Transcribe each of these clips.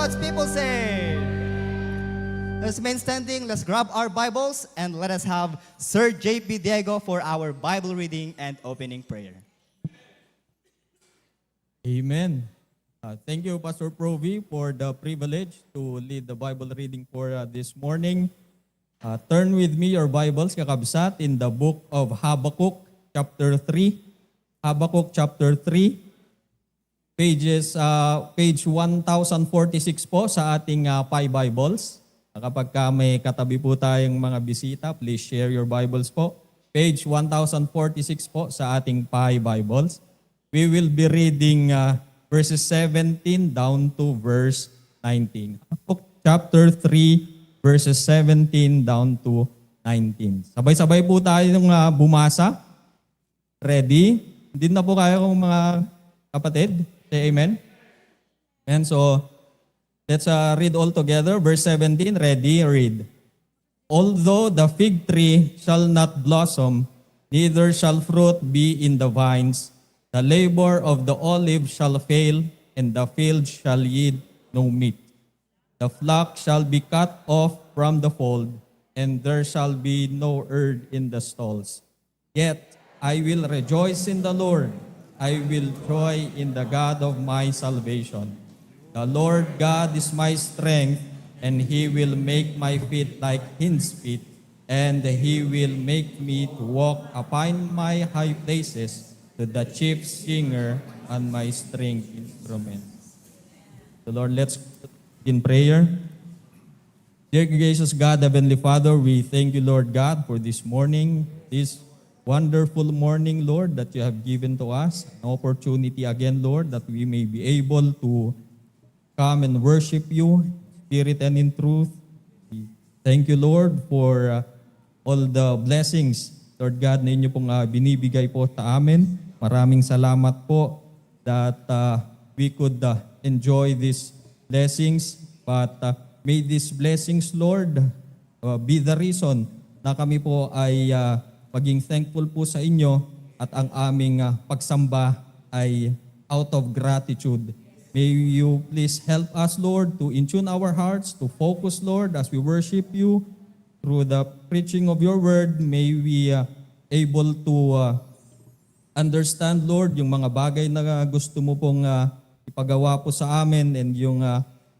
God's people say. Let's remain standing, let's grab our Bibles, and let us have Sir J.P. Diego for our Bible reading and opening prayer. Amen. Thank you, Pastor Provi, for the privilege to lead the Bible reading for this morning. Turn with me your Bibles, kakabsat, in the book of Habakkuk, chapter 3. Habakkuk, chapter 3. Page 1046 po sa ating Pi Bibles. Kapag may katabi po tayong mga bisita, please share your Bibles po. Page 1046 po sa ating Pi Bibles. We will be reading verses 17 down to verse 19. Chapter 3, verses 17 down to 19. Sabay-sabay po tayong bumasa. Ready? Hindi na po kayo kung mga kapatid. Say amen. And so, let's read all together. Verse 17, ready, read. Although the fig tree shall not blossom, neither shall fruit be in the vines, the labor of the olive shall fail, and the field shall yield no meat. The flock shall be cut off from the fold, and there shall be no herd in the stalls. Yet I will rejoice in the Lord. I will joy in the God of my salvation. The Lord God is my strength, and He will make my feet like hinds feet, and He will make me to walk upon my high places, to the chief singer and my string instrument. The Lord, let's begin prayer. Dear gracious God, Heavenly Father, we thank you, Lord God, for this morning, this wonderful morning, Lord, that you have given to us. An opportunity again, Lord, that we may be able to come and worship you, spirit and in truth. We thank you, Lord, for all the blessings, Lord God, na inyo pong binibigay po sa amin. Maraming salamat po that we could enjoy these blessings. But may these blessings, Lord, be the reason na kami po ay maging thankful po sa inyo at ang aming pagsamba ay out of gratitude. May you please help us, Lord, to in-tune our hearts, to focus, Lord, as we worship you through the preaching of your word. May we able to understand, Lord, yung mga bagay na gusto mo pong ipagawa po sa amin and yung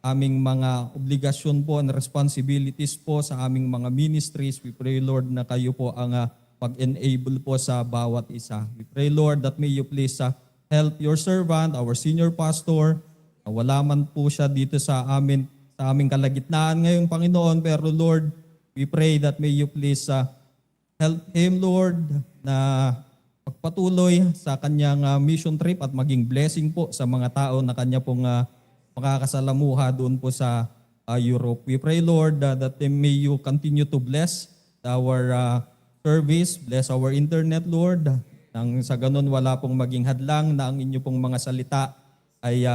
aming mga obligasyon po and responsibilities po sa aming mga ministries. We pray, Lord, na kayo po ang pag-enable po sa bawat isa. We pray, Lord, that may you please help your servant, our senior pastor. Wala man po siya dito sa aming kalagitnaan ngayong Panginoon, pero Lord, we pray that may you please help him, Lord, na pagpatuloy sa kanyang mission trip at maging blessing po sa mga tao na kanya pong makakasalamuha doon po sa Europe. We pray, Lord, that may you continue to bless our service, bless our internet, Lord. Nang sa ganun wala pong maging hadlang na ang inyo pong mga salita ay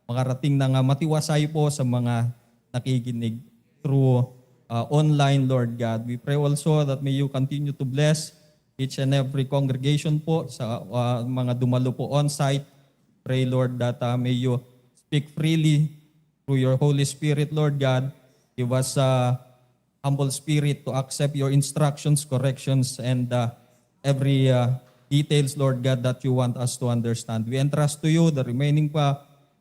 makarating na matiwasay po sa mga nakikinig through online, Lord God. We pray also that may you continue to bless each and every congregation po sa mga dumalo po on-site. Pray, Lord, that may you speak freely through your Holy Spirit, Lord God. Give us a humble spirit to accept your instructions, corrections, and every details, Lord God, that you want us to understand. We entrust to you the remaining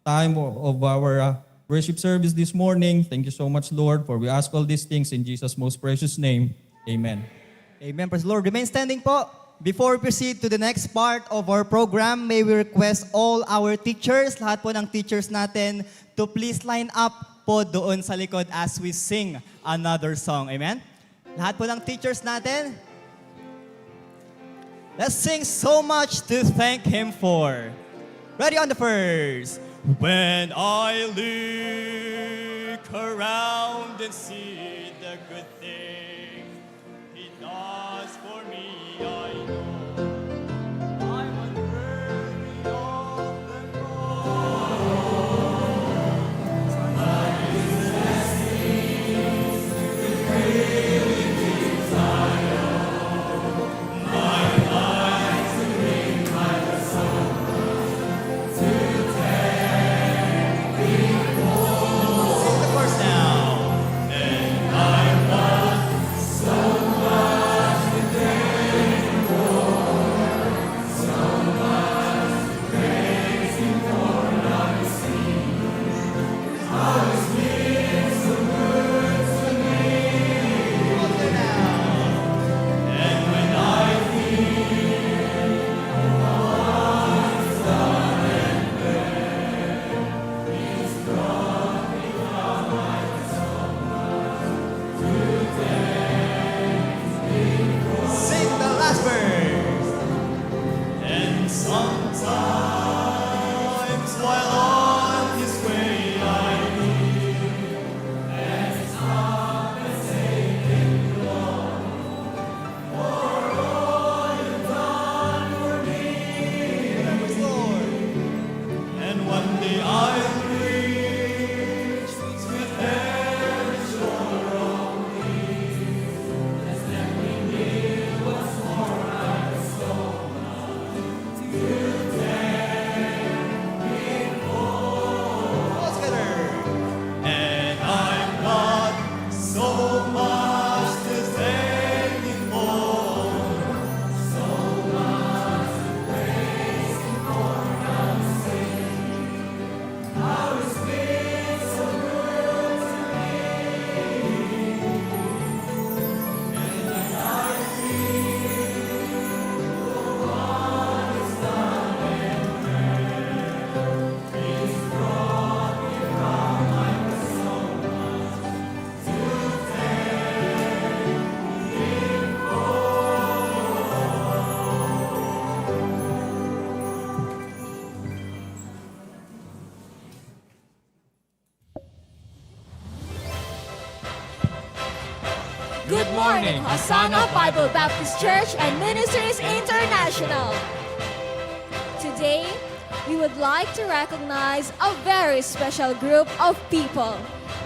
time of our worship service this morning. Thank you so much, Lord, for we ask all these things in Jesus' most precious name. Amen. Amen. Praise the Lord. Remain standing po. Before we proceed to the next part of our program, may we request all our teachers, lahat po ng teachers natin, to please line up po doon sa likod as we sing another song. Amen? Lahat po ng teachers natin, let's sing so much to thank Him for. Ready on the first. When I look around and see the good things He does for me, I know I'm unworthy of the cross. My blessings, the great desire, my life to bring my soul to thank Thee for. Good morning, Hosanna Bible Baptist Church and Ministries International. Today, we would like to recognize a very special group of people,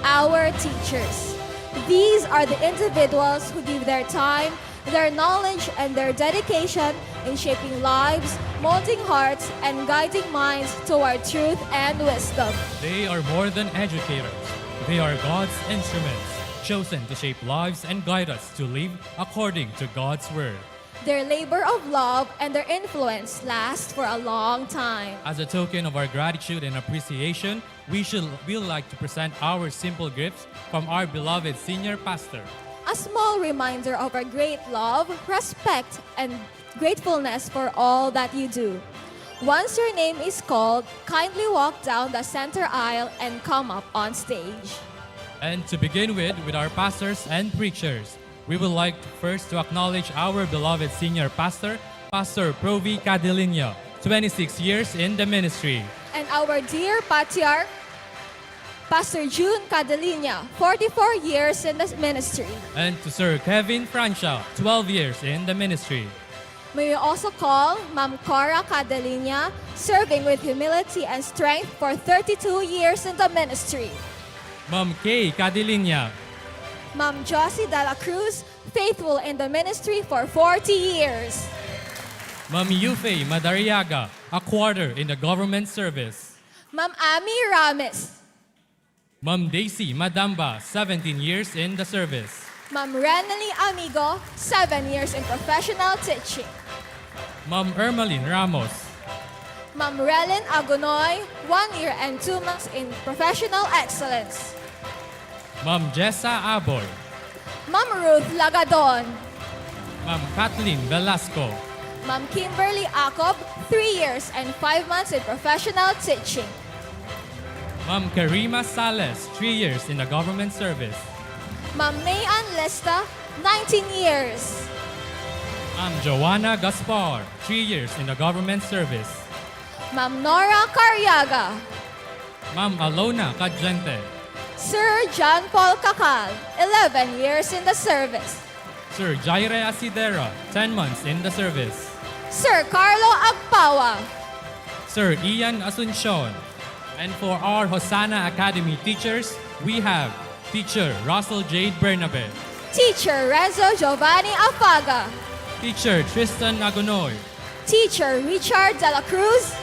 our teachers. These are the individuals who give their time, their knowledge, and their dedication in shaping lives, molding hearts, and guiding minds toward truth and wisdom. They are more than educators. They are God's instruments, chosen to shape lives and guide us to live according to God's word. Their labor of love and their influence last for a long time. As a token of our gratitude and appreciation, we would like to present our simple gifts from our beloved senior pastor. A small reminder of our great love, respect, and gratefulness for all that you do. Once your name is called, kindly walk down the center aisle and come up on stage. And to begin with our pastors and preachers, we would like first to acknowledge our beloved senior pastor, Pastor Provi Cadiliño, 26 years in the ministry. And our dear patriarch, Pastor June Cadiliña, 44 years in the ministry. And to Sir Kevin Francia, 12 years in the ministry. May we also call Ma'am Cora Cadiliña, serving with humility and strength for 32 years in the ministry. Ma'am Kay Cadiliña, Ma'am Josie de la Cruz, faithful in the ministry for 40 years. Ma'am Yufe Madariaga, a quarter in the government service. Ma'am Ami Ramis. Ma'am Daisy Madamba, 17 years in the service. Ma'am Renely Amigo, 7 years in professional teaching. Ma'am Ermeline Ramos, Ma'am Relin Agonoy, 1 year and 2 months in professional excellence. Ma'am Jessa Aboy, Ma'am Ruth Lagadon. Ma'am Kathleen Velasco, Ma'am Kimberly Acob, 3 years and 5 months in professional teaching. Ma'am Karima Sales, 3 years in the government service. Ma'am Mayan Lesta, 19 years. Ma'am Joanna Gaspar, 3 years in the government service. Ma'am Nora Carriaga. Ma'am Alona Cadjente, Sir John Paul Kakal, 11 years in the service. Sir Jaire Asidera, 10 months in the service. Sir Carlo Agpawa. Sir Ian Asuncion. And for our Hosanna Academy teachers, we have Teacher Russell Jade Bernabe, Teacher Renzo Giovanni Afaga. Teacher Tristan Agonoy, Teacher Richard de la Cruz.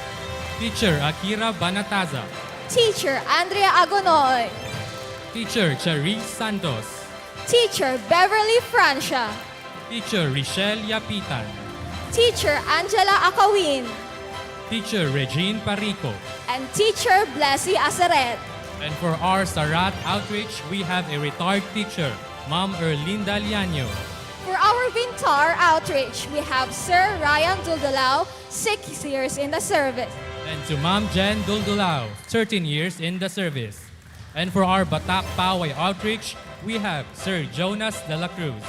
Teacher Akira Banataza, Teacher Andrea Agonoy. Teacher Charis Santos, Teacher Beverly Francia. Teacher Richelle Yapitan, Teacher Angela Akawin. Teacher Regine Parico. And Teacher Blessy Aseret. And for our Sarat outreach, we have a retired teacher, Ma'am Erlinda Lianyo. For our Vintar outreach, we have Sir Ryan Duldulao, 6 years in the service. And to Ma'am Jen Duldulao, 13 years in the service. And for our Batak Paway outreach, we have Sir Jonas de la Cruz.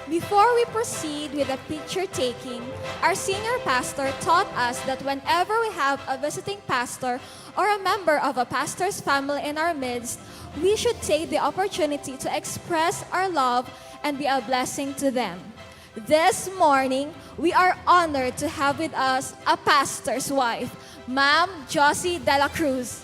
Before we proceed with the picture taking, our senior pastor taught us that whenever we have a visiting pastor or a member of a pastor's family in our midst, we should take the opportunity to express our love and be a blessing to them. This morning, we are honored to have with us a pastor's wife, Ma'am Josie de la Cruz.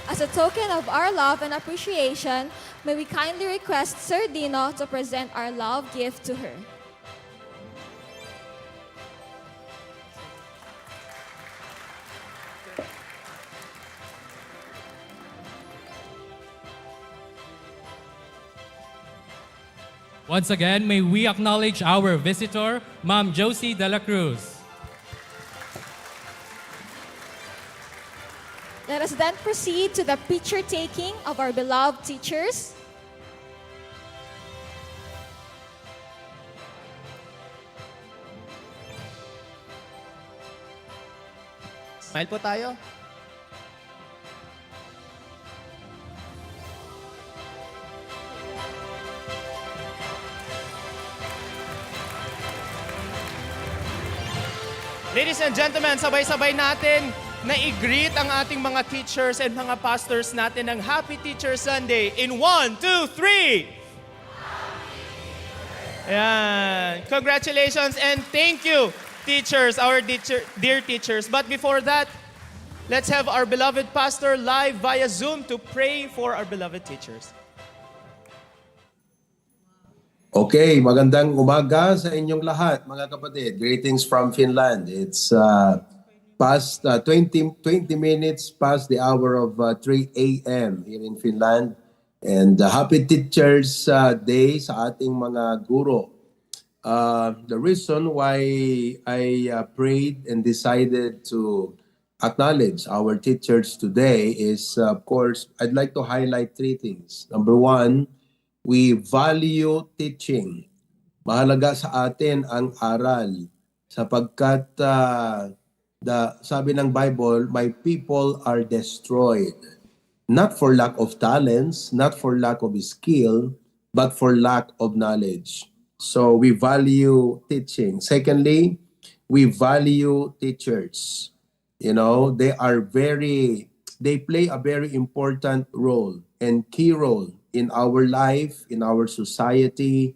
As a token of our love and appreciation, may we kindly request Sir Dino to present our love gift to her. Once again, may we acknowledge our visitor, Ma'am Josie de la Cruz. Let us then proceed to the picture taking of our beloved teachers. Smile po tayo. Ladies and gentlemen, sabay-sabay natin na i-greet ang ating mga teachers and mga pastors natin ng Happy Teacher Sunday in 1, 2, 3! Ayan. Congratulations and thank you, teachers, our dear teachers. But before that, let's have our beloved pastor live via Zoom to pray for our beloved teachers. Okay, magandang umaga sa inyong lahat, mga kapatid. Greetings from Finland. It's past 20 minutes past the hour of 3 a.m. here in Finland. And Happy Teachers Day sa ating mga guro. The reason why I prayed and decided to acknowledge our teachers today is, of course, I'd like to highlight three things. Number one, we value teaching. Mahalaga sa atin ang aral sapagkat sabi ng Bible, my people are destroyed. Not for lack of talents, not for lack of skill, but for lack of knowledge. So we value teaching. Secondly, we value teachers. You know, they play a very important role and key role in our life, in our society,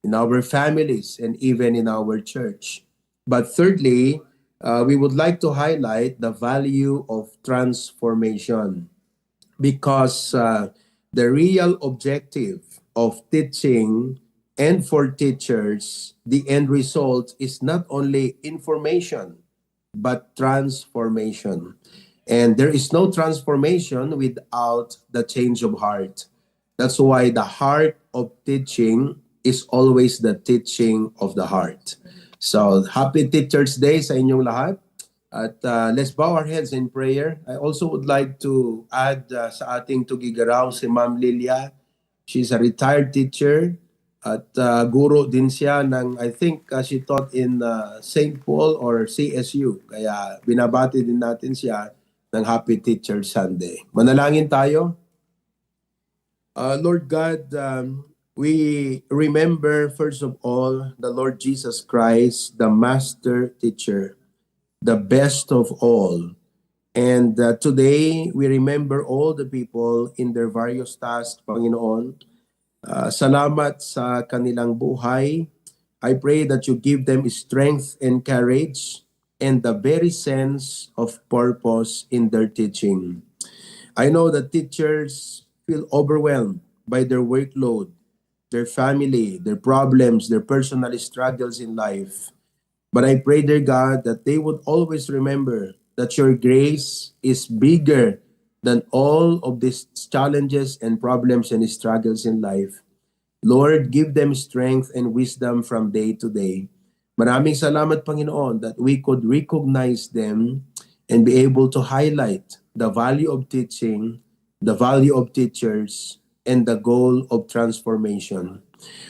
in our families, and even in our church. But thirdly, we would like to highlight the value of transformation because the real objective of teaching and for teachers, the end result is not only information, but transformation. And there is no transformation without the change of heart. That's why the heart of teaching is always the teaching of the heart. So, Happy Teachers Day sa inyong lahat. At let's bow our heads in prayer. I also would like to add sa ating tugigaraw si Ma'am Lilia. She's a retired teacher at guro din siya ng, I think she taught in St. Paul or CSU. Kaya binabati din natin siya ng Happy Teacher Sunday. Manalangin tayo. Lord God, we remember first of all the Lord Jesus Christ, the master teacher, the best of all. And today, we remember all the people in their various tasks, Panginoon. Salamat sa kanilang buhay. I pray that you give them strength and courage and the very sense of purpose in their teaching. I know that teachers feel overwhelmed by their workload, their family, their problems, their personal struggles in life. But I pray, dear God, that they would always remember that your grace is bigger than all of these challenges and problems and struggles in life. Lord, give them strength and wisdom from day to day. Maraming salamat, Panginoon, that we could recognize them and be able to highlight the value of teaching, the value of teachers, and the goal of transformation.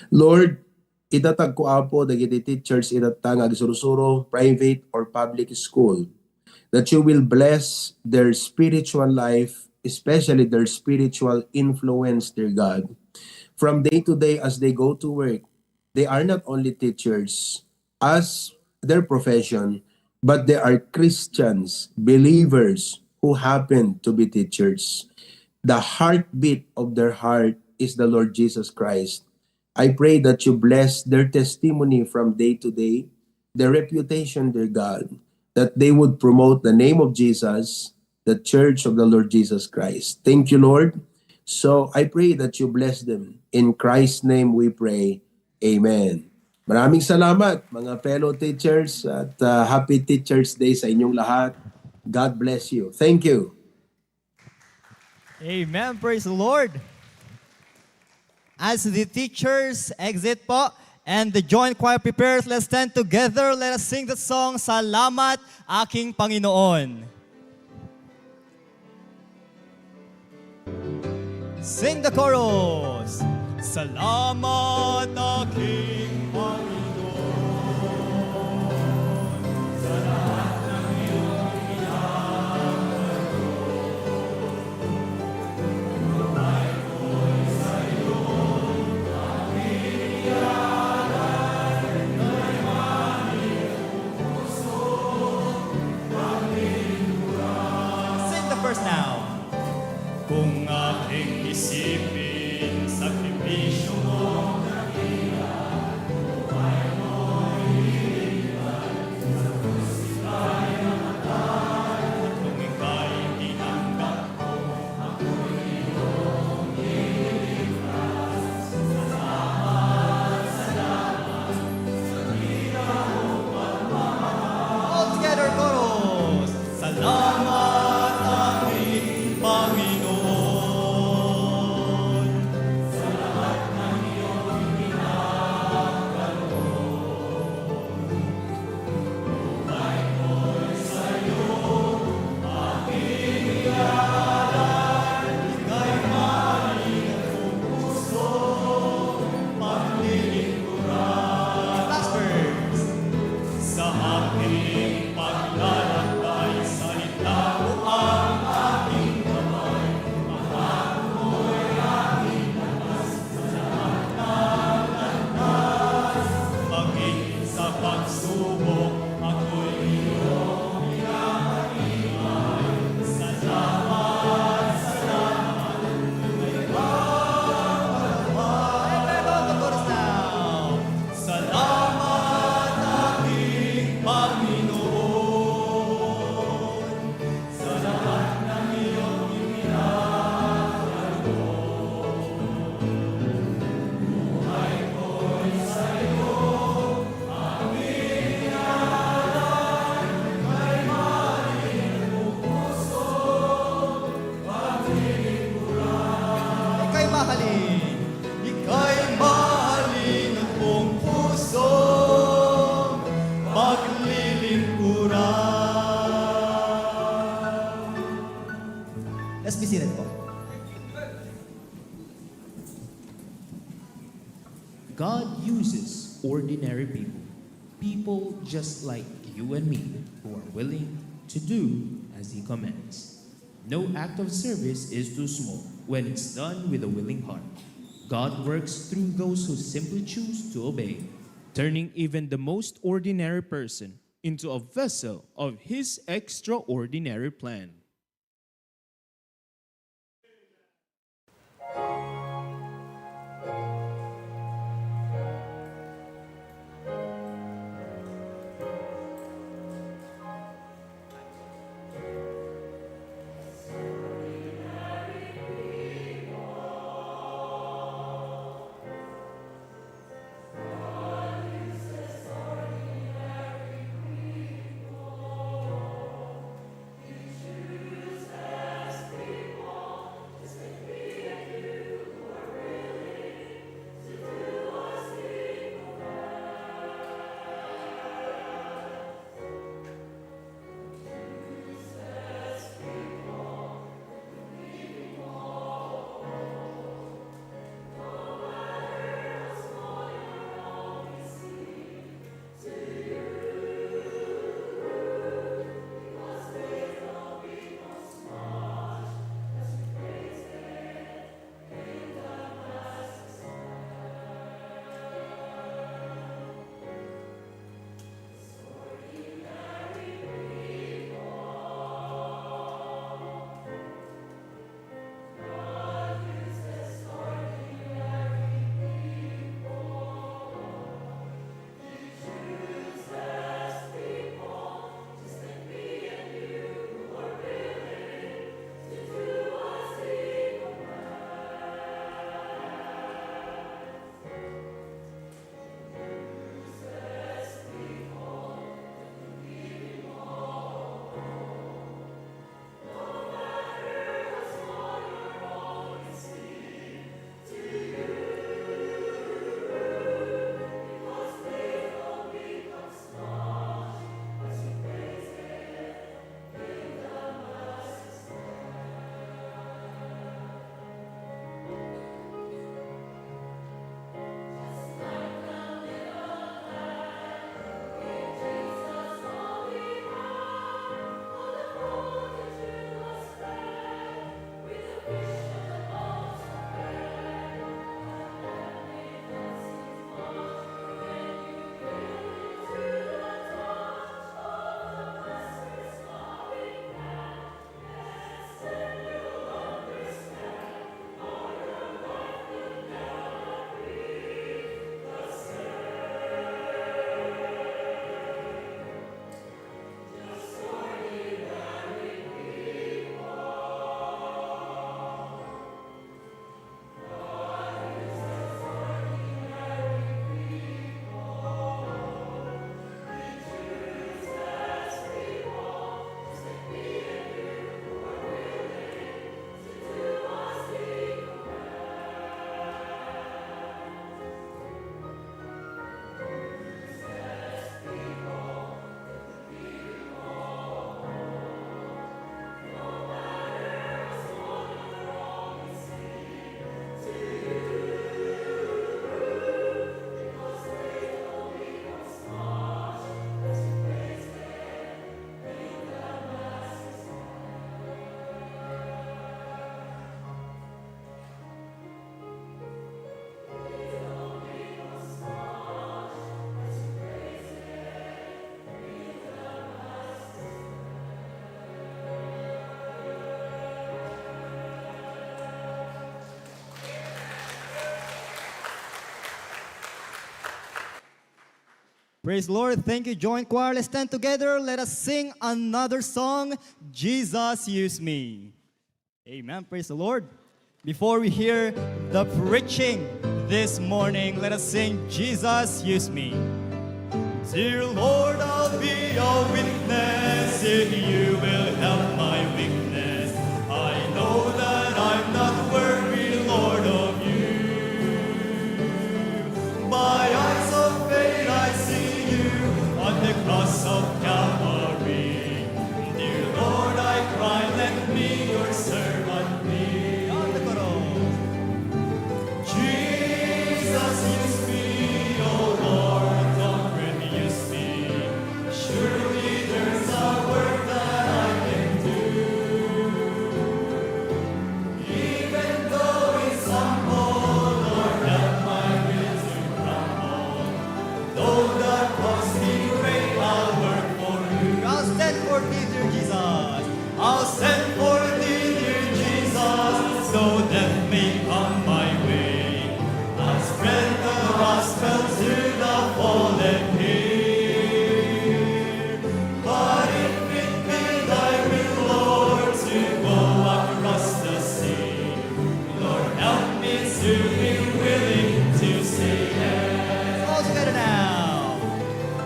Lord, itatag ko apo dagiti teachers itatang agsurusuro, private or public school, that you will bless their spiritual life, especially their spiritual influence, dear God. From day to day as they go to work, they are not only teachers as their profession, but they are Christians, believers who happen to be teachers. The heartbeat of their heart is the Lord Jesus Christ. I pray that you bless their testimony from day to day, their reputation, dear God, that they would promote the name of Jesus, the church of the Lord Jesus Christ. Thank you, Lord. So I pray that you bless them. In Christ's name we pray. Amen. Maraming salamat, mga fellow teachers, at Happy Teachers Day sa inyong lahat. God bless you. Thank you. Amen. Praise the Lord. As the teachers exit po and the joint choir prepares, let's stand together. Let us sing the song, Salamat Aking Panginoon. Sing the chorus. Salamat aking Panginoon. Sa lahat ng iyong ginagawa. Buhay ko'y sa'yo. Aking iyalan. Na'y manig ang puso. Aking mura. Kung aking isipin, sakripisyo mo kung ika'y tinanggap all together, chorus. Salamat aking Panginoon. Last verse. Sa aking paglalakbay, salita mo ang aking kamay. Ako'y aking lakas, salamat ng landas. Maging sa pagsubok, ako'y iyong pinapahimay. Salamat, salamat, may pagpapalaway. Everyone, the chorus now. Salamat aking Panginoon. Sa lahat ng iyong itinakalo. Buhay ko'y sa'yo, aking alay. Kay mahalin mong puso, paglilingkuran. Ika'y mahalin, ika'y mahalin ang buong puso, paglilingkuran. Let's be seated po. God uses ordinary people, people just like you and me, who are willing to do as He commands. No act of service is too small when it's done with a willing heart. God works through those who simply choose to obey. Turning even the most ordinary person into a vessel of His extraordinary plan. Praise the Lord. Thank you, joint choir. Let's stand together. Let us sing another song, Jesus Use Me. Amen. Praise the Lord. Before we hear the preaching this morning, let us sing Jesus Use Me. Dear Lord, I'll be a witness if you will help my weakness. I know that I'm not worthy, Lord, of you. My eyes of faith, I see you on the cross of Calvary. Dear Lord, I cry, let me your servant be. On the cross. Jesus, use me, oh Lord, don't refuse me. Surely there's a work that I can do. Even though it's humble, Lord, help my will to crumble. Though the cost be great, I'll work for you. I'll stand for thee, dear Jesus. I'll stand for thee, dear Jesus, so death may come my way. I'll spread the gospel to the fallen here. But if it be thy will, Lord, to go across the sea, Lord, help me to be willing to say yes. All together now.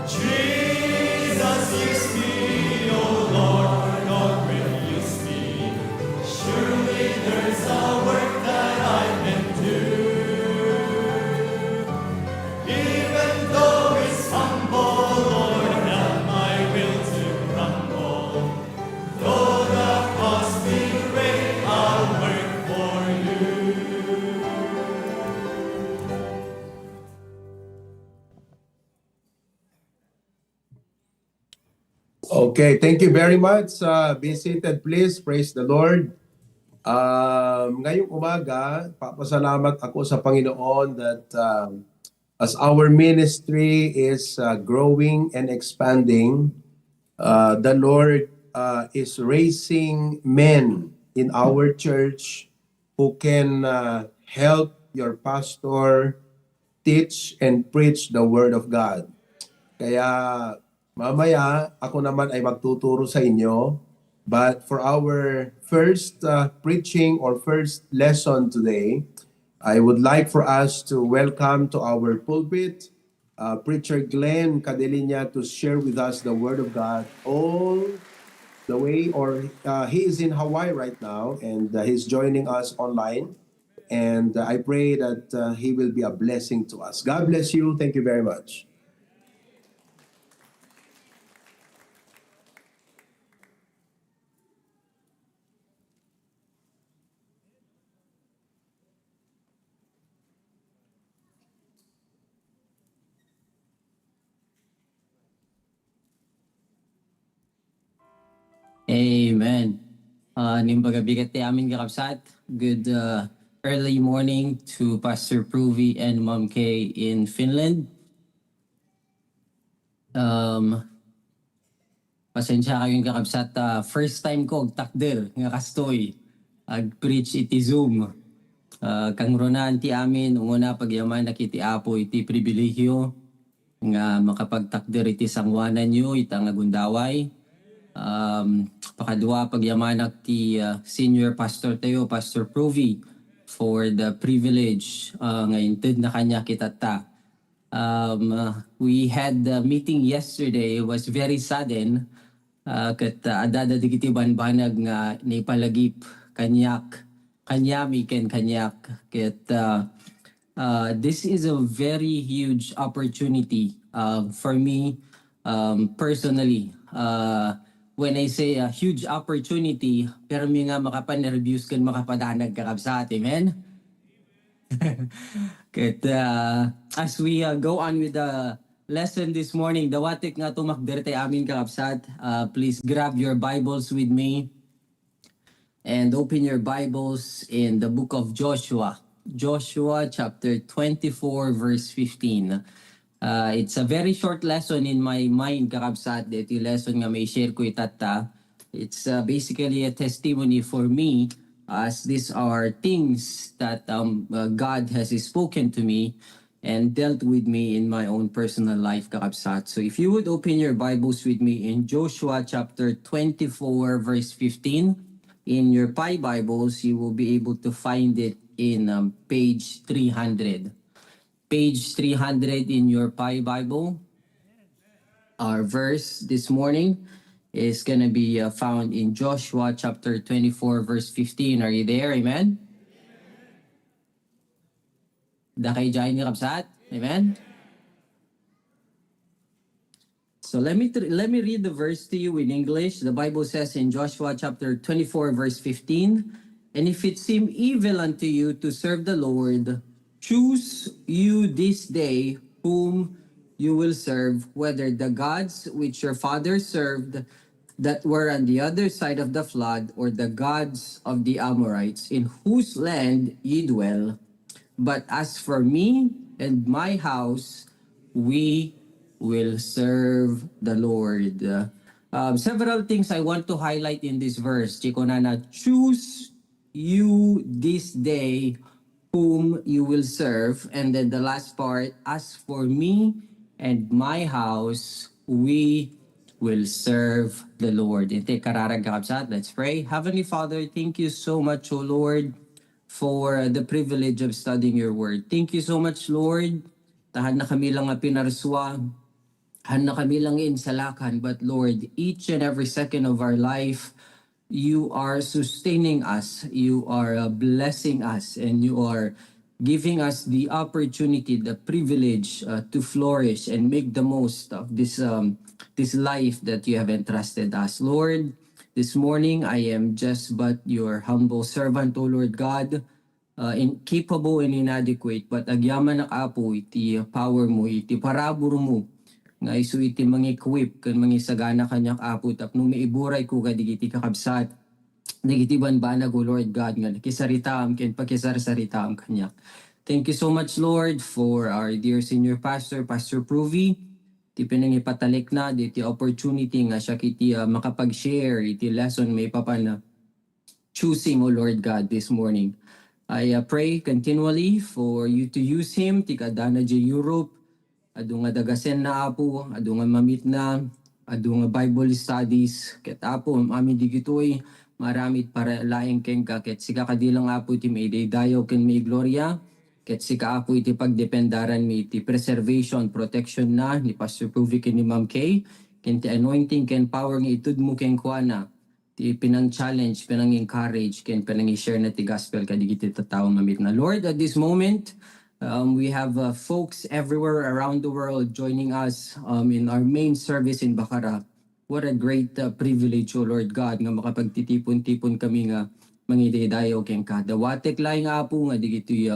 Jesus, use me, oh Lord, don't refuse me. Surely there's a work that I can do. Even though it's humble, Lord, help my will to crumble. Though the cost be great, I'll work for you. Okay, thank you very much. Be seated please. Praise the Lord. Ngayong umaga, papasalamat ako sa Panginoon that as our ministry is growing and expanding, the Lord is raising men in our church who can help your pastor teach and preach the Word of God. Kaya mamaya ako naman ay magtuturo sa inyo. But for our first preaching or first lesson today, I would like for us to welcome to our pulpit Preacher Glenn Cadelinia to share with us the Word of God all the way, or he is in Hawaii right now and he's joining us online. And I pray that he will be a blessing to us. God bless you. Thank you very much. Amen. Nimbagabigat ti amin kakabsat. Good early morning to Pastor Pruvi and Mom Kay in Finland. Pasensya kayong kakabsat. First time ko takder nga kastoy. Ag-preach iti Zoom. Kang ronan ti amin, umuna pagyaman nakiti apo iti pribilehyo nga makapagtakder iti sangwanan nyo itang agundaway. Pakadwa pagyamanak ti senior pastor tayo, Pastor Pruvi, for the privilege nga inted na kanya kitata. We had the meeting yesterday. It was very sudden. Kat adada digiti banbanag nga naipalagip kanyak, kanyami ken kanyak. Kat this is a very huge opportunity for me personally. When I say a huge opportunity, pero mi nga makapanerviews kan makapadanag kakabsat, amen? Kat, as we go on with the lesson this morning, dawatik nga tumakder tayo amin kakabsat. Please grab your Bibles with me and open your Bibles in the book of Joshua. Joshua chapter 24 verse 15. It's a very short lesson in my mind, kakabsat. Ito yung lesson nga may share ko itata. It's basically a testimony for me as these are things that God has spoken to me and dealt with me in my own personal life, kakabsat. So if you would open your Bibles with me in Joshua chapter 24, verse 15, in your Pi Bibles, you will be able to find it in page 300. Page 300 in your Pi Bible. Our verse this morning is going to be found in Joshua chapter 24, verse 15. Are you there? Amen? Dakay jayin ni Kabsat? Amen? So let me read the verse to you in English. The Bible says in Joshua chapter 24, verse 15, "And if it seem evil unto you to serve the Lord, choose you this day whom you will serve, whether the gods which your fathers served that were on the other side of the flood, or the gods of the Amorites, in whose land ye dwell. But as for me and my house, we will serve the Lord." Several things I want to highlight in this verse. Chico Nana, choose you this day whom you will serve. And then the last part, as for me and my house, we will serve the Lord. Let's pray. Heavenly Father, thank you so much, O Lord, for the privilege of studying your word. Thank you so much, Lord. Tahan na kami lang nga pinarswa, han na kami lang insalakan, but Lord, each and every second of our life, you are sustaining us, you are blessing us, and you are giving us the opportunity, the privilege to flourish and make the most of this life that you have entrusted us. Lord, this morning I am just but your humble servant, O Lord God, incapable and inadequate, but agyaman na apo iti power mo, iti parabor mo, nga iso iti mang-equip kan mangisagana kanyak apo tapno maiburay ko kadigiti kakabsat. Negitiban banag, O Lord God, nga nakisaritaam ken pakisarsaritaam kanyak. Thank you so much, Lord, for our dear senior pastor, Pastor Provy. Ti pinangipatalik na, iti opportunity nga siya kiti makapag-share, iti lesson may papana choosing, O Lord God, this morning. I pray continually for you to use him, ti kadana di Europe, adu nga dagasen na apo, adu nga mamit na, adu nga Bible studies, ket apo, amin digitoy, maramit para laing ken ka, ket sika kadilang apo ti may dayo ken may gloria, ket sika apo iti pagdependaran mi iti preservation, protection na, ni Pastor Provy ken ni Ma'am Kay, ken ti anointing ken power nga itud mo ken kuana, ti pinang-challenge, pinang-encourage, ken pinang-share na ti gospel kadigiti tataw mamit na. Lord, at this moment, we have folks everywhere around the world joining us in our main service in Bacara. What a great privilege, O Lord God, nga makapagtitipon-tipon kami nga mangidedayo ken ka. Dawatek laing apo nga digiti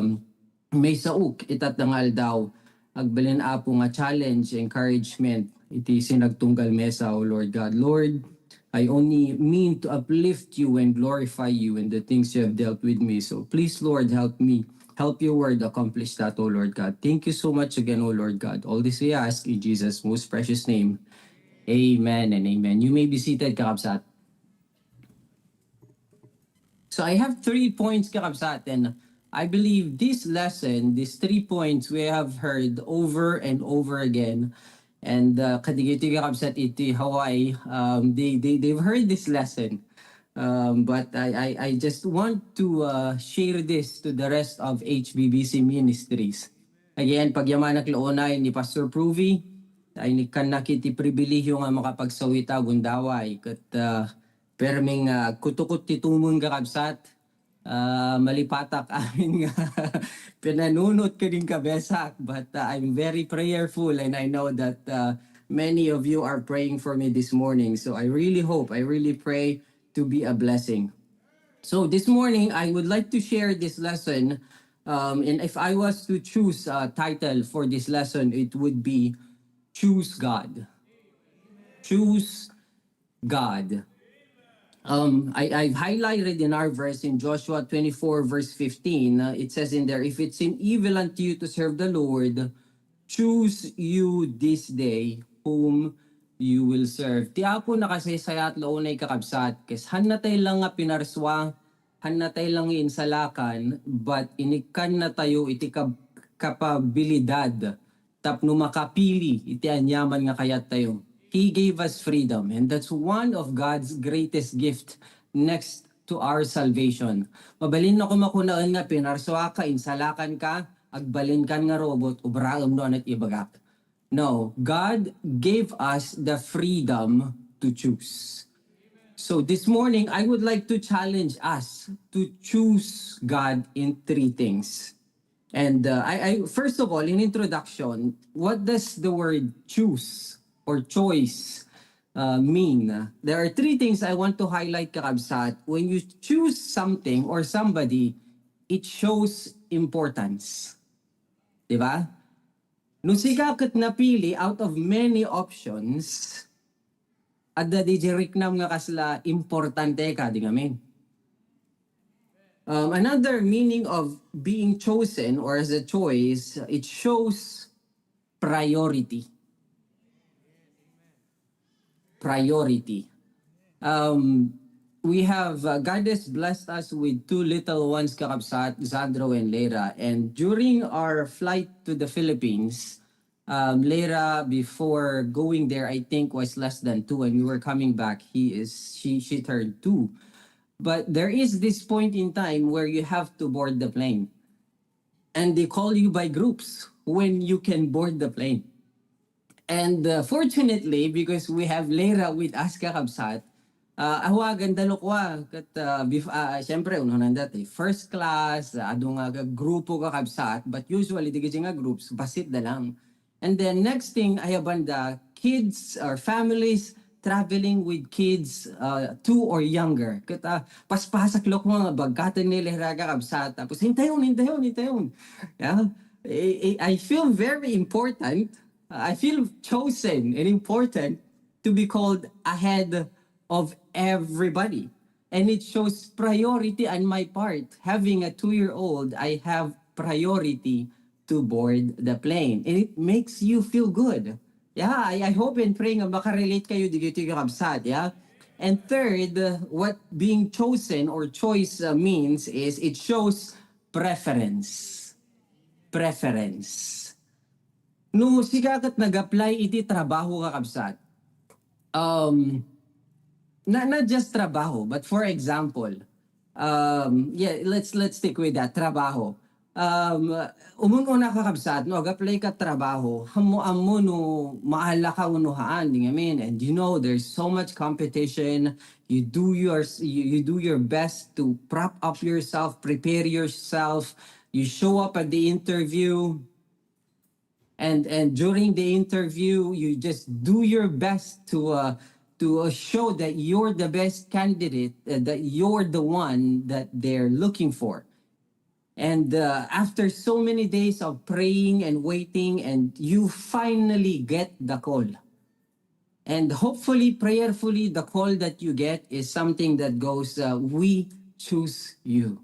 may sauk itat dangal daw. Agbalin apo nga challenge, encouragement, iti sinagtunggal mesa, O Lord God. Lord, I only mean to uplift you and glorify you in the things you have dealt with me. So please, Lord, help me. Help your word accomplish that, O Lord God. Thank you so much again, O Lord God. All this we ask in Jesus' most precious name. Amen and amen. You may be seated, kakabsat. So I have 3 points, kakabsat, and I believe this lesson, these 3 points, we have heard over and over again. And kadigiti kakabsat iti Hawaii, they've heard this lesson. But I just want to share this to the rest of HBBC ministries. Again, pagyamanak laonay ni Pastor Provy, ay ni kanakiti pribilehyo nga makapagsawita gundaway ket perming kutukot ti tumon kakabsat, malipatak amin nga pinanunot ka din kabesak, but I'm very prayerful and I know that many of you are praying for me this morning. So I really hope, I really pray to be a blessing. So this morning, I would like to share this lesson. And if I was to choose a title for this lesson, it would be Choose God. Choose God. I've highlighted in our verse in Joshua 24, verse 15, it says in there, "If it seem evil unto you to serve the Lord, choose you this day whom you will serve." Ti apo nakasaysayat launay kakabsat, kes hanatay lang nga pinarswa, hanatay lang insalakan, but inikan na tayo iti kapabilidad tapno makapili iti anyaman nga kayat tayo. He gave us freedom, and that's one of God's greatest gift next to our salvation. Mabalin na kumakunaan nga pinarsoa ka, insalakan ka, agbalin kan nga robot, ubraam doon at ibagak. No, God gave us the freedom to choose. So this morning, I would like to challenge us to choose God in three things. And I first of all, in introduction, what does the word choose or choice mean? There are three things I want to highlight, kakabsat. When you choose something or somebody, it shows importance. Diba? Nung sigakit napili out of many options, adda di jiriknam nga kasla importante ka, di ngamin. Another meaning of being chosen or as a choice, it shows priority. Priority. We have, God has blessed us with two little ones, kakabsat, Zandro and Lera. And during our flight to the Philippines, Lera, before going there, I think was less than 2, and we were coming back. She turned 2. But there is this point in time where you have to board the plane. And they call you by groups when you can board the plane. And fortunately, because we have Lera with us, kakabsat, awagan dalokwa kat syempre uno dati first class adu nga grupo kakabsat, but usually di nga groups basit da lang. And then next thing ayabanda kids or families traveling with kids 2 or younger kat paspasak lok mga bagkatan nila kakabsat tapos hintayon. Yeah? I feel very important. I feel chosen and important to be called ahead of everybody. And it shows priority on my part. Having a 2-year-old, I have priority to board the plane. And it makes you feel good. Yeah, I hope and pray nga makarelate kayo dito yung kabsat, yeah? And third, what being chosen or choice means is it shows preference. Preference. No, sigakat nag-apply iti trabaho kakabsat. Not just trabaho, but for example, let's stick with that, trabaho. Umun-una kakabsat, no, apply ka trabaho, hamo no, maala ka unuhaan, di ngamin, and you know, there's so much competition, you do your best to prop up yourself, prepare yourself, you show up at the interview, and during the interview, you just do your best to show that you're the best candidate, that you're the one that they're looking for. And after so many days of praying and waiting, and you finally get the call. And hopefully, prayerfully, the call that you get is something that goes, we choose you.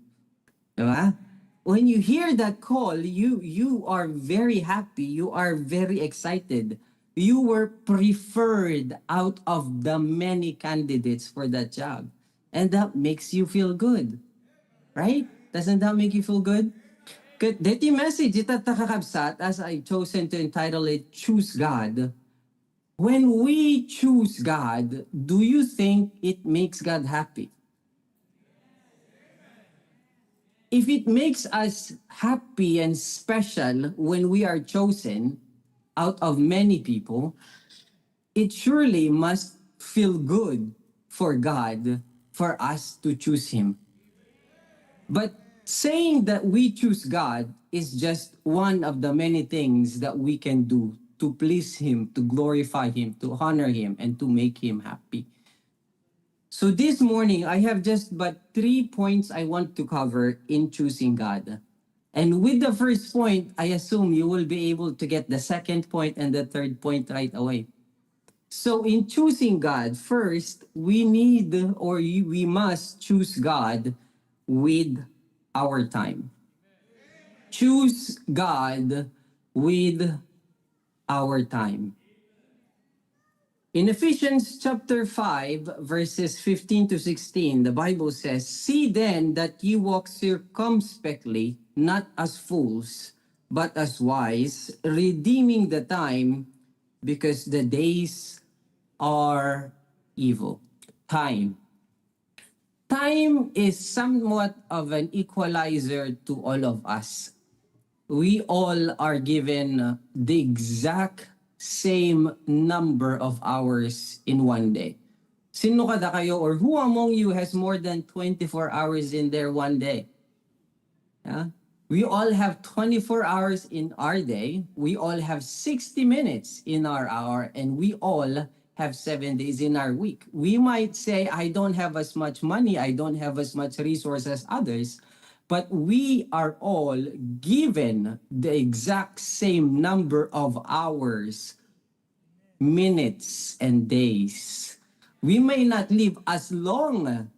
Diba? When you hear that call, you are very happy, you are very excited. You were preferred out of the many candidates for that job. And that makes you feel good. Right? Doesn't that make you feel good? Deti message ita takakabsat as I chosen to entitle it Choose God. When we choose God, do you think it makes God happy? If it makes us happy and special when we are chosen out of many people, it surely must feel good for God for us to choose Him. But saying that we choose God is just one of the many things that we can do to please Him, to glorify Him, to honor Him, and to make Him happy. So this morning, I have just but 3 points I want to cover in choosing God. And with the first point, I assume you will be able to get the second point and the third point right away. So in choosing God, first, we must choose God with our time. Choose God with our time. In Ephesians chapter 5, verses 15 to 16, the Bible says, "See then that ye walk circumspectly, not as fools, but as wise, redeeming the time because the days are evil. Time. Time is somewhat of an equalizer to all of us. We all are given the exact same number of hours in one day. Sino kada kayo or who among you has more than 24 hours in their one day? Yeah? We all have 24 hours in our day. We all have 60 minutes in our hour, and we all have 7 days in our week. We might say, I don't have as much money, I don't have as much resources as others, but we are all given the exact same number of hours, minutes, and days. We may not live as long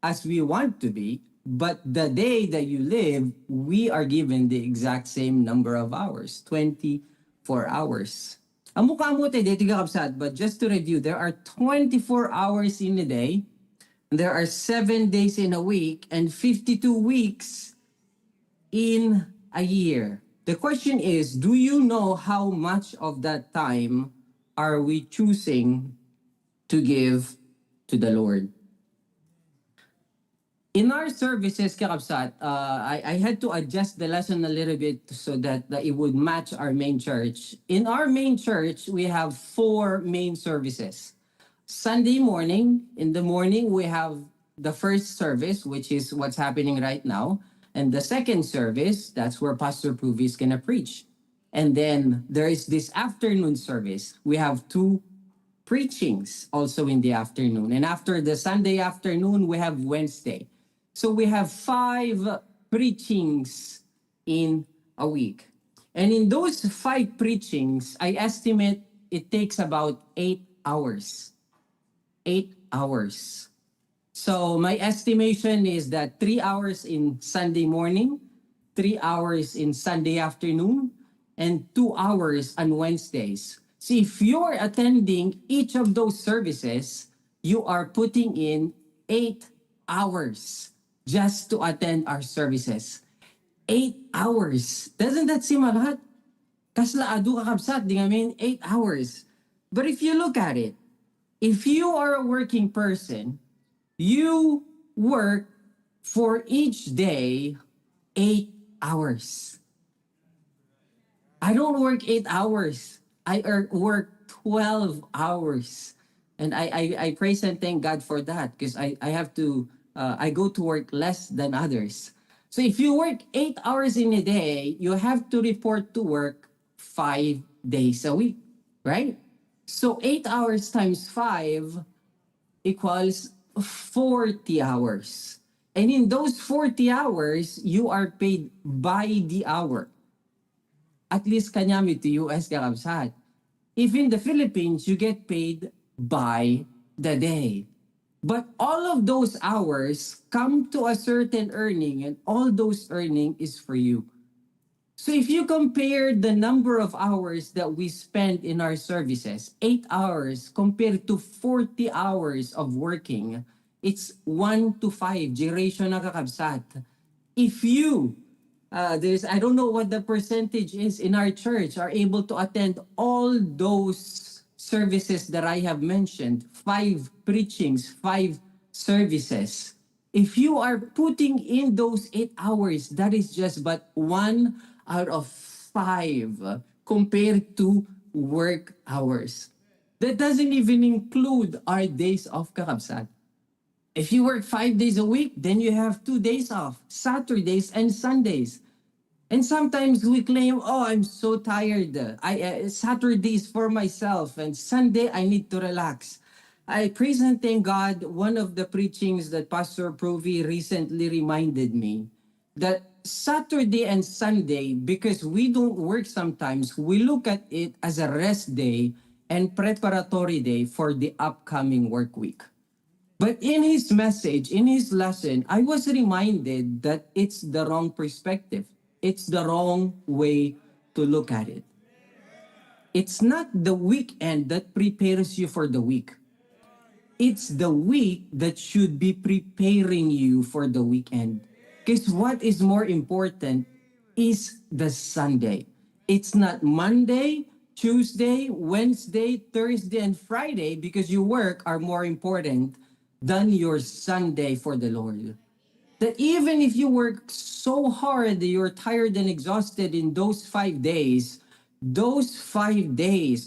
as we want to be, but the day that you live, we are given the exact same number of hours, 24 hours. Ang mukha mo tayo, dito kakabsat, but just to review, there are 24 hours in a day, there are 7 days in a week, and 52 weeks in a year. The question is, do you know how much of that time are we choosing to give to the Lord? In our services, Kakabsat, I had to adjust the lesson a little bit so that it would match our main church. In our main church, we have 4 main services. Sunday morning, in the morning, we have the first service, which is what's happening right now. And the second service, that's where Pastor Pruvi is going to preach. And then there is this afternoon service. We have 2 preachings also in the afternoon. And after the Sunday afternoon, we have Wednesday. So we have 5 preachings in a week. And in those 5 preachings, I estimate it takes about 8 hours. 8 hours. So my estimation is that 3 hours in Sunday morning, 3 hours in Sunday afternoon, and 2 hours on Wednesdays. So if you're attending each of those services, you are putting in 8 hours just to attend our services. 8 hours. Doesn't that seem a lot? Kasla adu kakabsat, di ngamin 8 hours. But if you look at it, if you are a working person, you work for each day 8 hours. I don't work 8 hours. I work 12 hours. And I praise and thank God for that because I have to, I go to work less than others. So if you work 8 hours in a day, you have to report to work 5 days a week, right? So 8 hours times 5 equals 40 hours. And in those 40 hours, you are paid by the hour. At least kanyami to US kakabsat. If in the Philippines, you get paid by the day. But all of those hours come to a certain earning, and all those earning is for you. So if you compare the number of hours that we spend in our services, 8 hours compared to 40 hours of working, it's 1 to 5, generation na kakabsat. If you, I don't know what the percentage is in our church, are able to attend all those services that I have mentioned, 5 preachings, 5 services. If you are putting in those 8 hours, that is just but 1 out of 5 compared to work hours. That doesn't even include our days off, kakabsat. If you work 5 days a week, then you have 2 days off, Saturdays and Sundays. And sometimes we claim, oh, I'm so tired. Saturday is for myself, and Sunday I need to relax. I praise and thank God, one of the preachings that Pastor Provi recently reminded me, that Saturday and Sunday, because we don't work sometimes, we look at it as a rest day and preparatory day for the upcoming work week. But in his message, in his lesson, I was reminded that it's the wrong perspective. It's the wrong way to look at it. It's not the weekend that prepares you for the week. It's the week that should be preparing you for the weekend. Because what is more important is the Sunday. It's not Monday, Tuesday, Wednesday, Thursday, and Friday because you work are more important than your Sunday for the Lord. That even if you work so hard, you're tired and exhausted in those 5 days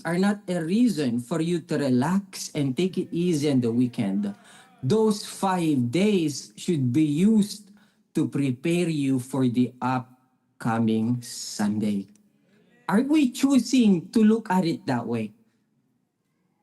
are not a reason for you to relax and take it easy on the weekend. Those 5 days should be used to prepare you for the upcoming Sunday. Are we choosing to look at it that way?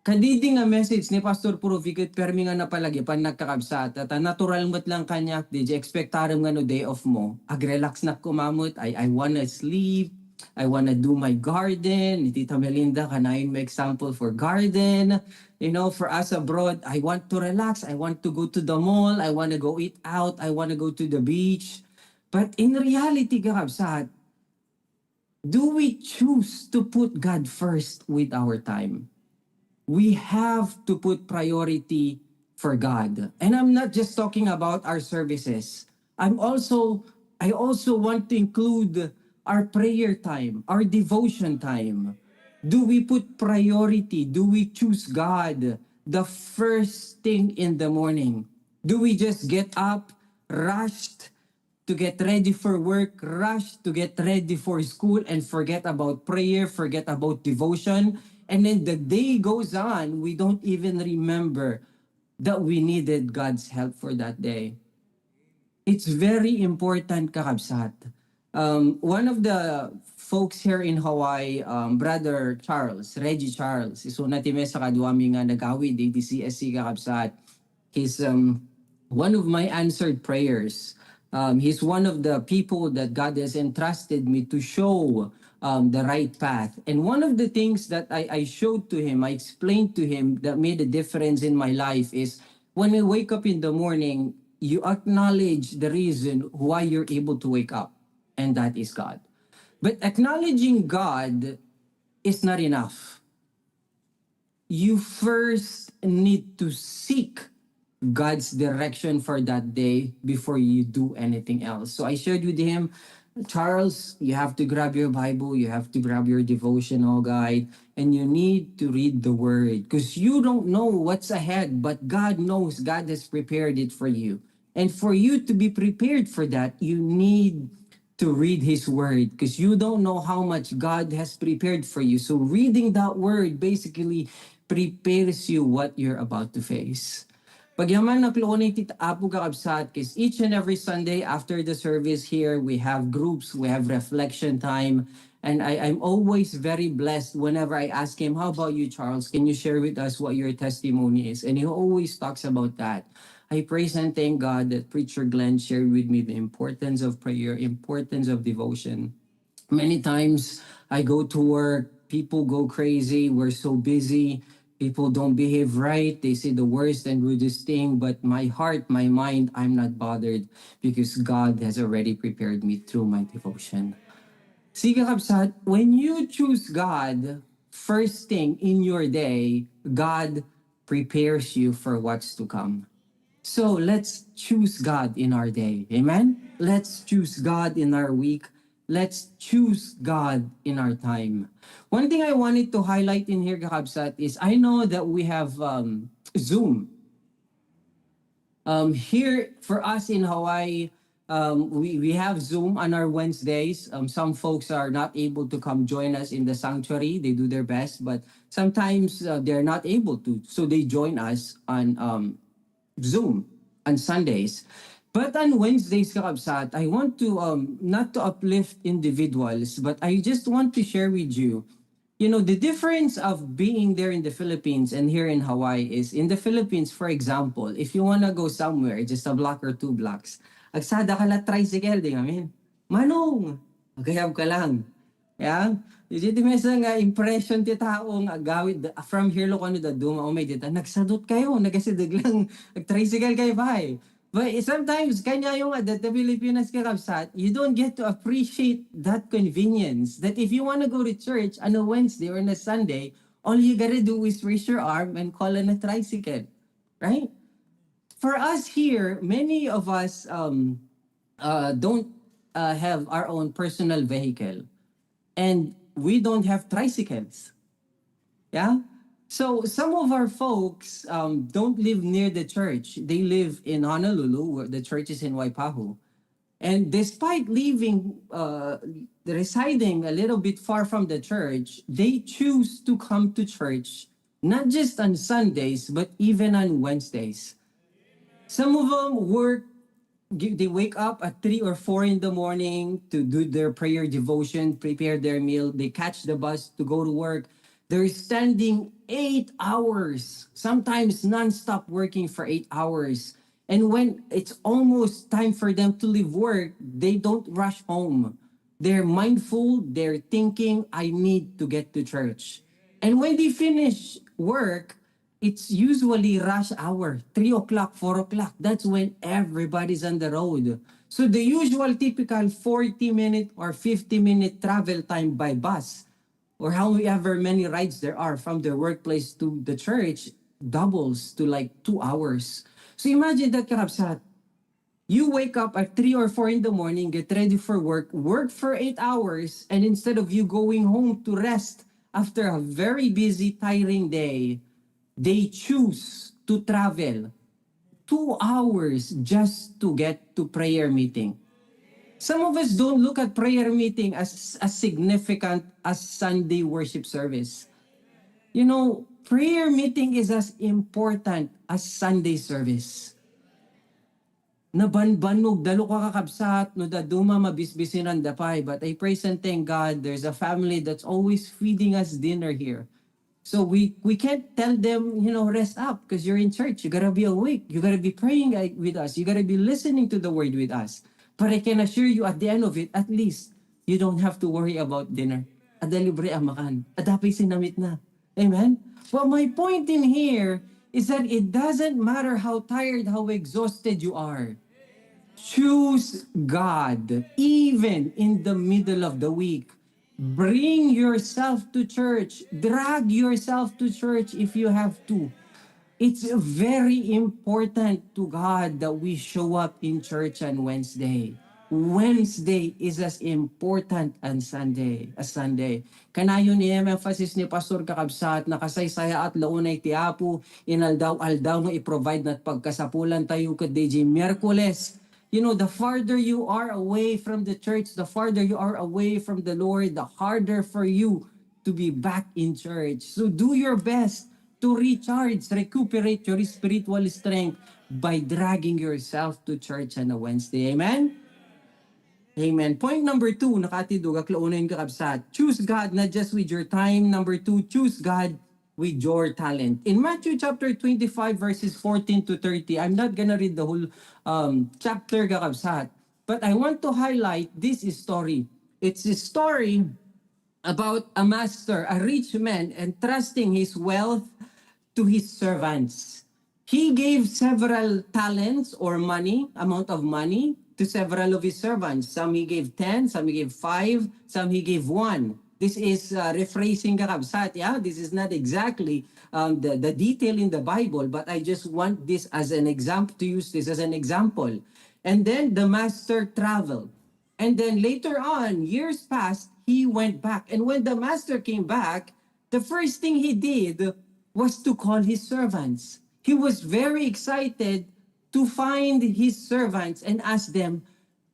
Kadidi nga message ni Pastor Puro Vigat permi nga napalagi pan nagkakabsat at natural mat lang kanya di expectaram nga no day off mo ag-relax na kumamot I wanna sleep I wanna do my garden ni Tita Melinda kanain mo example for garden you know for us abroad I want to relax I want to go to the mall I wanna go eat out I wanna go to the beach but in reality kakabsat do we choose to put God first with our time? We have to put priority for God. And I'm not just talking about our services. I also want to include our prayer time, our devotion time. Do we put priority? Do we choose God the first thing in the morning? Do we just get up, rushed, to get ready for work, rush to get ready for school, and forget about prayer, forget about devotion. And then the day goes on, we don't even remember that we needed God's help for that day. It's very important, kakabsat. One of the folks here in Hawaii, Brother Charles, Reggie Charles, iso na time sa kaduami nga nagawid, DCSC kakabsat. He's one of my answered prayers. He's one of the people that God has entrusted me to show the right path. And one of the things that I showed to him, I explained to him that made a difference in my life is when I wake up in the morning, you acknowledge the reason why you're able to wake up, and that is God. But acknowledging God is not enough. You first need to seek God's direction for that day before you do anything else. So I shared with him, Charles, you have to grab your Bible, you have to grab your devotional guide, and you need to read the word because you don't know what's ahead, but God knows. God has prepared it for you. And for you to be prepared for that, you need to read his word because you don't know how much God has prepared for you. So reading that word basically prepares you what you're about to face. Pagyaman na klonit apo kakabsat, because each and every Sunday after the service here, we have groups, we have reflection time, and I'm always very blessed whenever I ask him, how about you, Charles? Can you share with us what your testimony is? And he always talks about that. I praise and thank God that Preacher Glenn shared with me the importance of prayer, importance of devotion. Many times I go to work, people go crazy, we're so busy, people don't behave right, they say the worst and rudest thing, but my heart, my mind, I'm not bothered because God has already prepared me through my devotion. See, kakabsat, when you choose God first thing in your day, God prepares you for what's to come. So let's choose God in our day. Amen? Let's choose God in our week. Let's choose God in our time. One thing I wanted to highlight in here, Kakabsat, is I know that we have Zoom. Here, for us in Hawaii, we have Zoom on our Wednesdays. Some folks are not able to come join us in the sanctuary. They do their best, but sometimes they're not able to. So they join us on Zoom on Sundays. But on Wednesdays, Kakabsat, I want to, not to uplift individuals, but I just want to share with you, you know, the difference of being there in the Philippines and here in Hawaii is in the Philippines, for example, if you want to go somewhere, just a block or 2 blocks, agsada ka la tricycle, di ngamin. Manong, magayab ka lang. Yeah? Jadi mesa nga impression ti taong agawid from here lo kano da duma o may dita nagsadot kayo nagasidig lang nag-tricycle kayo ba but sometimes kanya yung the Filipinas kakabsat you don't get to appreciate that convenience that if you want to go to church on a Wednesday or on a Sunday all you gotta do is raise your arm and call on a tricycle, right? For us here, many of us don't have our own personal vehicle, and we don't have tricycles. Yeah? So some of our folks don't live near the church. They live in Honolulu, where the church is in Waipahu. And despite residing a little bit far from the church, they choose to come to church not just on Sundays, but even on Wednesdays. Some of them they wake up at 3 or 4 in the morning to do their prayer devotion, prepare their meal. They catch the bus to go to work. They're standing 8 hours, sometimes nonstop working for 8 hours. And when it's almost time for them to leave work, they don't rush home. They're mindful, they're thinking, I need to get to church. And when they finish work, it's usually rush hour, 3 o'clock, 4 o'clock. That's when everybody's on the road. So the usual typical 40-minute or 50-minute travel time by bus, or however many rides there are from their workplace to the church, doubles to like 2 hours. So imagine that, Karabsat. You wake up at 3 or 4 in the morning, get ready for work for 8 hours, and instead of you going home to rest after a very busy, tiring day, they choose to travel 2 hours just to get to prayer meeting. Some of us don't look at prayer meeting as significant as Sunday worship service. You know, prayer meeting is as important as Sunday service. Nabanbanog, dalo ka kakabsat, no daduma mabisbisin ang dapay. But I praise and thank God there's a family that's always feeding us dinner here. So we can't tell them, rest up because you're in church. You gotta be awake. You gotta be praying with us. You gotta be listening to the word with us. But I can assure you at the end of it, at least, you don't have to worry about dinner. Ada libre ang makan. Adapay sinamit na. Amen? Well, my point in here is that it doesn't matter how tired, how exhausted you are. Choose God, even in the middle of the week. Bring yourself to church. Drag yourself to church if you have to. It's very important to God that we show up in church on Wednesday. Wednesday is as important as Sunday. Kanayon ni emphasis ni Pastor Kakabsat na kasaysaya at launay tiapo inaldaw-aldaw no i-provide nat pagkasapulan tayo ket DJ Miyerkules. The farther you are away from the church, the farther you are away from the Lord, the harder for you to be back in church. So do your best to recharge, recuperate your spiritual strength by dragging yourself to church on a Wednesday. Amen? Amen. Point number 2, nakatidog, aklaunin kakabsat. Choose God not just with your time. Number 2, choose God with your talent. In Matthew chapter 25, verses 14 to 30, I'm not gonna read the whole chapter, kakabsat, but I want to highlight this story. It's a story about a master, a rich man, entrusting his wealth to his servants. He gave several talents or amount of money to several of his servants. Some he gave 10, some he gave 5, some he gave 1. This is rephrasing kakabsat. Yeah? This is not exactly the detail in the Bible, but I just want this as an example, to use this as an example. And then the master traveled. And then later on, years passed, he went back. And when the master came back, the first thing he did was to call his servants. He was very excited to find his servants and ask them,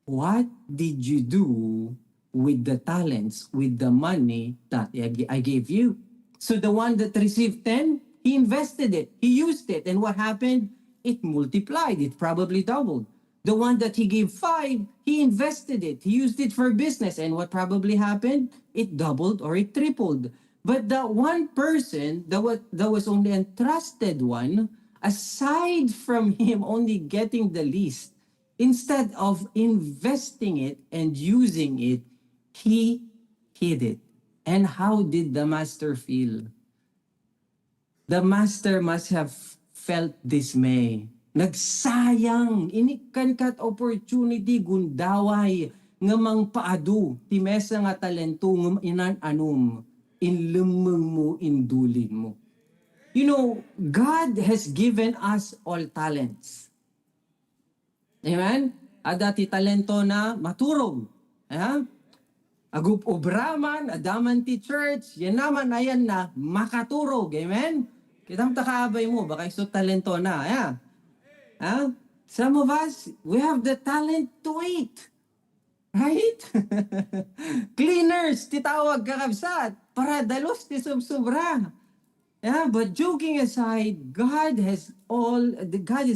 what did you do with the talents, with the money that I gave you? So the one that received 10, he invested it, he used it. And what happened? It multiplied, it probably doubled. The one that he gave 5, he invested it, he used it for business. And what probably happened? It doubled or it tripled. But the one person that was only entrusted one, aside from him only getting the least, instead of investing it and using it, he hid it. And how did the master feel? The master must have felt dismay. Nagsayang, inikan kat opportunity gundaway ngamang paadu, timesa nga talento ngam inan anum, inlumeng mo, indulin mo. God has given us all talents. Amen? Ada ti talento na maturog. Agup obraman, adaman ti church, yan naman ayan na makaturog. Amen? Kitang takaabay mo, baka iso talento na. Some of us, we have the talent to eat. Right? Cleaners, titawag kakabsat. Para dalos ti subsubra. But joking aside, God has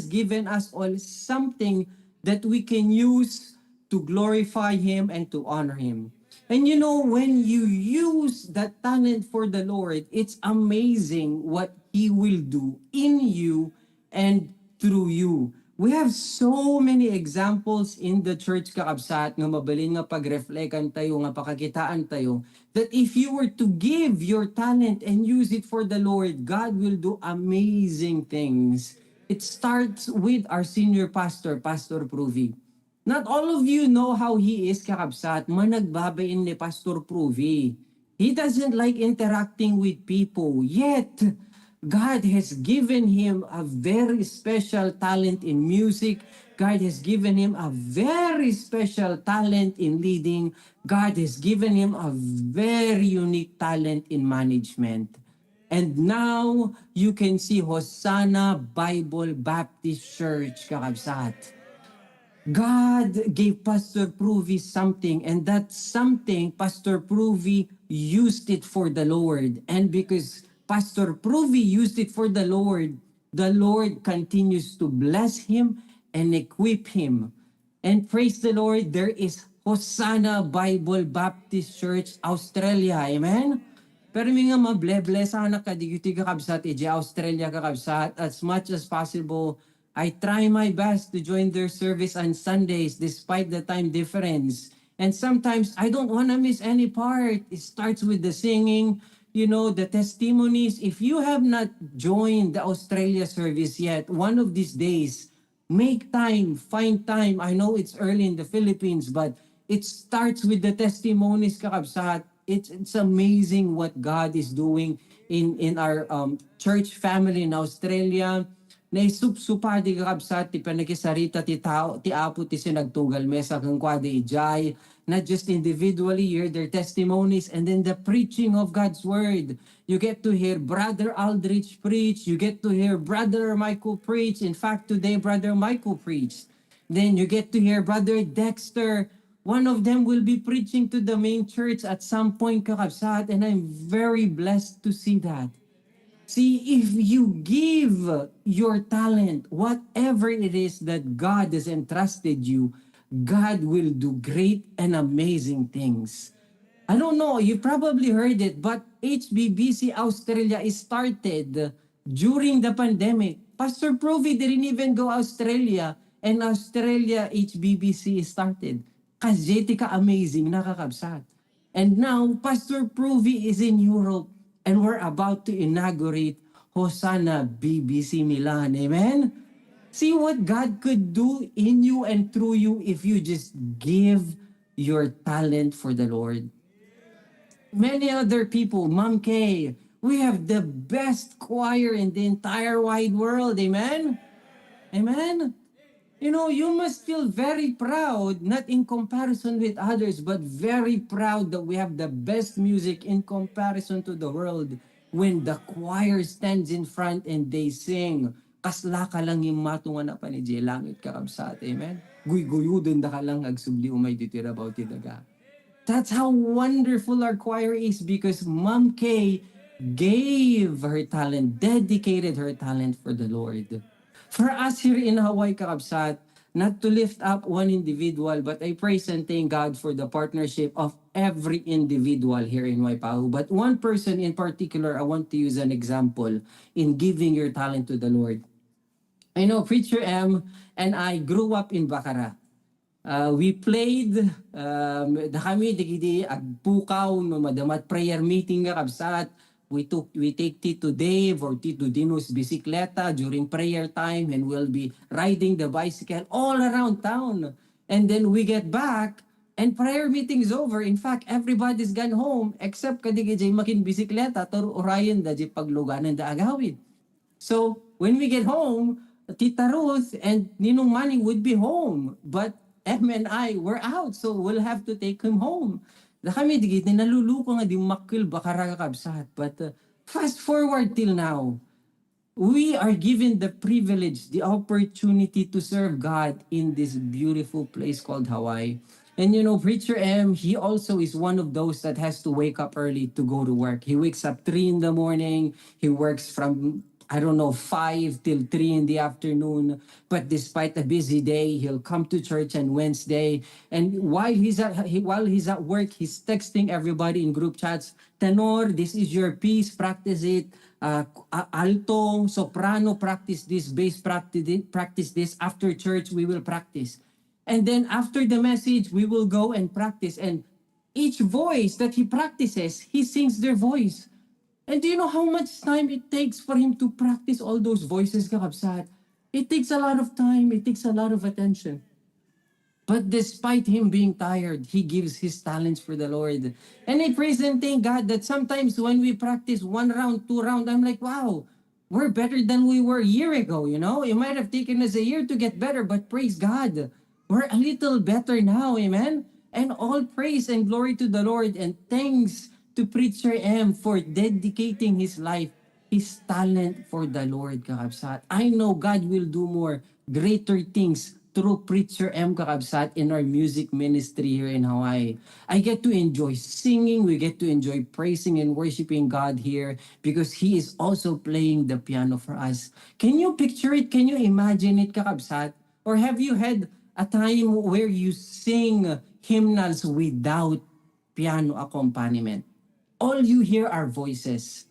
given us all something that we can use to glorify Him and to honor Him. And you know, when you use that talent for the Lord, it's amazing what He will do in you and through you. We have so many examples in the church kakabsat nga mabalin nga pag-reflectan tayo, nga pakakitaan tayo, that if you were to give your talent and use it for the Lord, God will do amazing things. It starts with our senior pastor, Pastor Pruvi. Not all of you know how he is kakabsat. Managbabain ni Pastor Pruvi. He doesn't like interacting with people. Yet, God has given him a very special talent in music. God has given him a very special talent in leading. God has given him a very unique talent in management. And now, you can see Hosanna Bible Baptist Church, kakabsat. God gave Pastor Pruvi something, and that something, Pastor Pruvi used it for the Lord. And because Pastor Pruvi used it for the Lord continues to bless him and equip him. And praise the Lord, there is Hosanna Bible Baptist Church, Australia. Amen? Pero may nga mabless sana kadigiti kakabsat, Australia kakabsat, as much as possible, I try my best to join their service on Sundays despite the time difference. And sometimes I don't want to miss any part. It starts with the singing, the testimonies. If you have not joined the Australia service yet, one of these days, make time, find time. I know it's early in the Philippines, but it starts with the testimonies, kakabsat. It's amazing what God is doing in our church family in Australia. Naisupsupa di kakabsat, ti panakisarita ti tao, ti apo ti sinagtugal mesa kang kwade ijay, not just individually, hear their testimonies, and then the preaching of God's word. You get to hear Brother Aldrich preach, you get to hear Brother Michael preach. In fact, today, Brother Michael preached. Then you get to hear Brother Dexter. One of them will be preaching to the main church at some point, kakabsat, and I'm very blessed to see that. See, if you give your talent, whatever it is that God has entrusted you, God will do great and amazing things. I don't know, you probably heard it, but HBBC Australia is started during the pandemic. Pastor Provi didn't even go Australia, and Australia HBBC started. Kasi ka amazing, nakakabsat. And now, Pastor Provi is in Europe, and we're about to inaugurate Hosanna BBC Milan. Amen? See what God could do in you and through you if you just give your talent for the Lord. Many other people, Mom Kay, we have the best choir in the entire wide world. Amen? Amen? You must feel very proud, not in comparison with others, but very proud that we have the best music in comparison to the world. When the choir stands in front and they sing, kasla ka lang yung matungan na pa ni Jay Langit kakabsat. Amen? Guy-guyudin da ka lang agsubli umay ditira about daga. That's how wonderful our choir is because Mom Kay gave her talent, dedicated her talent for the Lord. For us here in Hawaii, kakabsat, not to lift up one individual, but I praise and thank God for the partnership of every individual here in Waipahu. But one person in particular, I want to use an example in giving your talent to the Lord. I know Preacher M and I grew up in Bacara. We played, da kami digidi agpukaw no madamat prayer meeting nga kabsat. We take Tito Dave or Tito Dino's bisikleta during prayer time and we'll be riding the bicycle all around town. And then we get back and prayer meeting is over. In fact, everybody's gone home except kadigijay makin bisikleta tor orayan da di pagluganan da agawid. So when we get home, Tita Ruth and Ninong Manning would be home. But M and I, we're out, so we'll have to take him home. Na kami, digit, naluluko nga, di makil, baka rakakabsat. But fast forward till now, we are given the privilege, the opportunity to serve God in this beautiful place called Hawaii. And you know, Preacher M, he also is one of those that has to wake up early to go to work. He wakes up 3 in the morning. He works from, I don't know, 5 till 3 in the afternoon. But despite a busy day, he'll come to church on Wednesday. And while he's at work, he's texting everybody in group chats, Tenor, this is your piece, practice it. Alto, soprano, practice this, bass, practice this. After church, we will practice. And then after the message, we will go and practice. And each voice that he practices, he sings their voice. And do you know how much time it takes for him to practice all those voices, kakabsat? It takes a lot of time. It takes a lot of attention. But despite him being tired, he gives his talents for the Lord. And I praise and thank God that sometimes when we practice 1 round, 2 round, I'm like, wow, we're better than we were a year ago, you know? It might have taken us a year to get better, but praise God. We're a little better now, amen? And all praise and glory to the Lord, and thanks to Preacher M for dedicating his life, his talent for the Lord, kakabsat. I know God will do more greater things through Preacher M, kakabsat, in our music ministry here in Hawaii. I get to enjoy singing, we get to enjoy praising and worshiping God here because He is also playing the piano for us. Can you picture it? Can you imagine it, kakabsat? Or have you had a time where you sing hymnals without piano accompaniment? All you hear are voices.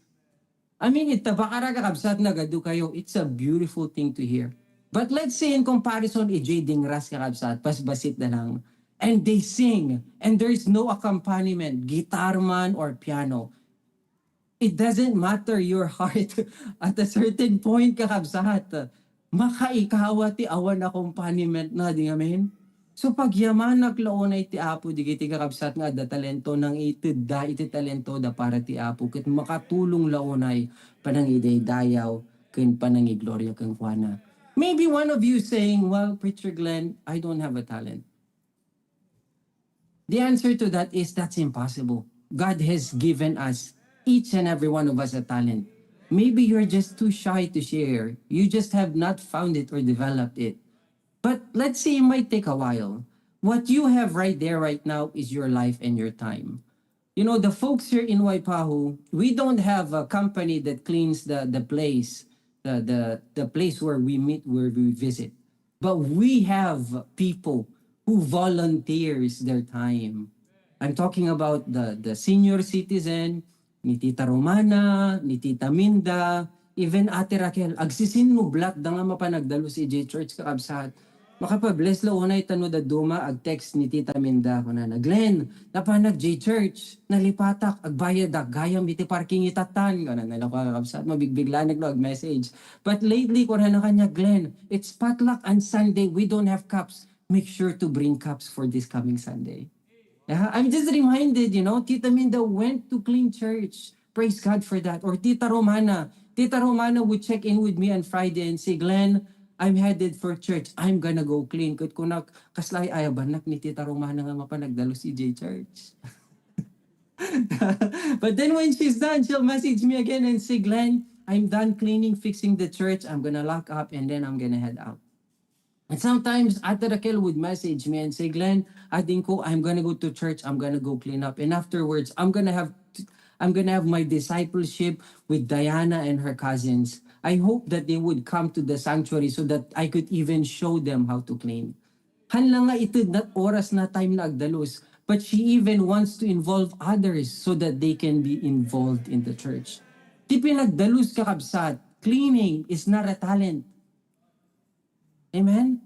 I mean, itabakara kakabsat na gadu kayo. It's a beautiful thing to hear. But let's say in comparison, EJ Dingras kakabsat, pasbasit na lang. And they sing, and there's no accompaniment, guitar man or piano. It doesn't matter your heart. At a certain point, kakabsat, makaikawa ti awan accompaniment na, di amen? So pag yaman naglaonay ti Apo, di kiti kakabsat nga da talento ng itid da iti talento da para ti Apo, kit makatulong laonay panangiday dayaw, kin panangigloria kin kuana. Maybe one of you saying, well, Preacher Glenn, I don't have a talent. The answer to that is that's impossible. God has given us, each and every one of us, a talent. Maybe you're just too shy to share. You just have not found it or developed it. But let's say it might take a while. What you have right there right now is your life and your time. You know, the folks here in Waipahu, we don't have a company that cleans the place, the place where we meet, where we visit. But we have people who volunteers their time. I'm talking about the senior citizen, ni Tita Romana, ni Tita Minda, even Ate Raquel. Agsisin mo blat da nga mapanagdalo si J Church kakabsat. Makapabless la unay tano da duma ag text ni Tita Minda ko na Glenn, napanag J Church, nalipatak, agbayad ag gayam iti parking itatan. Kanan nila ko kakabsat, mabigbigla naglo ag message. But lately ko na kanya, Glenn, it's potluck on Sunday, we don't have cups. Make sure to bring cups for this coming Sunday. Yeah, I'm just reminded, you know, Tita Minda went to clean church. Praise God for that. Or Tita Romana. Tita Romana would check in with me on Friday and say, Glenn, I'm headed for church. I'm gonna go clean. Kut kunak kaslay ayabanak ni Tita Romana nga mapanagdalo si J Church. But then when she's done, she'll message me again and say, Glenn, I'm done cleaning, fixing the church. I'm gonna lock up and then I'm gonna head out. And sometimes Ate Raquel would message me and say, Glenn, ading ko, I'm gonna go to church, I'm gonna go clean up. And afterwards, I'm gonna have my discipleship with Diana and her cousins. I hope that they would come to the sanctuary so that I could even show them how to clean. Hanlang nga ito na oras na time na agdalos. But she even wants to involve others so that they can be involved in the church. Di pinagdalus kakabsat, cleaning is not a talent. Amen?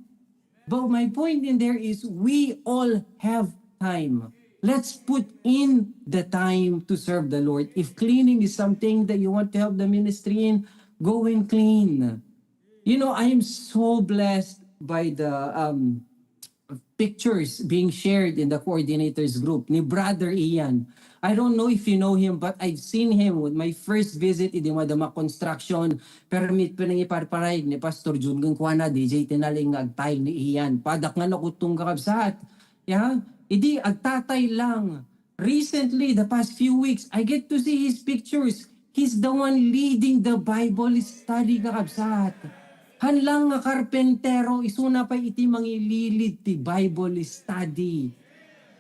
But my point in there is we all have time. Let's put in the time to serve the Lord. If cleaning is something that you want to help the ministry in, go and clean. You know, I am so blessed by the pictures being shared in the coordinators group ni Brother Ian. I don't know if you know him, but I've seen him with my first visit in Madama Construction. Permit pinangiparparay ni Pastor Jun Gangkwana, DJ Tinaling agtay ni Ian. Padak nga nakutong kakabsat. Yeah? Idi agtatay lang. Recently, the past few weeks, I get to see his pictures. He's the one leading the Bible study kakabsat. Hanlang nga karpentero, isuna pa iti mangililid ti Bible study.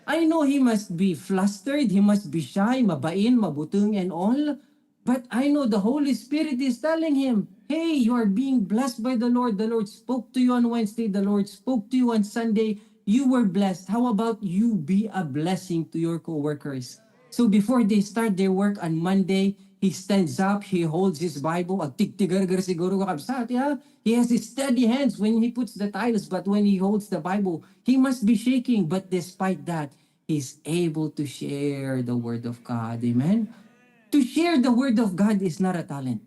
I know he must be flustered, he must be shy, mabain, mabutong and all. But I know the Holy Spirit is telling him, hey, you are being blessed by the Lord. The Lord spoke to you on Wednesday. The Lord spoke to you on Sunday. You were blessed. How about you be a blessing to your coworkers? So before they start their work on Monday, he stands up, he holds his Bible, agtigtigargar siguro kakabsat, yeah? He has his steady hands when he puts the titles, but when he holds the Bible, he must be shaking. But despite that, he's able to share the Word of God. Amen? To share the Word of God is not a talent.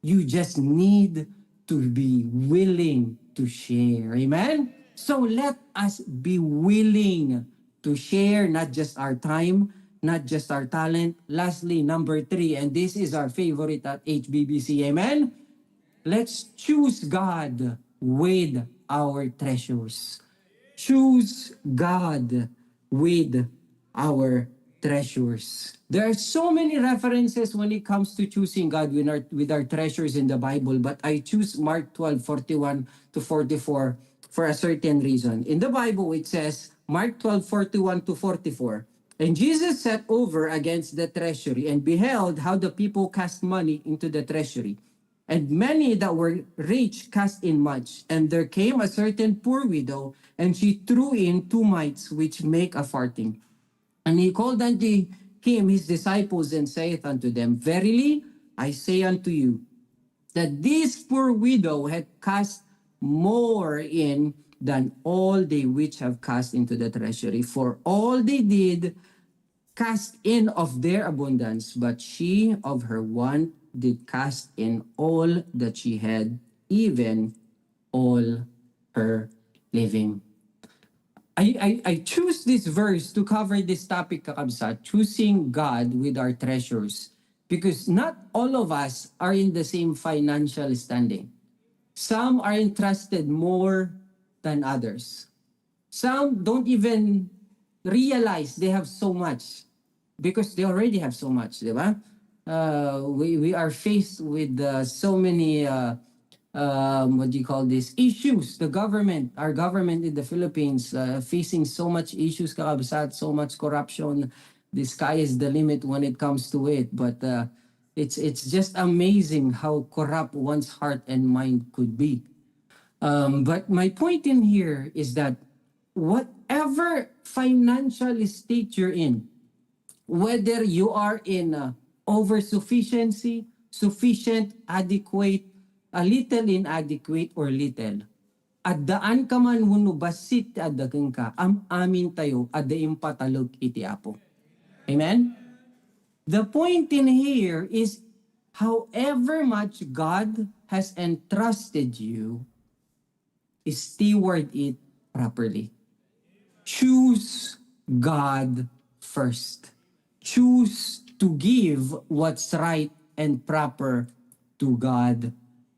You just need to be willing to share. Amen? So let us be willing to share not just our time, not just our talent. Lastly, number 3, and this is our favorite at HBBC. Amen? Let's choose God with our treasures. Choose God with our treasures. There are so many references when it comes to choosing God with our treasures in the Bible, but I choose Mark 12:41 to 44 for a certain reason. In the Bible, it says, Mark 12:41 to 44, and Jesus sat over against the treasury and beheld how the people cast money into the treasury. And many that were rich cast in much. And there came a certain poor widow, and she threw in 2 mites, which make a farthing. And he called unto him his disciples, and saith unto them, verily I say unto you, that this poor widow had cast more in than all they which have cast into the treasury. For all they did cast in of their abundance, but she of her want did cast in all that she had, even all her living. I choose this verse to cover this topic, kakabsat, choosing God with our treasures, because not all of us are in the same financial standing. Some are entrusted more than others. Some don't even realize they have so much because they already have so much, di ba? We are faced with so many what do you call this, issues. Our government in the Philippines, facing so much issues, kakabsat, so much corruption. The sky is the limit when it comes to it. But it's just amazing how corrupt one's heart and mind could be. But my point in here is that whatever financial state you're in, whether you are in over-sufficiency, sufficient, adequate, a little inadequate, or little, addaan ka man wano basit adagang ka, amin tayo, adaim patalog iti apo. Amen? The point in here is, however much God has entrusted you, steward it properly. Choose God first. Choose to give what's right and proper to God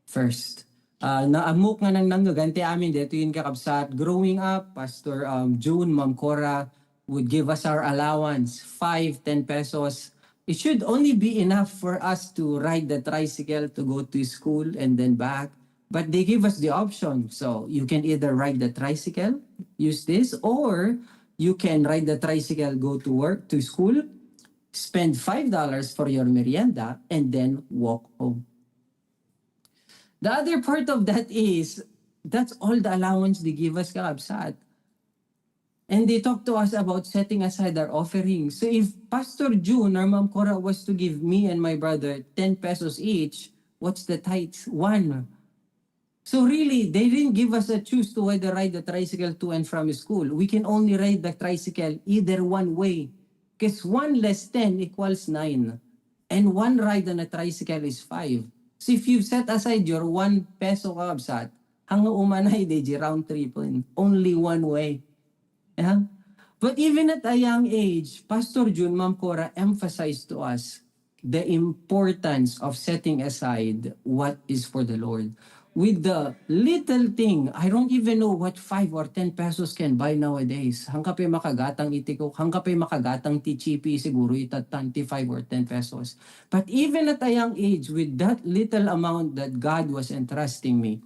first. Naamok nga nang nanggaganti amin dito yun kakabsat. Growing up, Pastor June, Ma'am Cora would give us our allowance, 5, 10 pesos. It should only be enough for us to ride the tricycle to go to school and then back. But they give us the option. So you can either ride the tricycle, use this, or you can ride the tricycle, go to work, to school, spend $5 for your merienda, and then walk home. The other part of that is, that's all the allowance they give us, kakabsat. And they talk to us about setting aside our offering. So if Pastor June or Ma'am Cora was to give me and my brother 10 pesos each, what's the tithe? 1. So really, they didn't give us a choose to whether ride the tricycle to and from school. We can only ride the tricycle either one way. Because 1 less 10 equals 9. And 1 ride on a tricycle is 5. So if you set aside your 1 peso kakabsat, hanggang umanay, round trip, only one way. Yeah? But even at a young age, Pastor Jun, Ma'am Cora emphasized to us the importance of setting aside what is for the Lord. With the little thing, I don't even know what 5 or 10 pesos can buy nowadays. Hangkapay makagatang itiko, hangkapay makagatang tichipi, siguro itat 25 or 10 pesos. But even at a young age, with that little amount that God was entrusting me,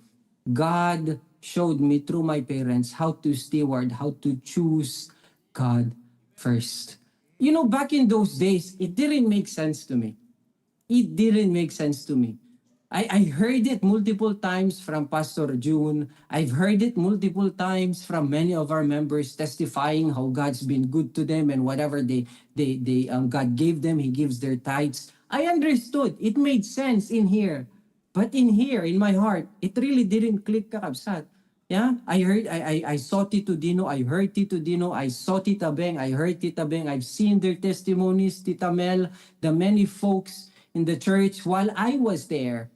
God showed me through my parents how to steward, how to choose God first. You know, back in those days, it didn't make sense to me. It didn't make sense to me. I heard it multiple times from Pastor June. I've heard it multiple times from many of our members testifying how God's been good to them and whatever God gave them, He gives their tithes. I understood. It made sense in here. But in here, in my heart, it really didn't click kakabsat. Yeah, I saw Tito Dino, I heard Tito Dino, I saw Tita Beng, I heard Tita Beng, I've seen their testimonies, Tita Mel, the many folks in the church while I was there.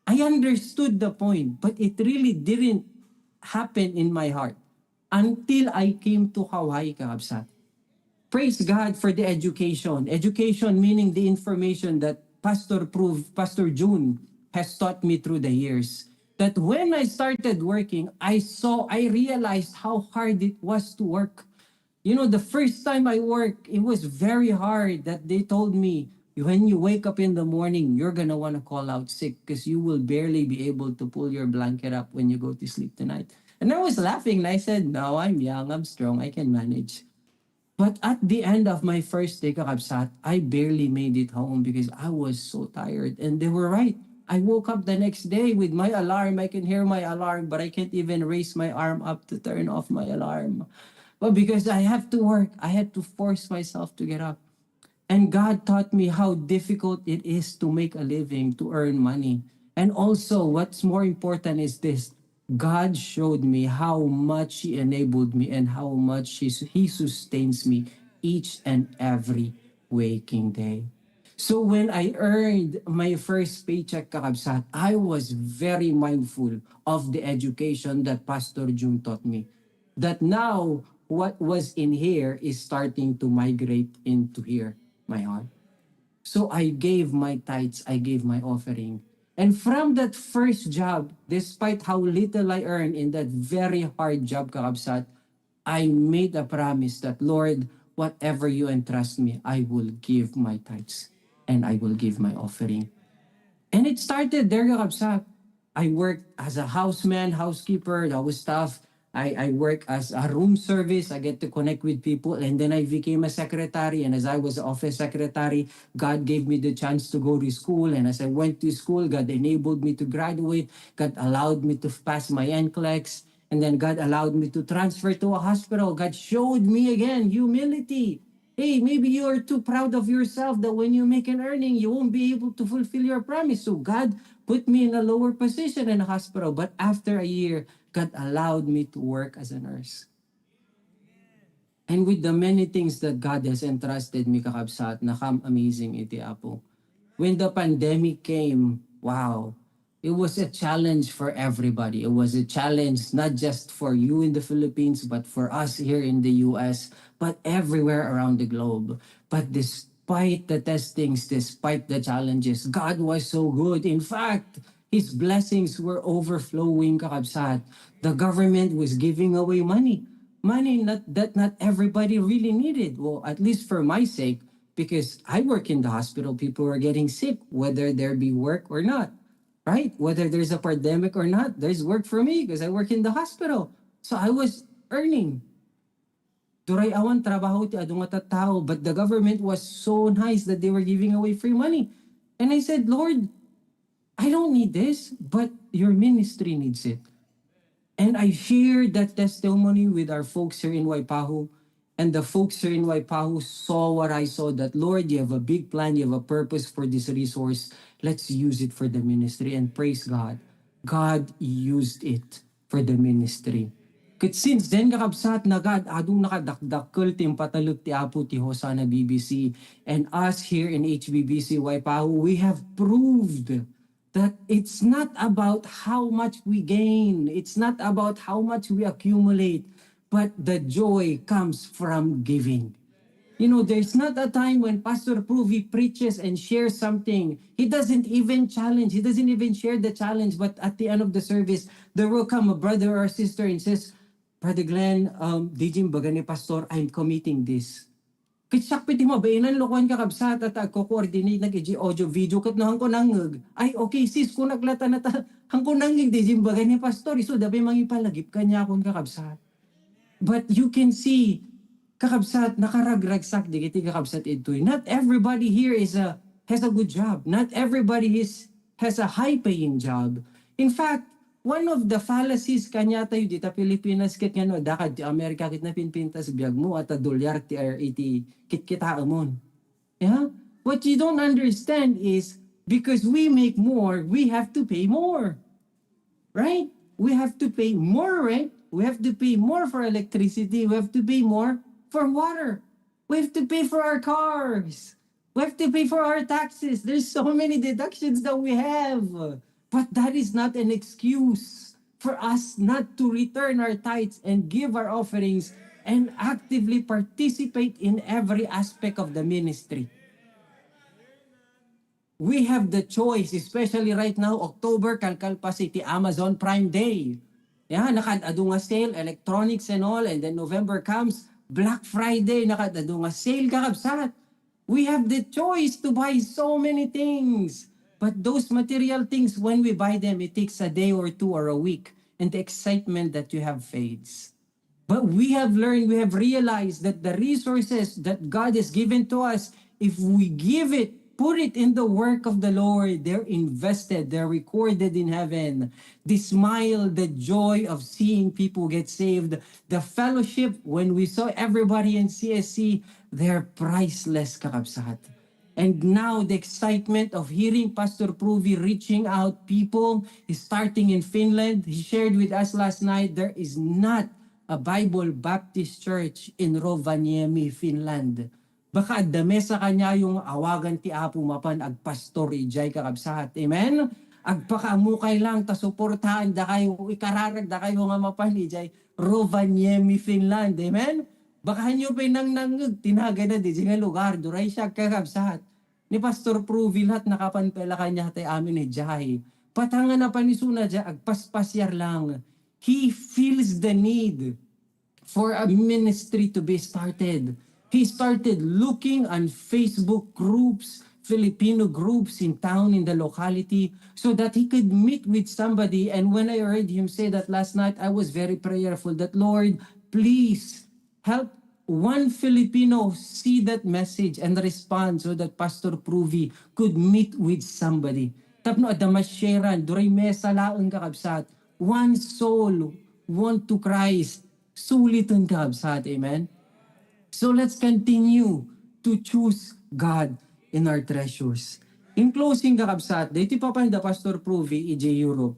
I understood the point, but it really didn't happen in my heart until I came to Hawaii, Kakabsat. Praise God for the education. Education meaning the information that Pastor June has taught me through the years. That when I started working, I realized how hard it was to work. You know, the first time I worked, it was very hard that they told me, when you wake up in the morning, you're gonna wanna call out sick because you will barely be able to pull your blanket up when you go to sleep tonight. And I was laughing and I said, no, I'm young, I'm strong, I can manage. But at the end of my first day, kakabsat, I barely made it home because I was so tired. And they were right. I woke up the next day with my alarm. I can hear my alarm, but I can't even raise my arm up to turn off my alarm. But because I have to work, I had to force myself to get up. And God taught me how difficult it is to make a living, to earn money. And also, what's more important is this: God showed me how much He enabled me and how much He sustains me each and every waking day. So when I earned my first paycheck, kakabsat, I was very mindful of the education that Pastor June taught me. That now, what was in here is starting to migrate into here, my heart. So I gave my tithes, I gave my offering. And from that first job, despite how little I earned in that very hard job, kakabsat, I made a promise that, Lord, whatever you entrust me, I will give my tithes and I will give my offering. And it started there, kakabsat. I worked as a houseman, housekeeper, that was tough. I work as a room service. I get to connect with people. And then I became a secretary. And as I was office secretary, God gave me the chance to go to school. And as I went to school, God enabled me to graduate. God allowed me to pass my NCLEX. And then God allowed me to transfer to a hospital. God showed me again humility. Hey, maybe you are too proud of yourself that when you make an earning, you won't be able to fulfill your promise. So God put me in a lower position in a hospital. But after a year, God allowed me to work as a nurse. And with the many things that God has entrusted me, kakabsat, nakam amazing iti apo. When the pandemic came, wow, it was a challenge for everybody. It was a challenge not just for you in the Philippines, but for us here in the US, but everywhere around the globe. But despite the testings, despite the challenges, God was so good. In fact, His blessings were overflowing, kakabsat. The government was giving away money. Money that not everybody really needed. Well, at least for my sake, because I work in the hospital, people are getting sick, whether there be work or not, right? Whether there's a pandemic or not, there's work for me because I work in the hospital. So I was earning. Duray awan trabaho ti adunga tattao, but the government was so nice that they were giving away free money. And I said, Lord, I don't need this, but your ministry needs it. And I shared that testimony with our folks here in Waipahu. And the folks here in Waipahu saw what I saw, that, Lord, you have a big plan, you have a purpose for this resource. Let's use it for the ministry. And praise God, God used it for the ministry. Kat since then, kakabsat na God, adong nakadakdakkel ti pataluk ti Apo ti Hosanna BBC. And us here in HBBC Waipahu, we have proved that it's not about how much we gain. It's not about how much we accumulate. but the joy comes from giving. You know, there's not a time when Pastor Pruvi preaches and shares something. He doesn't even challenge. He doesn't even share the challenge. But at the end of the service, there will come a brother or sister and says, Brother Glenn, DJ baga ni Pastor, I'm committing this. Kitsak piti mo, bainan lokohan ka kabsat at agko-coordinate audio video kat na hangko nangag. Ay, okay sis, kung naglata na ta, hangko nangag DJ baga ni Pastor, iso dabi mangipalagip kanya akong kakabsat. But you can see, kakabsat, nakaragragsak di kiti kakabsat ito'y. Not everybody here has a good job. Not everybody has a high-paying job. In fact, one of the fallacies kanya tayo dita Pilipinas kit ngano dakad ti Amerika kit na pinpintas biyag mo at a dolyar ti iti kit kita amon. Yeah? What you don't understand is because we make more, we have to pay more. Right? We have to pay more rent. We have to pay more for electricity. We have to pay more for water. We have to pay for our cars. We have to pay for our taxes. There's so many deductions that we have. But that is not an excuse for us not to return our tithes and give our offerings and actively participate in every aspect of the ministry. We have the choice, especially right now, October, kalkalpa City, Amazon Prime Day. Yeah, nakadado nga sale, electronics and all, and then November comes, Black Friday, nakadado nga sale kakabsat. We have the choice to buy so many things. But those material things, when we buy them, it takes a day or two or a week, and the excitement that you have fades. But we have learned, we have realized that the resources that God has given to us, if we give it, put it in the work of the Lord, they're invested, they're recorded in heaven. The smile, the joy of seeing people get saved, the fellowship, when we saw everybody in CSC, they're priceless, kakabsat. And now the excitement of hearing Pastor Pruvi reaching out people is starting in Finland. He shared with us last night, there is not a Bible Baptist church in Rovaniemi, Finland. Baka dame sa kanya yung awagan ti Apo mapan agpastor ijay kakabsat. Amen? Agpakamukay lang ta suportahan da kayo ikararag da kayo nga mapan ijay Rovaniemi, Finland. Amen? Baka nyo pa nang tinagay na di nga lugar duray siya kakabsat. Ni Pastor Pruvi lahat nakapanpela kanya tay amin ni Jai. Patangan na panisuna dya agpaspasyar lang. He feels the need for a ministry to be started. He started looking on Facebook groups, Filipino groups in town, in the locality, so that he could meet with somebody. And when I heard him say that last night, I was very prayerful that, Lord, please help one Filipino see that message and respond so that Pastor Pruvi could meet with somebody. Tapno adamasyeran, duray mesa laang kakabsat. One soul, won to Christ. Sulitan kakabsat, amen? So let's continue to choose God in our treasures. In closing, kakabsat, dito pa pa the Pastor Pruvi, EJ Europe.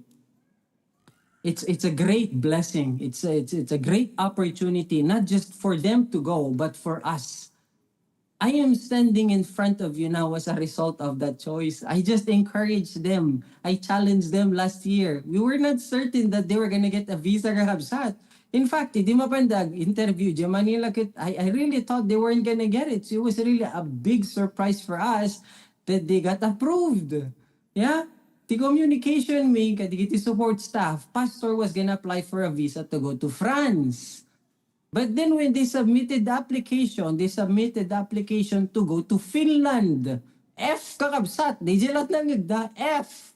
It's a great blessing. It's a great opportunity, not just for them to go, but for us. I am standing in front of you now as a result of that choice. I just encouraged them. I challenged them last year. We were not certain that they were gonna get a visa kakabsat. In fact, di mapandag interview, Manila, I really thought they weren't gonna get it. So it was really a big surprise for us that they got approved. Yeah? The communication me, kadikiti support staff, pastor was gonna apply for a visa to go to France. But then when they submitted the application to go to Finland. F kakabsat, di jilat na ngagda, F.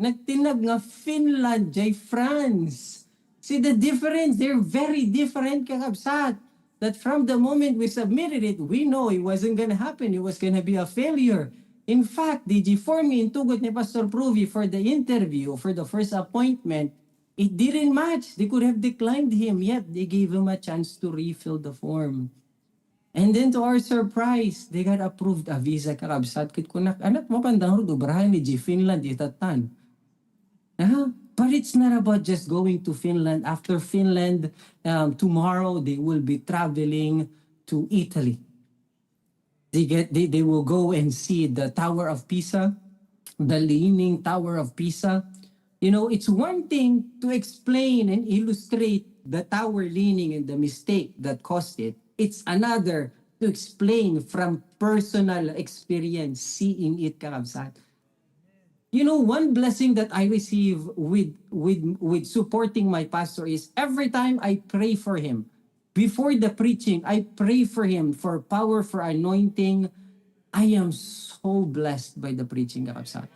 Nagtinag nga Finland, jay France. See the difference? They're very different, kakabsat. That from the moment we submitted it, we know it wasn't gonna happen. It was gonna be a failure. In fact, DG for me, intugot ni Pastor Pruvi for the interview, for the first appointment, it didn't match. They could have declined him, yet they gave him a chance to refill the form. And then to our surprise, they got approved a visa, kakabsat. Kit ko anak mo pandang ubrahan ni G Finland itatan. But it's not about just going to Finland. After Finland, tomorrow they will be traveling to Italy. They will go and see the Tower of Pisa, the Leaning Tower of Pisa. You know, it's one thing to explain and illustrate the tower leaning and the mistake that caused it. It's another to explain from personal experience, seeing it, kakabsat. You know, one blessing that I receive with supporting my pastor is every time I pray for him, before the preaching, I pray for him for power, for anointing. I am so blessed by the preaching, kakabsat.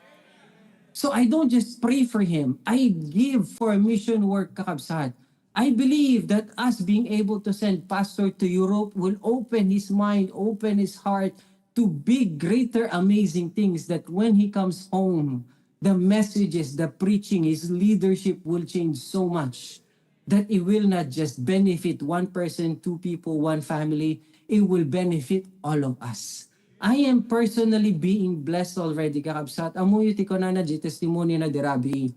So I don't just pray for him. I give for mission work, kakabsat. I believe that us being able to send pastor to Europe will open his mind, open his heart to big, greater, amazing things that when he comes home, the messages, the preaching, his leadership will change so much that it will not just benefit one person, two people, one family. It will benefit all of us. I am personally being blessed already, kakabsat. Amuyo ti ko na testimony na dirabi.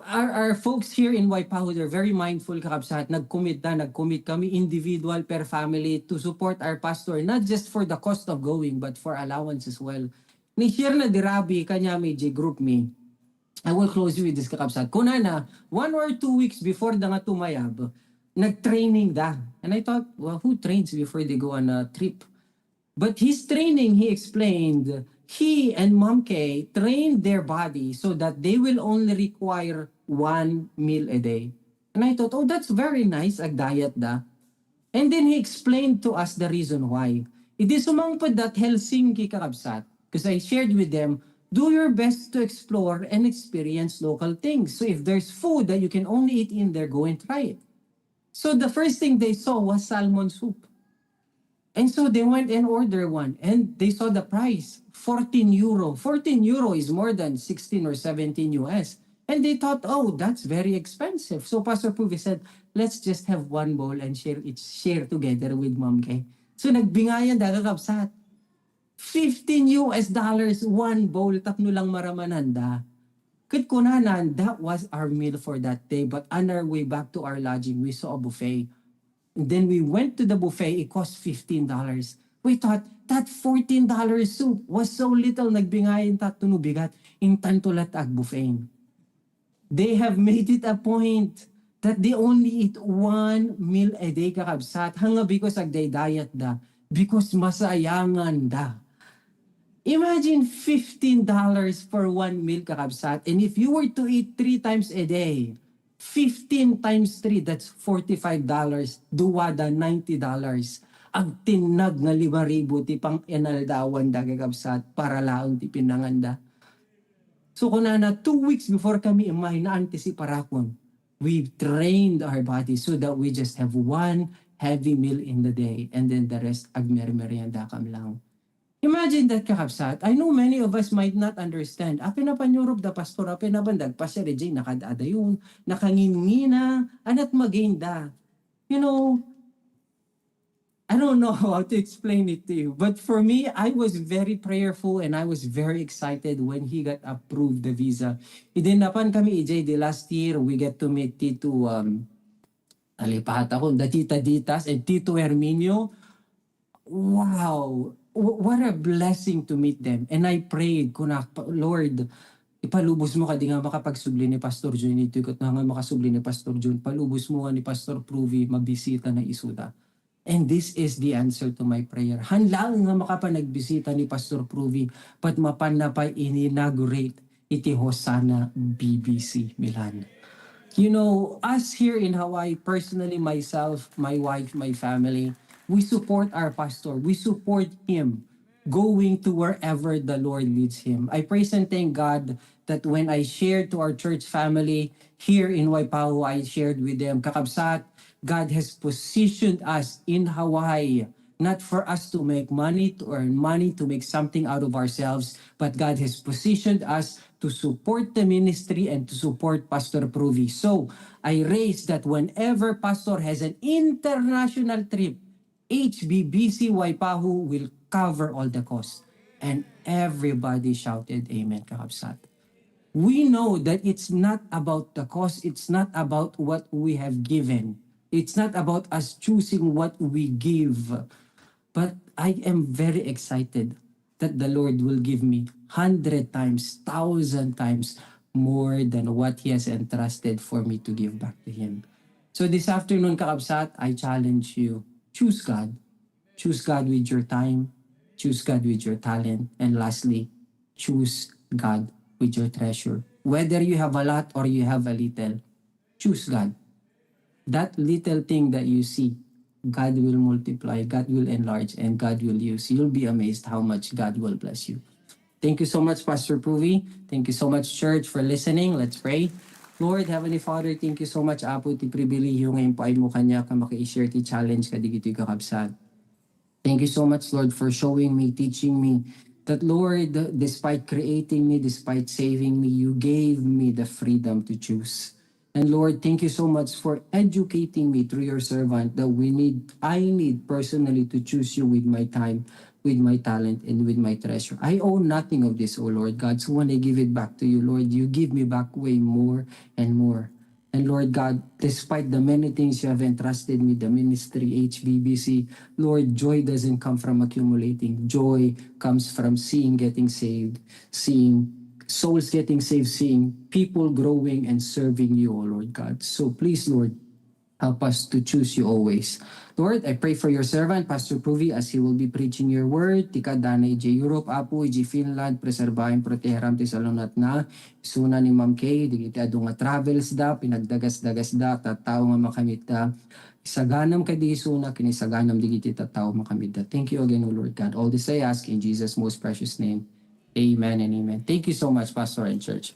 Our folks here in Waipahu, they're very mindful, kakabsat. Nag-commit kami individual per family to support our pastor, not just for the cost of going, but for allowance as well. Ni-share na dirabi, kanya may group me. I will close you with this, kakabsat. Kuna na, 1 or 2 weeks before da nga tumayab, nag-training da. And I thought, well, who trains before they go on a trip? But his training, he explained, he and Mom Kay trained their body so that they will only require 1 meal a day. And I thought, oh, that's very nice, ag diet da. And then he explained to us the reason why. It is sumangpad that Helsinki, kakabsat, because I shared with them, do your best to explore and experience local things. So if there's food that you can only eat in there, go and try it. So the first thing they saw was salmon soup. And so they went and ordered one, and they saw the price, 14 euro. 14 euro is more than 16 or 17 US. And they thought, oh, that's very expensive. So Pastor Puvi said, let's just have one bowl and share together with Mom Kay. So nagbingayan da kakabsat. 15 US dollars, one bowl, tapno lang maramananda. Kat kunanan, that was our meal for that day. But on our way back to our lodging, we saw a buffet. And then we went to the buffet, it cost $15. We thought, that $14 soup was so little, nagbingayan tatuno bigat, in tantulat ag buffet. They have made it a point that they only eat 1 meal a day, kakabsat. Hanga because ag day diet da, because masayangan da. Imagine $15 for 1 meal, kakabsat. And if you were to eat 3 times a day, 15 times 3, that's $45. Duwada, $90. Ang tinag na 5,000 ti pang inaldawan da kakabsat para laang ti pinanganda. So kunana, 2 weeks before kami imay na antisiparakon, we trained our body so that we just have 1 heavy meal in the day and then the rest agmer-merienda kam lang. Imagine that, kakabsat. I know many of us might not understand. Apin na Europe da pastor, apin na bandag pa siya rejay, nakadada yun, nakangingina, anat maginda. You know, I don't know how to explain it to you. But for me, I was very prayerful and I was very excited when he got approved the visa. Idinapan kami, EJ, the last year, we get to meet Tito, alipahat ako, the Tita Ditas and Tito Herminio. Wow! What a blessing to meet them. And I prayed, Lord, ipalubos mo ka di nga makapagsubli ni Pastor John. Ito ikot na nga makasubli ni Pastor John. Palubos mo nga ni Pastor Pruvi, mabisita na isuda. And this is the answer to my prayer. Hanlaan nga makapanagbisita ni Pastor Pruvi, pat mapan na pa in-inaugurate iti Hosanna BBC Milan. You know, us here in Hawaii, personally, myself, my wife, my family, we support our pastor. We support him going to wherever the Lord leads him. I praise and thank God that when I shared to our church family here in Waipahu, I shared with them, kakabsat, God has positioned us in Hawaii, not for us to make money, to earn money, to make something out of ourselves, but God has positioned us to support the ministry and to support Pastor Pruvi. So I raise that whenever Pastor has an international trip, HBBC Waipahu will cover all the costs. And everybody shouted amen, kakabsat. We know that it's not about the cost, it's not about what we have given. It's not about us choosing what we give. But I am very excited that the Lord will give me 100 times, 1,000 times more than what He has entrusted for me to give back to Him. So this afternoon, kakabsat, I challenge you, choose God. Choose God with your time. Choose God with your talent. And lastly, choose God with your treasure. Whether you have a lot or you have a little, choose God. That little thing that you see, God will multiply, God will enlarge, and God will use. You'll be amazed how much God will bless you. Thank you so much, Pastor Pruvi. Thank you so much, church, for listening. Let's pray. Lord, Heavenly Father, thank you so much, Apo, ti pribilihiyo ngayon pa ay mo kanya ka maki-share ti challenge ka digito'y kakabsat. Thank you so much, Lord, for showing me, teaching me that, Lord, despite creating me, despite saving me, you gave me the freedom to choose. And Lord, thank you so much for educating me through your servant that I need personally to choose you with my time, with my talent, and with my treasure. I own nothing of this, O Lord God. So when I give it back to you, Lord, you give me back way more and more. And Lord God, despite the many things you have entrusted me, the ministry, HBBC, Lord, joy doesn't come from accumulating. Joy comes from getting saved, seeing souls getting saved, seeing people growing and serving you, O Lord God. So please, Lord, help us to choose you always. Lord, I pray for your servant, Pastor Pruvi, as he will be preaching your word. Tika dana ije Europe, Apo, ije Finland, preserbahin, proteheram, ti salunat na. Isuna ni Ma'am Kay, digiti adu nga travels da, pinagdagas-dagas da, tataw nga makamit da. Isaganam ka di isuna, kinisaganam digiti tataw makamit da. Thank you again, O Lord God. All this I ask in Jesus' most precious name. Amen and amen. Thank you so much, Pastor and Church.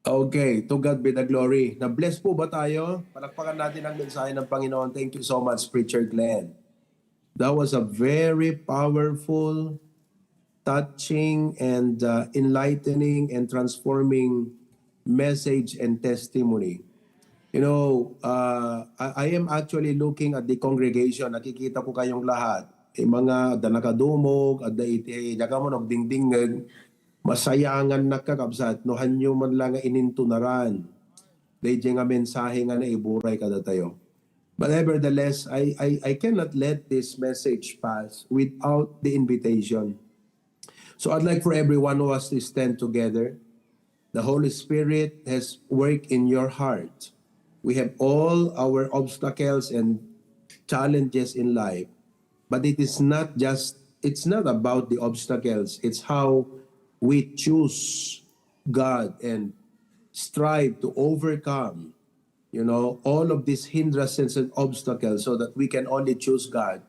Okay, to God be the glory. Na-bless po ba tayo? Palakpakan natin ang mensahe ng Panginoon. Thank you so much, Preacher Glenn. That was a very powerful, touching, and enlightening and transforming message and testimony. You know, I am actually looking at the congregation. Nakikita ko kayong lahat. Mga danakadumog, at iti, mo nagdingdingag, masayangan nakakabsat, no hanyo man lang nga inintunaran. Day nga mensahe nga na iburay kada tayo. But nevertheless, I cannot let this message pass without the invitation. So I'd like for every one of us to stand together. The Holy Spirit has worked in your heart. We have all our obstacles and challenges in life. But it's not about the obstacles. It's how we choose God and strive to overcome, all of these hindrances and obstacles so that we can only choose God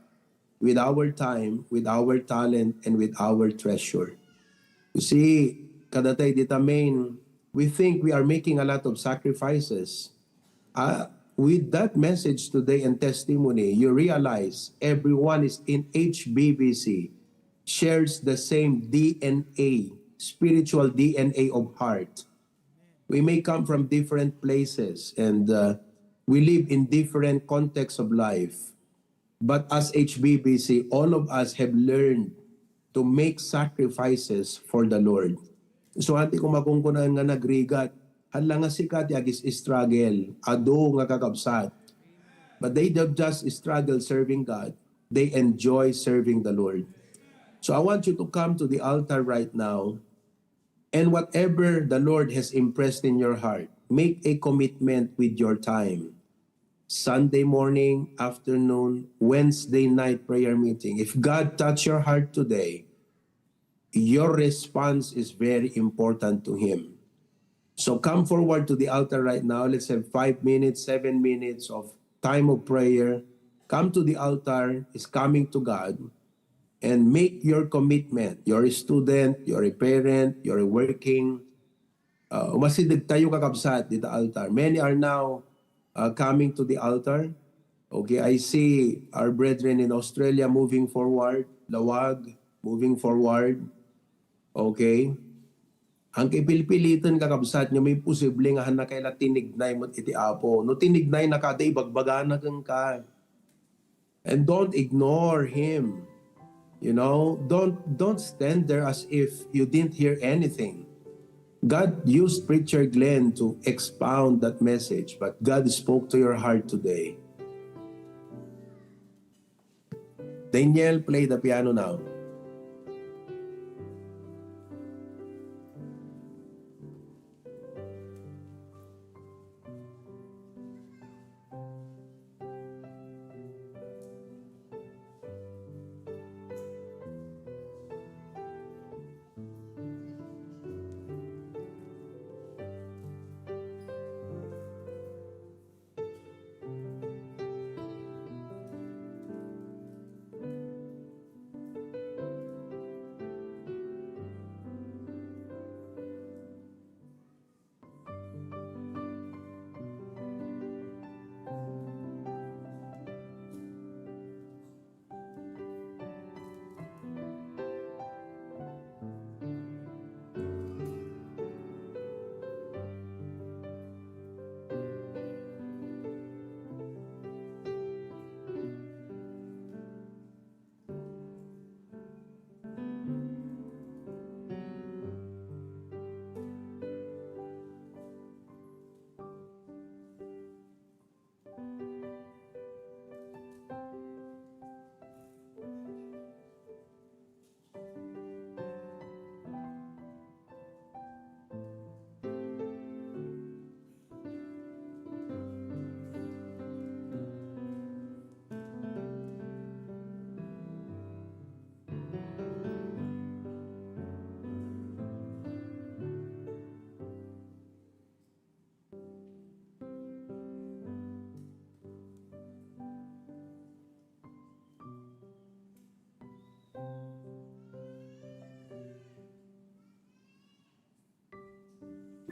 with our time, with our talent, and with our treasure. You see, kadatay dita main, we think we are making a lot of sacrifices. With that message today and testimony, you realize everyone is in HBBC, shares the same DNA, spiritual DNA of heart. We may come from different places and we live in different contexts of life. But as HBBC, all of us have learned to make sacrifices for the Lord. So hati ko makungkunan nga nagrigat, hala nga sikat agis struggle, ado nga kakabsat. But they don't just struggle serving God, they enjoy serving the Lord. So I want you to come to the altar right now, and whatever the Lord has impressed in your heart, make a commitment with your time. Sunday morning, afternoon, Wednesday night prayer meeting. If God touched your heart today, your response is very important to Him. So come forward to the altar right now. Let's have 5 minutes, 7 minutes of time of prayer. Come to the altar, is coming to God, and make your commitment. You're a student, you're a parent, you're working. Umasidig tayo kakabsat dito altar. Many are now coming to the altar. Okay, I see our brethren in Australia moving forward. Lawag, moving forward. Okay. Ang kipilpilitan kakabsat nyo, may posible nga na kaila tinignay mo iti apo. No tinignay na kada ibagbaga na kang ka. And don't ignore him. You know, don't stand there as if you didn't hear anything. God used Preacher Glenn to expound that message, but God spoke to your heart today. Daniel, play the piano now.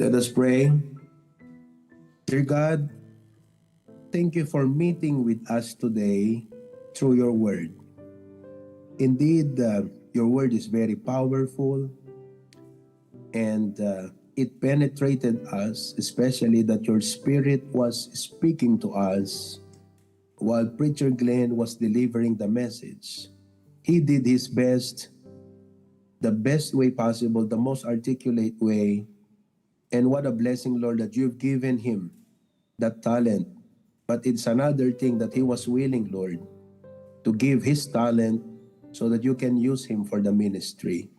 Let us pray. Dear God, thank you for meeting with us today through your word. Indeed, your word is very powerful, and it penetrated us, especially that your spirit was speaking to us while Preacher Glenn was delivering the message. He did his best, the best way possible, the most articulate way. And what a blessing, Lord, that you've given him that talent. But it's another thing that he was willing, Lord, to give his talent so that you can use him for the ministry.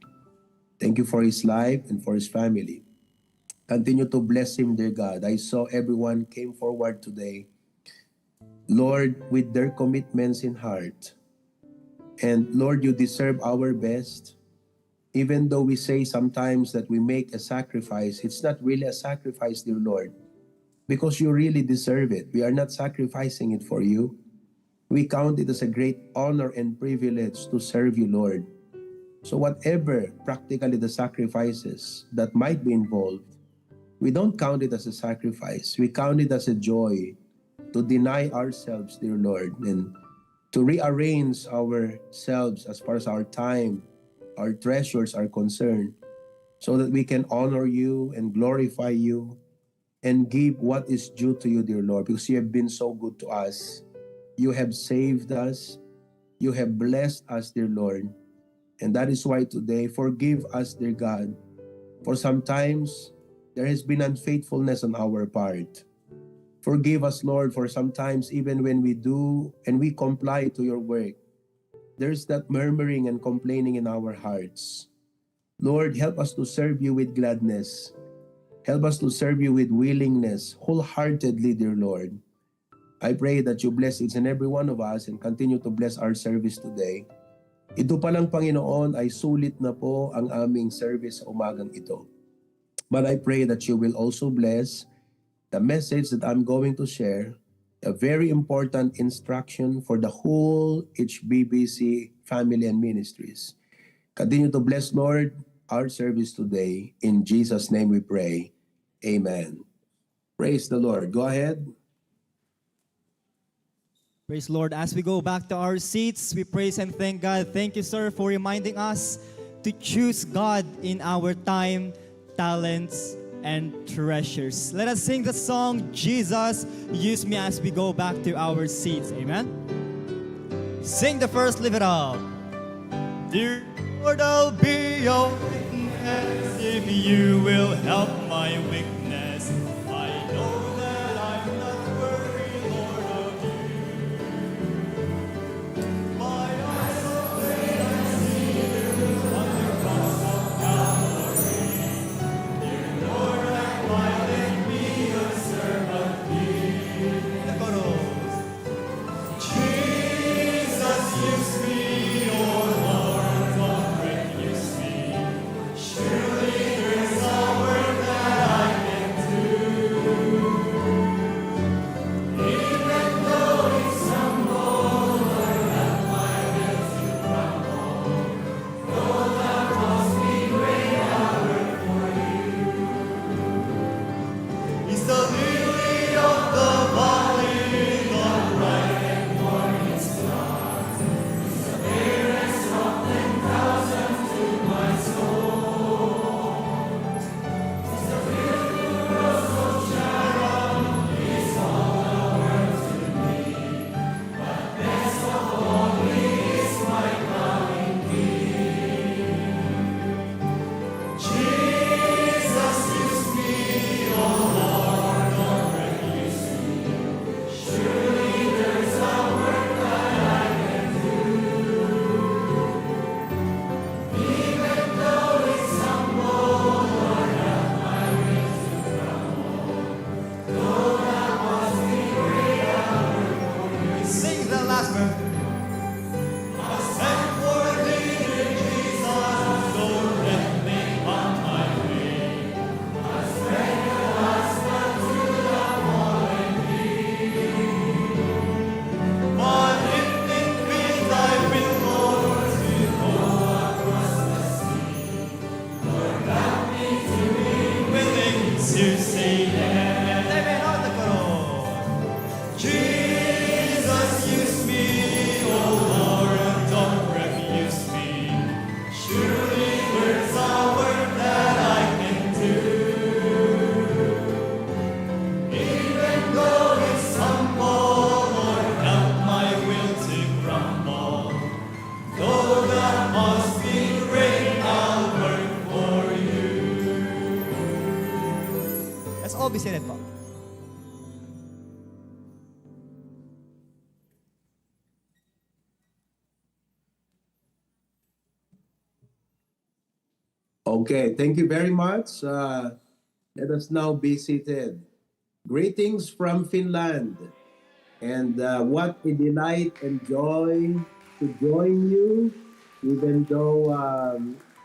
Thank you for his life and for his family. Continue to bless him, dear God. I saw everyone came forward today, Lord, with their commitments in heart. And Lord, you deserve our best. Even though we say sometimes that we make a sacrifice, it's not really a sacrifice, dear Lord, because you really deserve it. We are not sacrificing it for you. We count it as a great honor and privilege to serve you, Lord. So whatever practically the sacrifices that might be involved, we don't count it as a sacrifice. We count it as a joy to deny ourselves, dear Lord, and to rearrange ourselves as far as our time, our treasures are concerned, so that we can honor you and glorify you and give what is due to you, dear Lord, because you have been so good to us. You have saved us. You have blessed us, dear Lord. And that is why today, forgive us, dear God, for sometimes there has been unfaithfulness on our part. Forgive us, Lord, for sometimes even when we do and we comply to your work, there's that murmuring and complaining in our hearts. Lord, help us to serve you with gladness. Help us to serve you with willingness, wholeheartedly, dear Lord. I pray that you bless each and every one of us and continue to bless our service today. Ito palang, Panginoon, ay sulit na po ang aming service sa umagang ito. But I pray that you will also bless the message that I'm going to share, a very important instruction for the whole HBBC family and ministries. Continue to bless, Lord, our service today. In Jesus' name we pray. Amen. Praise the Lord. Go ahead. Praise Lord. As we go back to our seats, we praise and thank God. Thank you, sir, for reminding us to choose God in our time, talents, and treasures. Let us sing the song, Jesus, Use Me, as we go back to our seats. Amen. Sing the first, live it up. Dear Lord, I'll be your witness if you will help my weakness. I know that I'm not worthy, Lord, of you. My eyes are open, I see you on the cross of Calvary. Dear Lord, I find let me a servant be. The chorus. Jesus, use me, oh Lord, don't refuse me. Surely there's a work that I can do. Even though it's humble, Lord, help my will to crumble. Though the cross be great, I'll work for you. He's the lily of the valley, the bright and morning star. He's the fairest of 10,000 to my soul. He's the beautiful rose of Sharon. He's all the world to me. But best of all, He is my coming King. Jesus, use me, oh Lord, don't refuse me. Surely there's a work that I can do. Even though it's humble, Lord, help my will to crumble. Though that must be great, I'll work for you. Sing the last verse. I stand for thee, dear Jesus, don't let me on my way. I spread the gospel to the fallen King. But if it be thy will, Lord, to go across the sea, Lord, help me to be willing to say yes. Amen. On the cross. Jesus, use me, oh Lord, don't refuse me. Surely there's a work that I can do. Even though it's humble, Lord, help my will to crumble. Though that must be great, I'll work for you. Let's all be seated, po. Okay, thank you very much. Let us now be seated. Greetings from Finland. And what a delight and joy to join you, even though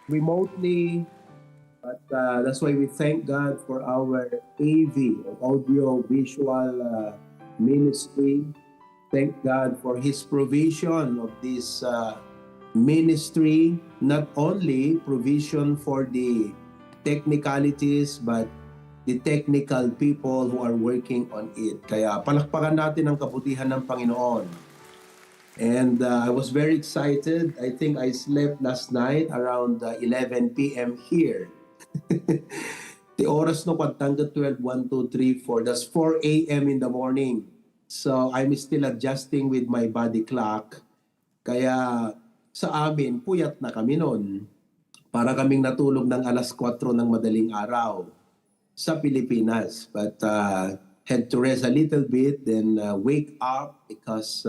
remotely. But that's why we thank God for our AV, audio visual ministry. Thank God for His provision of this ministry, not only provision for the technicalities, but the technical people who are working on it. Kaya palakpakan natin ang kabutihan ng Panginoon. And I was very excited. I think I slept last night around 11 p.m. here. The oras no pagtanggat 12, 1, 2, 3, 4. That's 4 a.m. in the morning. So I'm still adjusting with my body clock. Kaya sa amin, puyat na kami noon. Para kaming natulog ng alas 4 ng madaling araw sa Pilipinas. But had to rest a little bit, then wake up because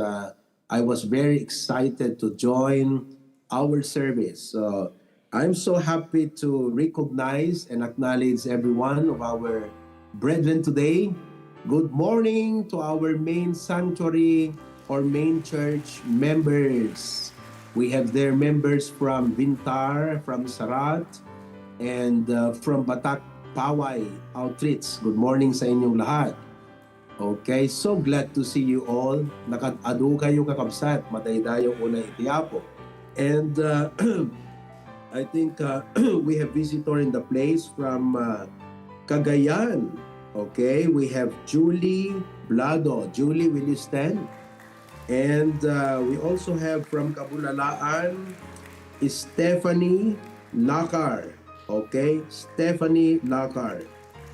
I was very excited to join our service. So I'm so happy to recognize and acknowledge every one of our brethren today. Good morning to our main sanctuary or main church members. We have their members from Vintar, from Sarat, and from Batak Paway Outreach. Good morning sa inyong lahat. Okay, so glad to see you all. Nakatado kayo kakabsat, mataydayo una itiapo. And I think we have visitor in the place from Cagayan. Okay, we have Julie Blado. Julie, will you stand? And we also have from Kabulalaan, Stephanie Lakar. Okay, Stephanie Lakar.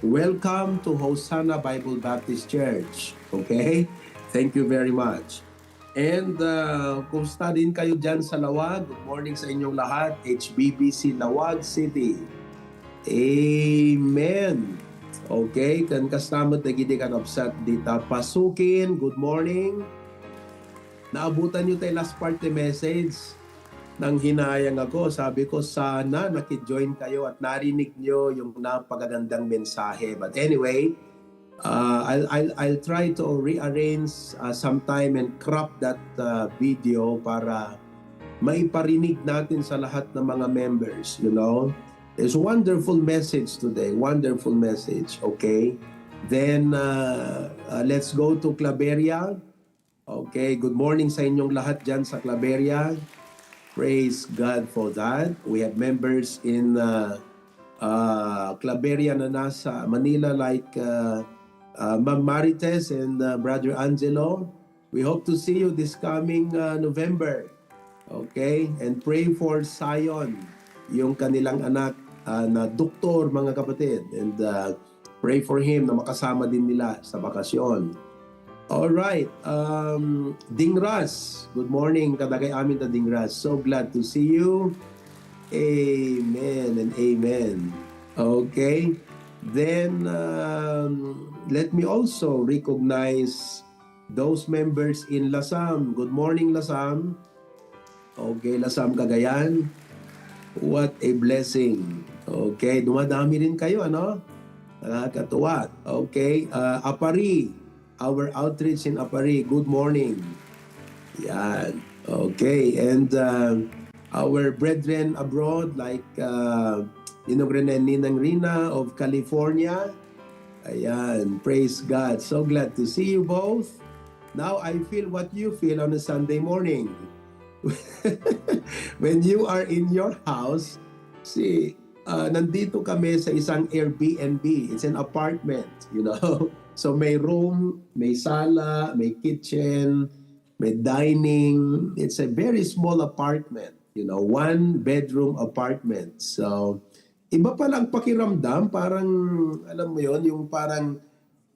Welcome to Hosanna Bible Baptist Church. Okay, thank you very much. And kumusta din kayo dyan sa Lawag? Good morning sa inyong lahat. HBBC Lawag City. Amen. Okay, kan kasama tagidi kan upsat dita pasukin. Good morning. Naabutan nyo tayo last part the message. Nang hinayang ako, sabi ko sana nakijoin kayo at narinig nyo yung napakagandang mensahe. But anyway, I'll try to rearrange sometime and crop that video para maiparinig natin sa lahat ng mga members, you know. It's a wonderful message today, wonderful message, okay? Then, let's go to Claveria. Okay, good morning sa inyong lahat dyan sa Claveria. Praise God for that. We have members in Claveria na nasa Manila like Ma'am Marites and Brother Angelo. We hope to see you this coming November. Okay? And pray for Zion, yung kanilang anak na doktor, mga kapatid. And pray for him na makasama din nila sa bakasyon. Alright. Dingras. Good morning. Kadagay amin na Dingras. So glad to see you. Amen and amen. Okay. Then, let me also recognize those members in Lasam. Good morning, Lasam. Okay, Lasam Cagayan. What a blessing. Okay, dumadami rin kayo, ano? Nakakatuwa. Okay, Apari. Our outreach in Apari. Good morning. Yan. Okay, and our brethren abroad like Ninong Ninang Rina of California. Ayan, praise God. So glad to see you both. Now I feel what you feel on a Sunday morning. When you are in your house, see, nandito kami sa isang Airbnb. It's an apartment, you know. So may room, may sala, may kitchen, may dining. It's a very small apartment, you know, 1-bedroom apartment. So iba pa lang pakiramdam, parang alam mo yon, yung parang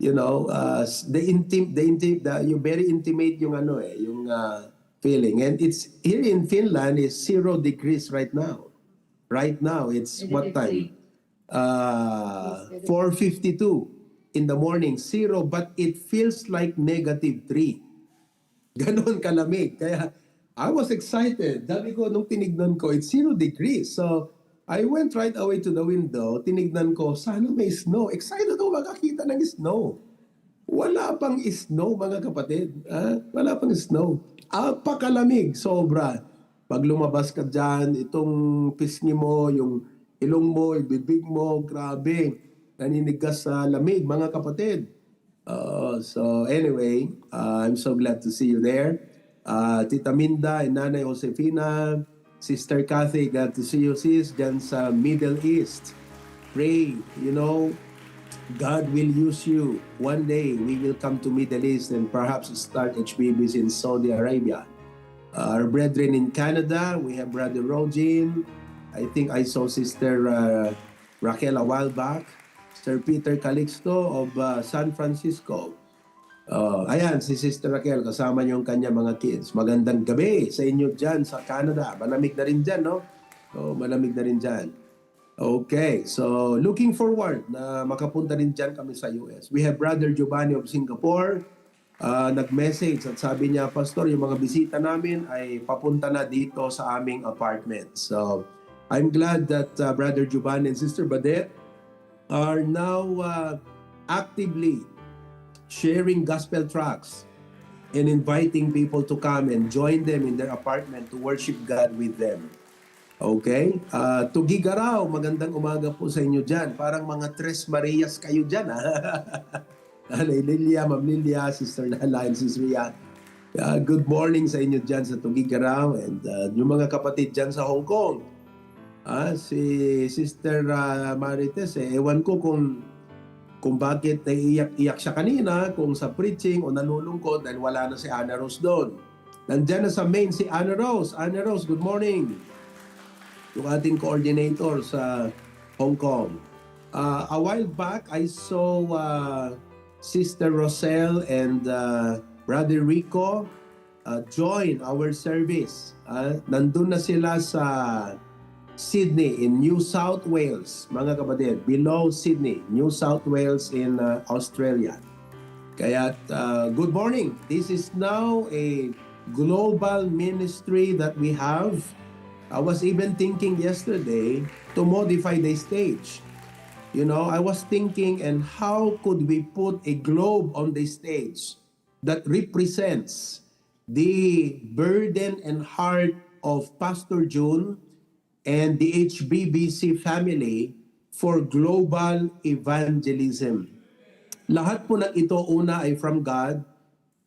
you know, you very intimate yung ano yung feeling. And it's here in Finland is 0 degrees right now. Right now it's what time? 4:52 in the morning, 0, but it feels like -3. Ganon kalamig. Kaya I was excited. Sabi ko, nung tinignan ko, it's 0 degrees. So I went right away to the window. Tinignan ko, sana may snow. Excited ako makakita ng snow. Wala pang snow, mga kapatid. Wala pang snow. Apakalamig, sobra. Pag lumabas ka dyan, itong pisngi mo, yung ilong mo, yung bibig mo, grabe. Naninigas sa lamig, mga kapatid. So anyway, I'm so glad to see you there. Tita Minda and Nanay Josefina, Sister Kathy, glad to see you, sis, dyan sa Middle East. Pray, you know, God will use you. One day, we will come to Middle East and perhaps start HBBs in Saudi Arabia. Our brethren in Canada, we have Brother Rogin. I think I saw Sister Raquel a while back. Sir Peter Calixto of San Francisco. Ayan, si Sister Raquel, kasama niyo yung kanya mga kids. Magandang gabi sa inyo dyan sa Canada. Malamig na rin dyan, no? Malamig na rin dyan. Okay, so looking forward na makapunta rin dyan kami sa US. We have Brother Giovanni of Singapore. Nag-message at sabi niya, Pastor, yung mga bisita namin ay papunta na dito sa aming apartment. So, I'm glad that Brother Giovanni and Sister Badet are now actively sharing gospel tracts and inviting people to come and join them in their apartment to worship God with them. Okay? Tugigaraw, magandang umaga po sa inyo dyan. Parang mga Tres Marias kayo dyan. Nanay Lilia, Ma'am Lilia, Sister Nala, and Sister Ria. Good morning sa inyo dyan sa Tugigaraw and yung mga kapatid dyan sa Hong Kong. Si Sister Marites, ewan ko kung bakit naiiyak-iyak siya kanina, kung sa preaching o nalulungkot dahil wala na si Ana Rose doon. Nandyan na sa main si Ana Rose. Ana Rose, good morning. Yung ating coordinator sa Hong Kong. A while back, I saw Sister Rosel and Brother Rico join our service. Nandun na sila sa Sydney in New South Wales, mga kapatid, below Sydney, New South Wales in Australia. Kaya good morning. This is now a global ministry that we have. I was even thinking yesterday to modify the stage. You know, I was thinking, and how could we put a globe on the stage that represents the burden and heart of Pastor June and the HBBC family for global evangelism. Lahat po ng ito una ay from God,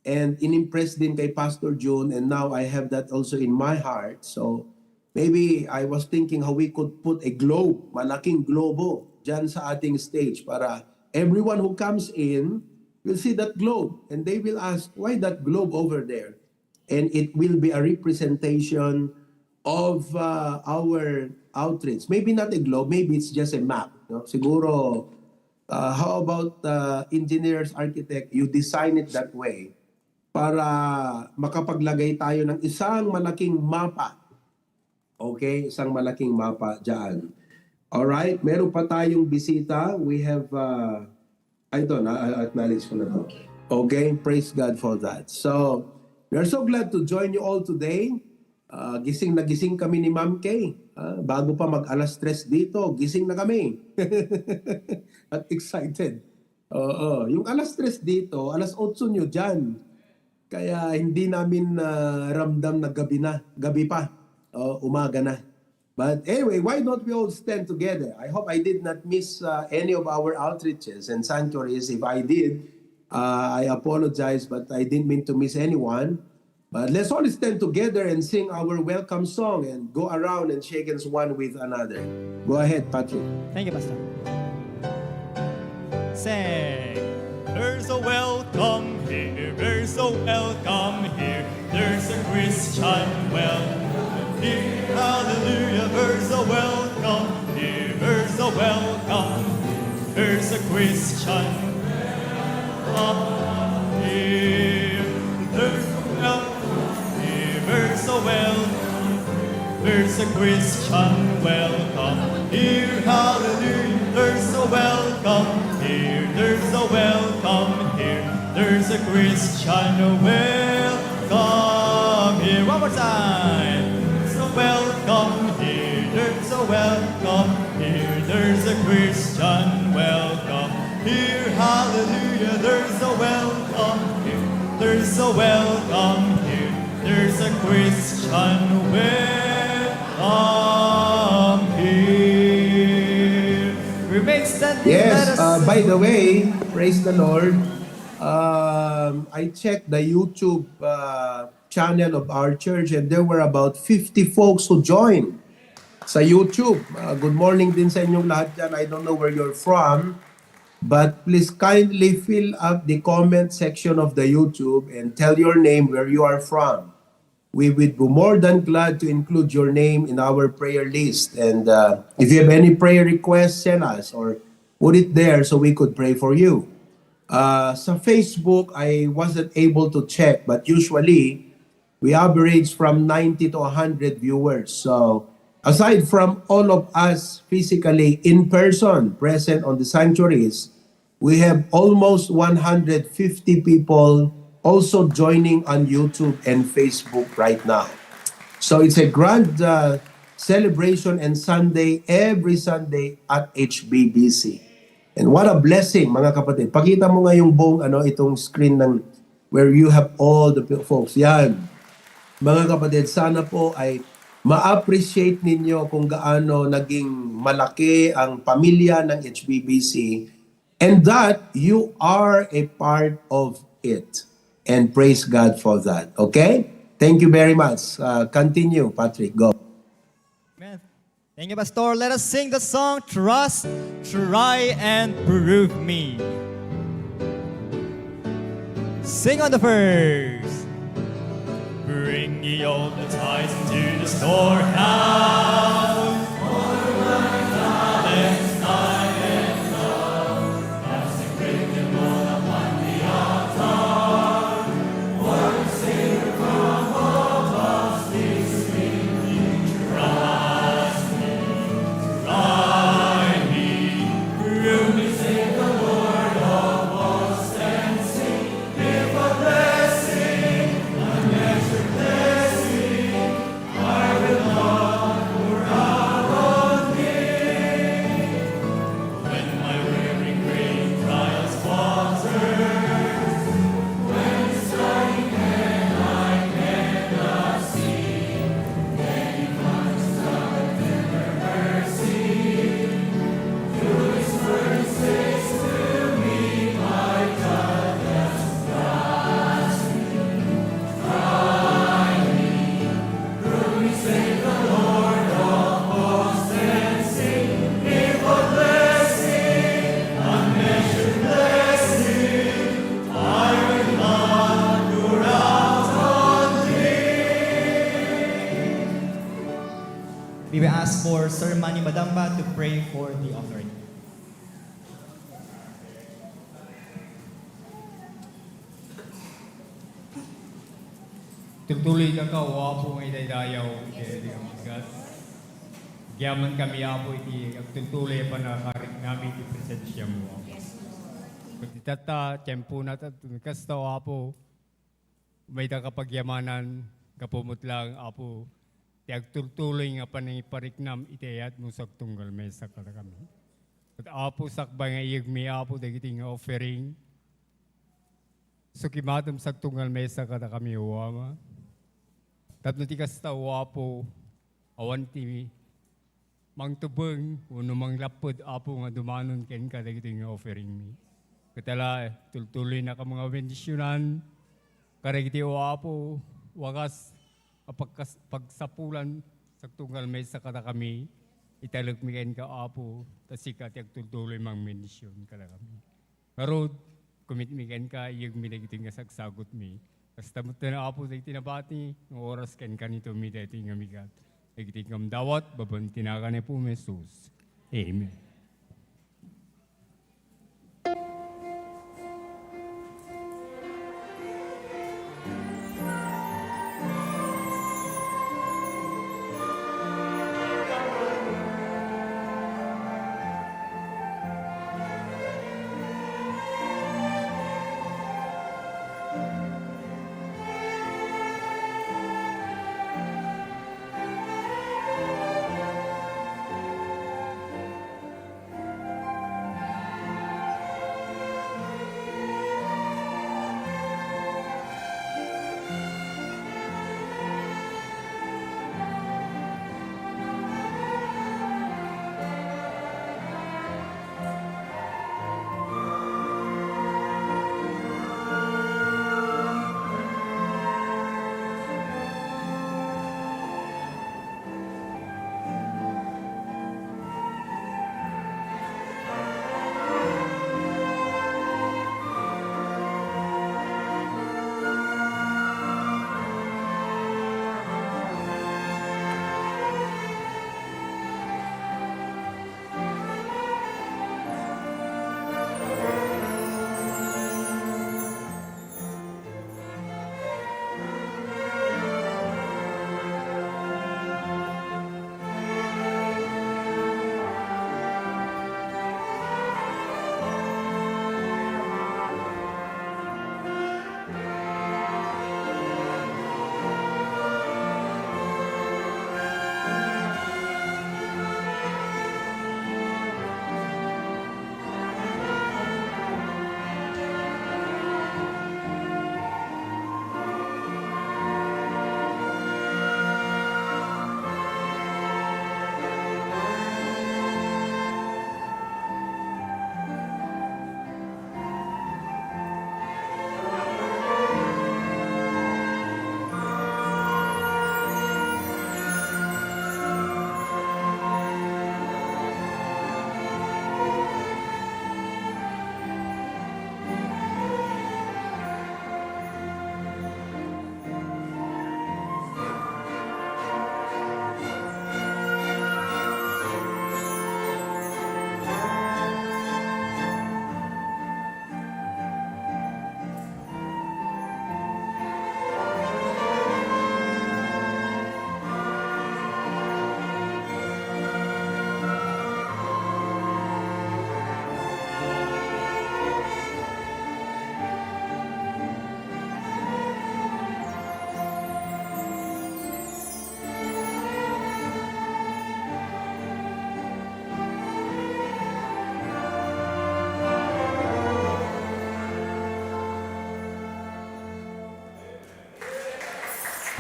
and inimpress din kay Pastor June, and now I have that also in my heart. So maybe I was thinking how we could put a globe, malaking globo, dyan sa ating stage para everyone who comes in will see that globe and they will ask, why that globe over there? And it will be a representation of our outreach. Maybe not a globe, maybe it's just a map. No? Siguro, how about engineers, architect, you design it that way para makapaglagay tayo ng isang malaking mapa. Okay, isang malaking mapa dyan. Alright, meron pa tayong bisita. We have, ito, na-acknowledge ko na to. Okay, praise God for that. So, we are so glad to join you all today. Gising na gising kami ni Ma'am Kay. Bago pa mag-alas 3 dito, gising na kami. At excited. Yung alas 3 dito, alas 8 nyo dyan. Kaya hindi namin ramdam na gabi pa. Umaga na. But anyway, why don't we all stand together? I hope I did not miss any of our outreaches and sanctuaries. If I did, I apologize, but I didn't mean to miss anyone. But let's all stand together and sing our welcome song and go around and shake hands one with another. Go ahead, Patrick. Thank you, Pastor. Sing. There's a welcome here, there's a welcome here, there's a Christian welcome here, hallelujah, there's a welcome here, there's a welcome, there's a Christian welcome here, there's a welcome here, there's a welcome, there's a Christian welcome here, hallelujah, there's a welcome here, there's a welcome here, there's a Christian welcome here. One more time. There's a welcome here, there's a welcome here, there's a Christian welcome here, hallelujah, there's a welcome here, there's a welcome here, there's a Christian welcome here. Remain standing. Yes, by the way, praise the Lord. I checked the YouTube channel of our church and there were about 50 folks who joined sa YouTube. Good morning din sa inyong lahat dyan. I don't know where you're from, but please kindly fill up the comment section of the YouTube and tell your name, where you are from. We would be more than glad to include your name in our prayer list. And if you have any prayer requests, send us or put it there so we could pray for you. Sa Facebook, I wasn't able to check, but usually we average from 90 to 100 viewers. So aside from all of us physically in person present on the sanctuaries, we have almost 150 people also joining on YouTube and Facebook right now. So it's a grand celebration and Sunday, every Sunday at HBBC. And what a blessing, mga kapatid. Pakita mo nga yung buong itong screen ng where you have all the folks. Yan. Mga kapatid, sana po ay ma-appreciate ninyo kung gaano naging malaki ang pamilya ng HBBC and that you are a part of it. And praise God for that. Okay? Thank you very much. Continue, Patrick. Go. Amen. Thank you, Pastor. Let us sing the song, Trust, Try, and Prove Me. Sing on the first. Bring ye all the tithes into the storehouse. For my talents I and love. Consecrate them all upon the altar. For the sake of for Sir Manny Madamba to pray for the offering. Tutuloy na ka, wapo ng itaydayaw, iti ang bigat. Gyaman kami apo iti, ang tutuloy pa nakarik namin iti presensya mo. Pati tata, tiyempo na kasta wapo, may nakapagyamanan, kapumot lang apo, tiag tutuloy nga pa ng ipariknam itayat mo sa tunggal mesa ka kami. At apo sakbay nga iyagmi apo, dagiti nga offering, so kimatam sa tunggal mesa ka kami uwama. Tapno ti kasta wapo, awan ti mang tubeng, uno mang lapod apo nga dumanon ken ka dagito nga offering mi. Katala, tultuloy na ka mga bendisyonan, karagiti wapo, wakas, pagsapulan sa tunggal mesa kata kami, italog mi ken ka apo, tasikat yak tultuloy mang bendisyon kala kami. Karod, kumit mi ken ka, iyag mi dagito nga sagsagot mi. Basta mo na apo sa itinabati, ng oras ken kanito mi dati nga migat. Nagiti ngam dawat, babantinakan po Jesus. Amen.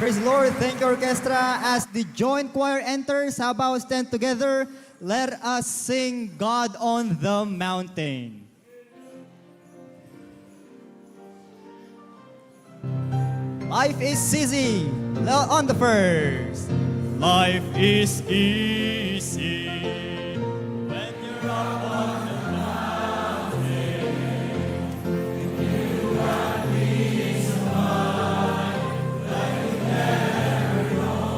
Praise the Lord. Thank you, orchestra. As the joint choir enters, how about stand together? Let us sing God on the Mountain. Life is easy. On the first. Life is easy when you're up on the mountain. You are peace of mind like you never know.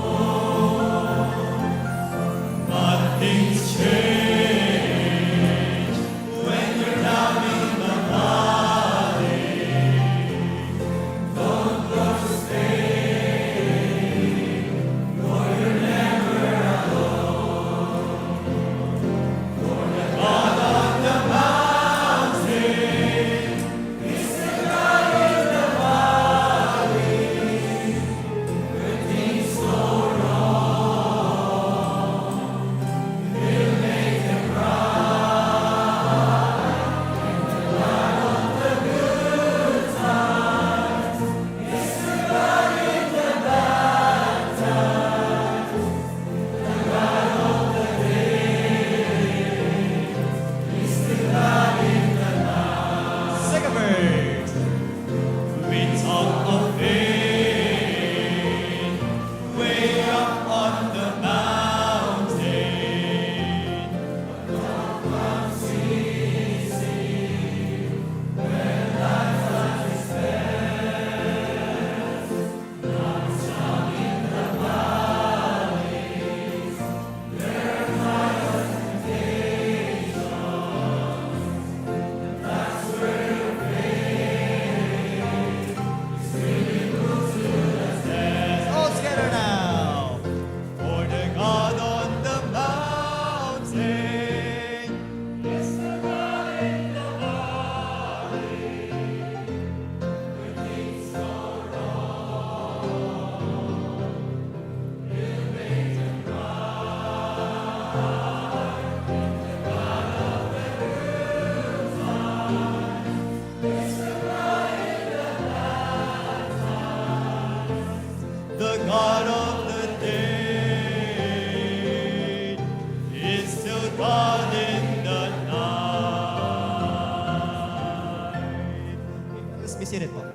Let's be seated po.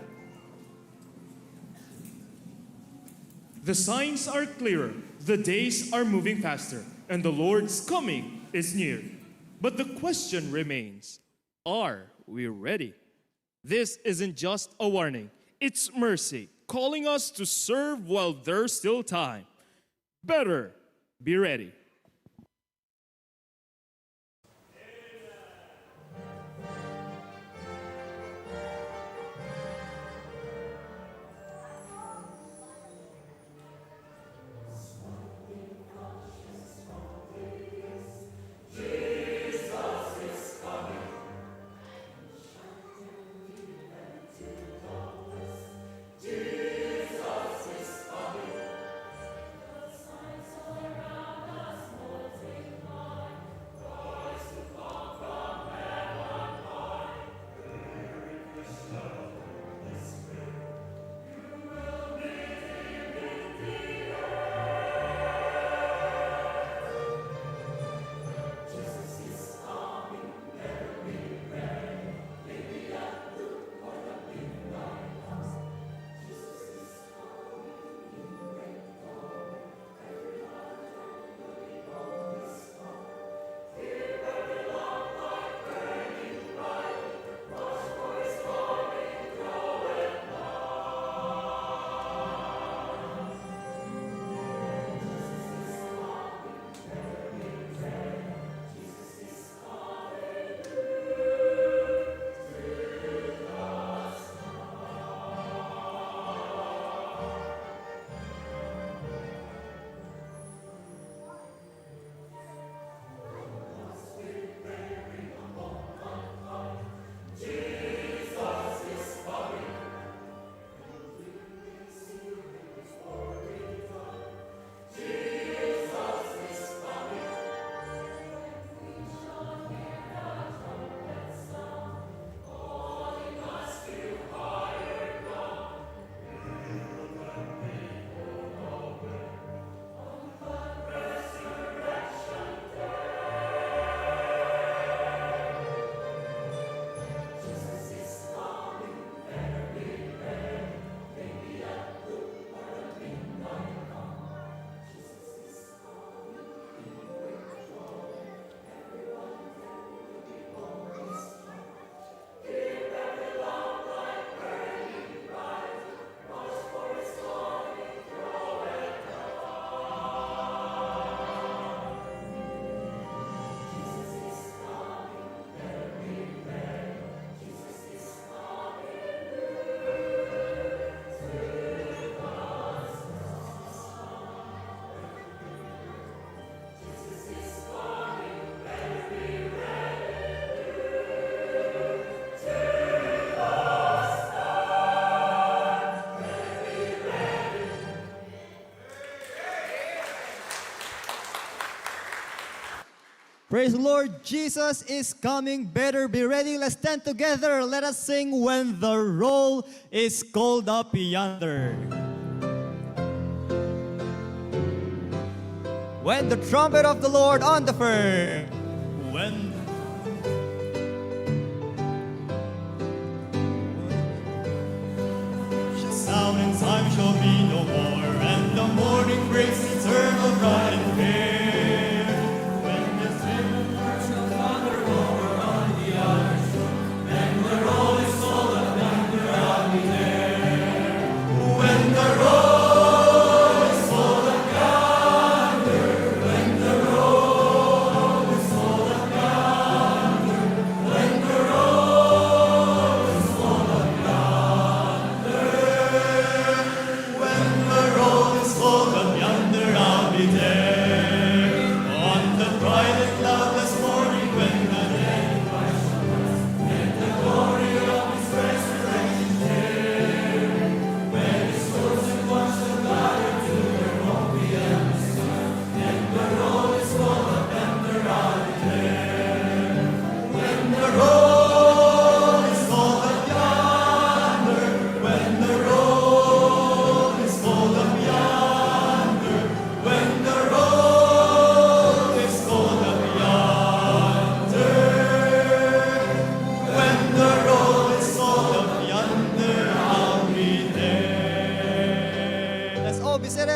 The signs are clearer, the days are moving faster, and the Lord's coming is near. But the question remains, are we ready? This isn't just a warning, it's mercy, calling us to serve while there's still time. Better be ready. Praise the Lord, Jesus is coming. Better be ready. Let's stand together. Let us sing when the roll is called up yonder. When the trumpet of the Lord on the fir. When shall sound and time shall be no more, and the morning breaks eternal bright and fair. When the roll is full up yonder, I'll be there.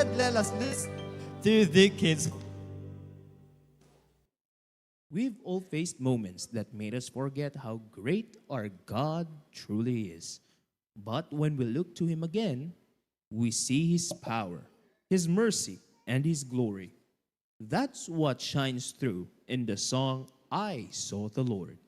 excited? Let us listen to the kids. We've all faced moments that made us forget how great our God truly is. But when we look to Him again, we see His power, His mercy, and His glory. That's what shines through in the song, I Saw the Lord.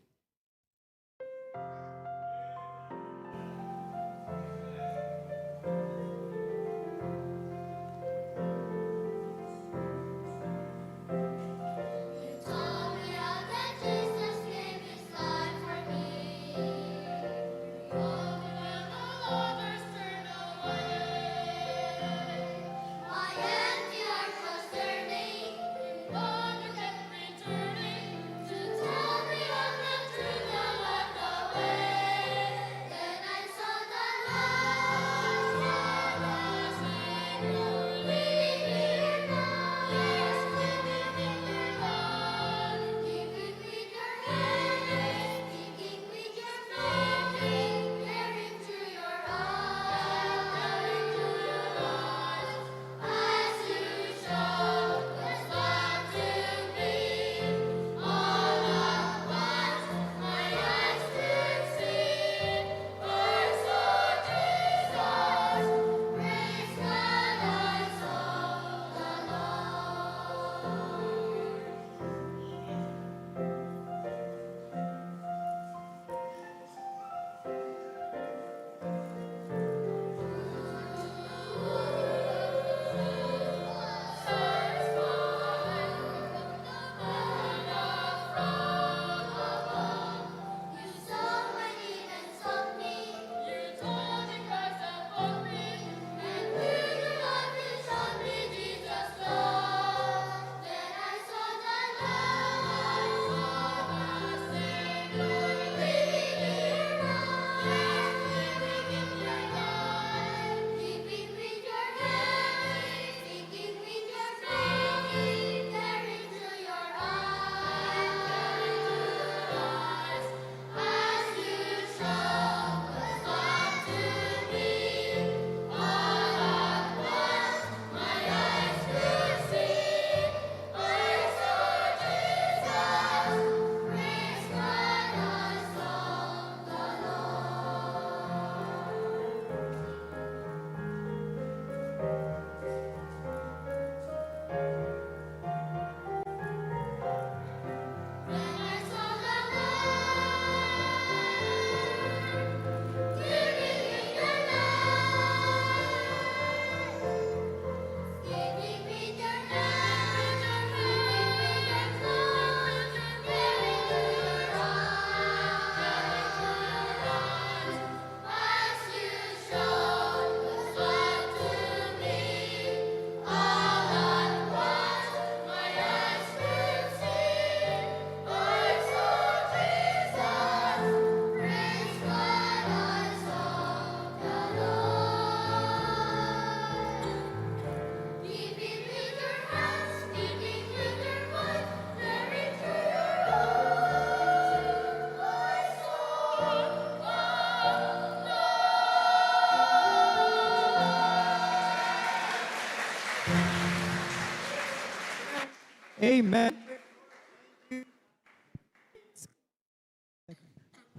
Amen.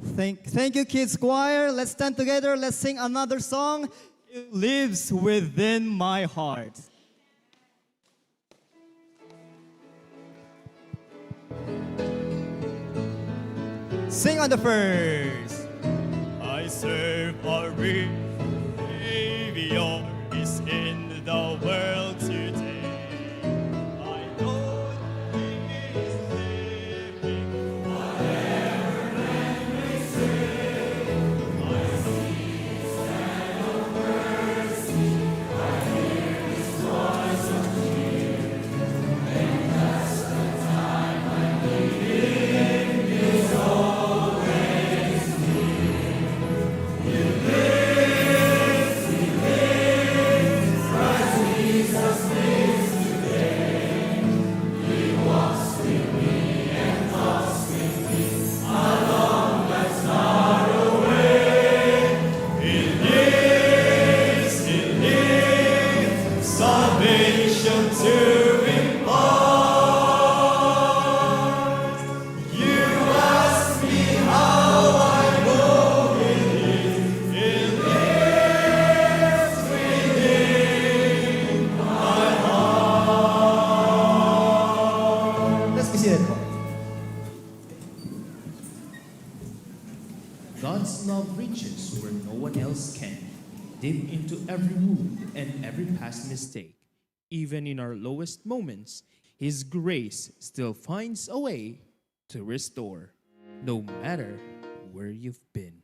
Thank you, Kids Choir. Let's stand together. Let's sing another song. It lives within my heart. Sing on the first. I serve a rich Savior is in the world today. I know He is living. Whatever man may say, I see His hand of mercy. I hear His voice of cheer. And that's the time I need Him is always near. He lives, Christ Jesus. where no one else can. Deep into every wound and every past mistake. Even in our lowest moments, His grace still finds a way to restore, no matter where you've been.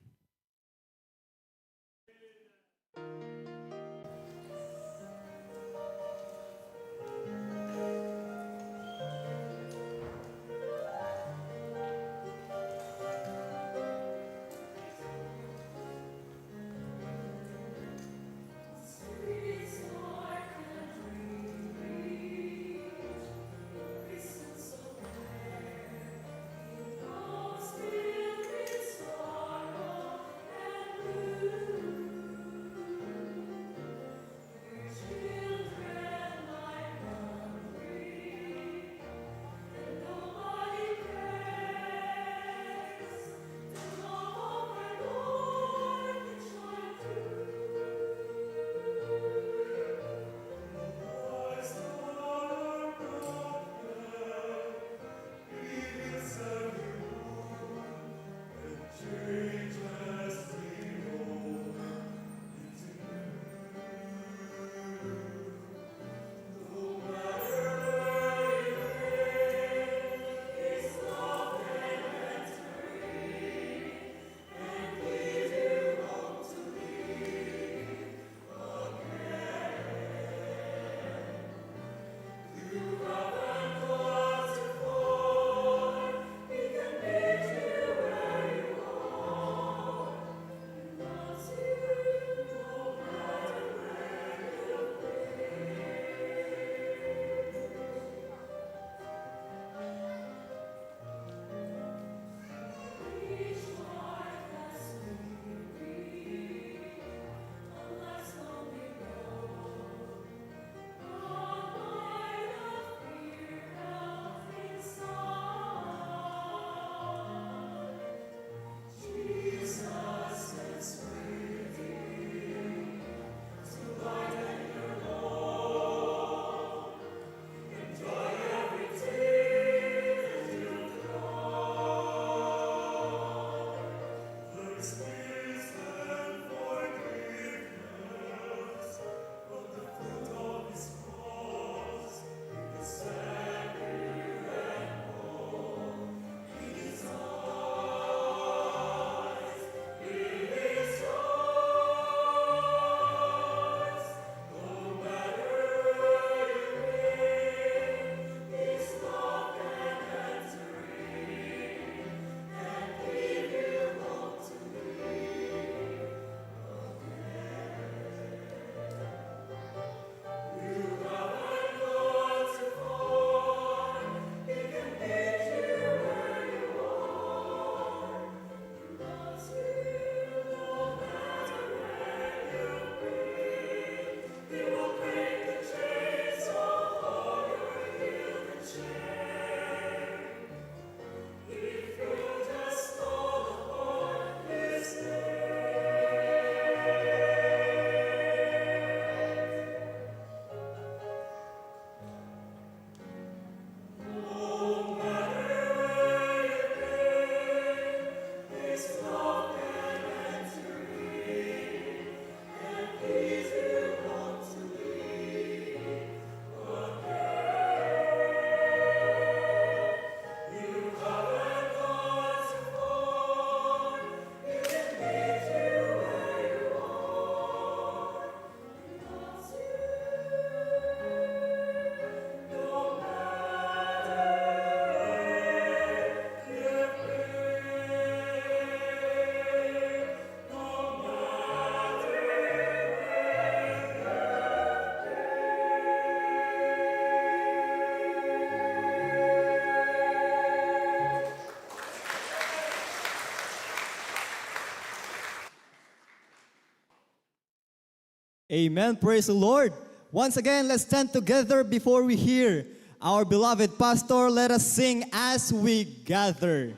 Amen. Praise the Lord. Once again, let's stand together before we hear our beloved pastor. Let us sing as we gather.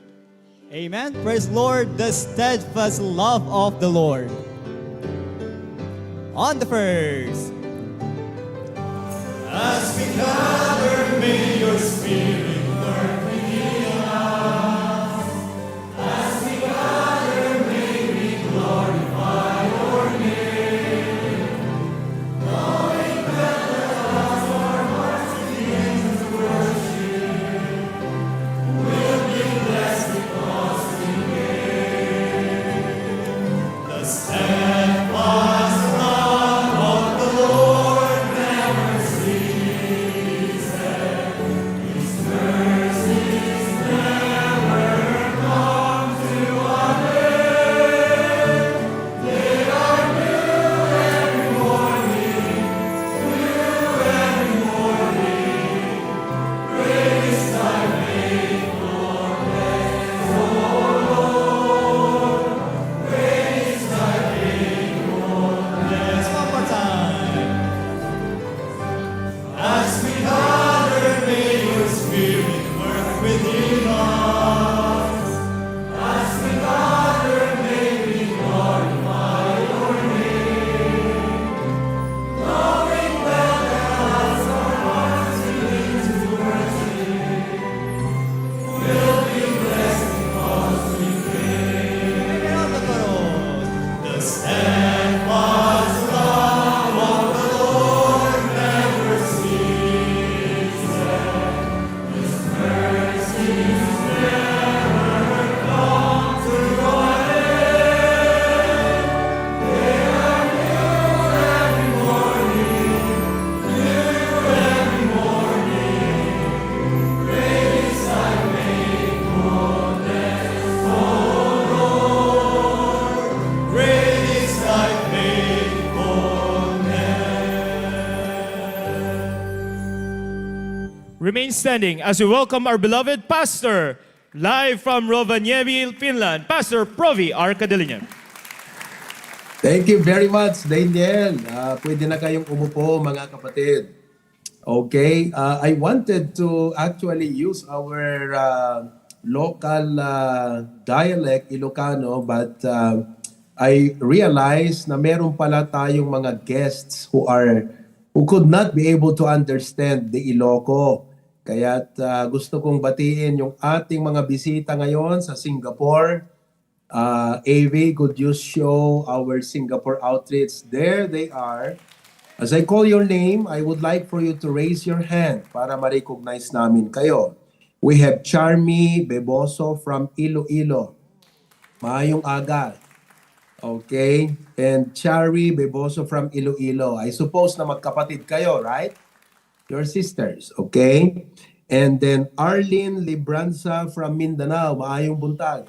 Amen. Praise the Lord, the steadfast love of the Lord. On the first. As we gather, may your spirit work within us. As we gather, may we glorify remain standing as we welcome our beloved pastor, live from Rovaniemi, Finland, Pastor Provi Arcadillion. Thank you very much, Daniel. Pwede na kayong umupo, mga kapatid. Okay, I wanted to actually use our local dialect, Ilocano, but I realized na meron pala tayong mga guests who could not be able to understand the Iloco. Kaya't gusto kong batiin yung ating mga bisita ngayon sa Singapore. AV, could you show our Singapore outreach? There they are. As I call your name, I would like for you to raise your hand para ma-recognize namin kayo. We have Charmy Beboso from Iloilo. Maayong aga. Okay? And Charmy Beboso from Iloilo. I suppose na magkapatid kayo, right? Your sisters, okay? And then Arlene Libranza from Mindanao. Maayong buntag.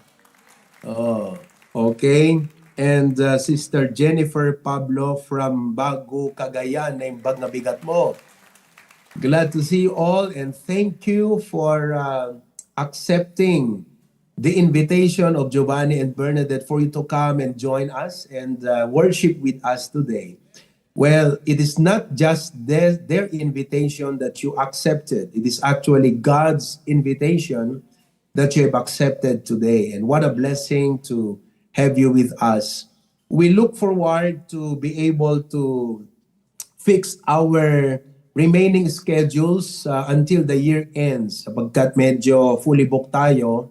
Oh, okay. And Sister Jennifer Pablo from Bago, Cagayan, named Bag na Bigat Mo. Glad to see you all and thank you for accepting the invitation of Giovanni and Bernadette for you to come and join us and worship with us today. Well, it is not just their invitation that you accepted. It is actually God's invitation that you have accepted today. And what a blessing to have you with us. We look forward to be able to fix our remaining schedules until the year ends sapagkat medyo fully booked tayo.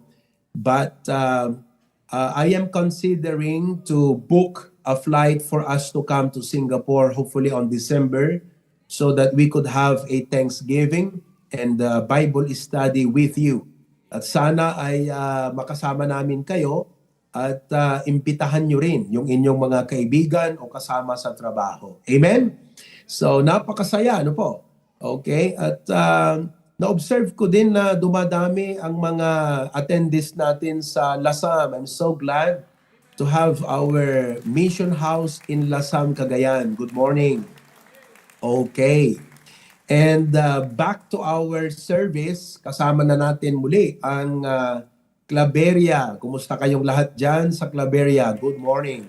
But I am considering to book a flight for us to come to Singapore hopefully on December so that we could have a Thanksgiving and Bible study with you. At sana ay makasama namin kayo at imbitahan nyo rin yung inyong mga kaibigan o kasama sa trabaho. Amen? So, napakasaya, ano po? Okay? At na-observe ko din na dumadami ang mga attendees natin sa Lasam. I'm so glad to have our mission house in Lasam, Cagayan. Good morning. Okay. And back to our service, kasama na natin muli ang Claveria. Kumusta kayong lahat dyan sa Claveria? Good morning.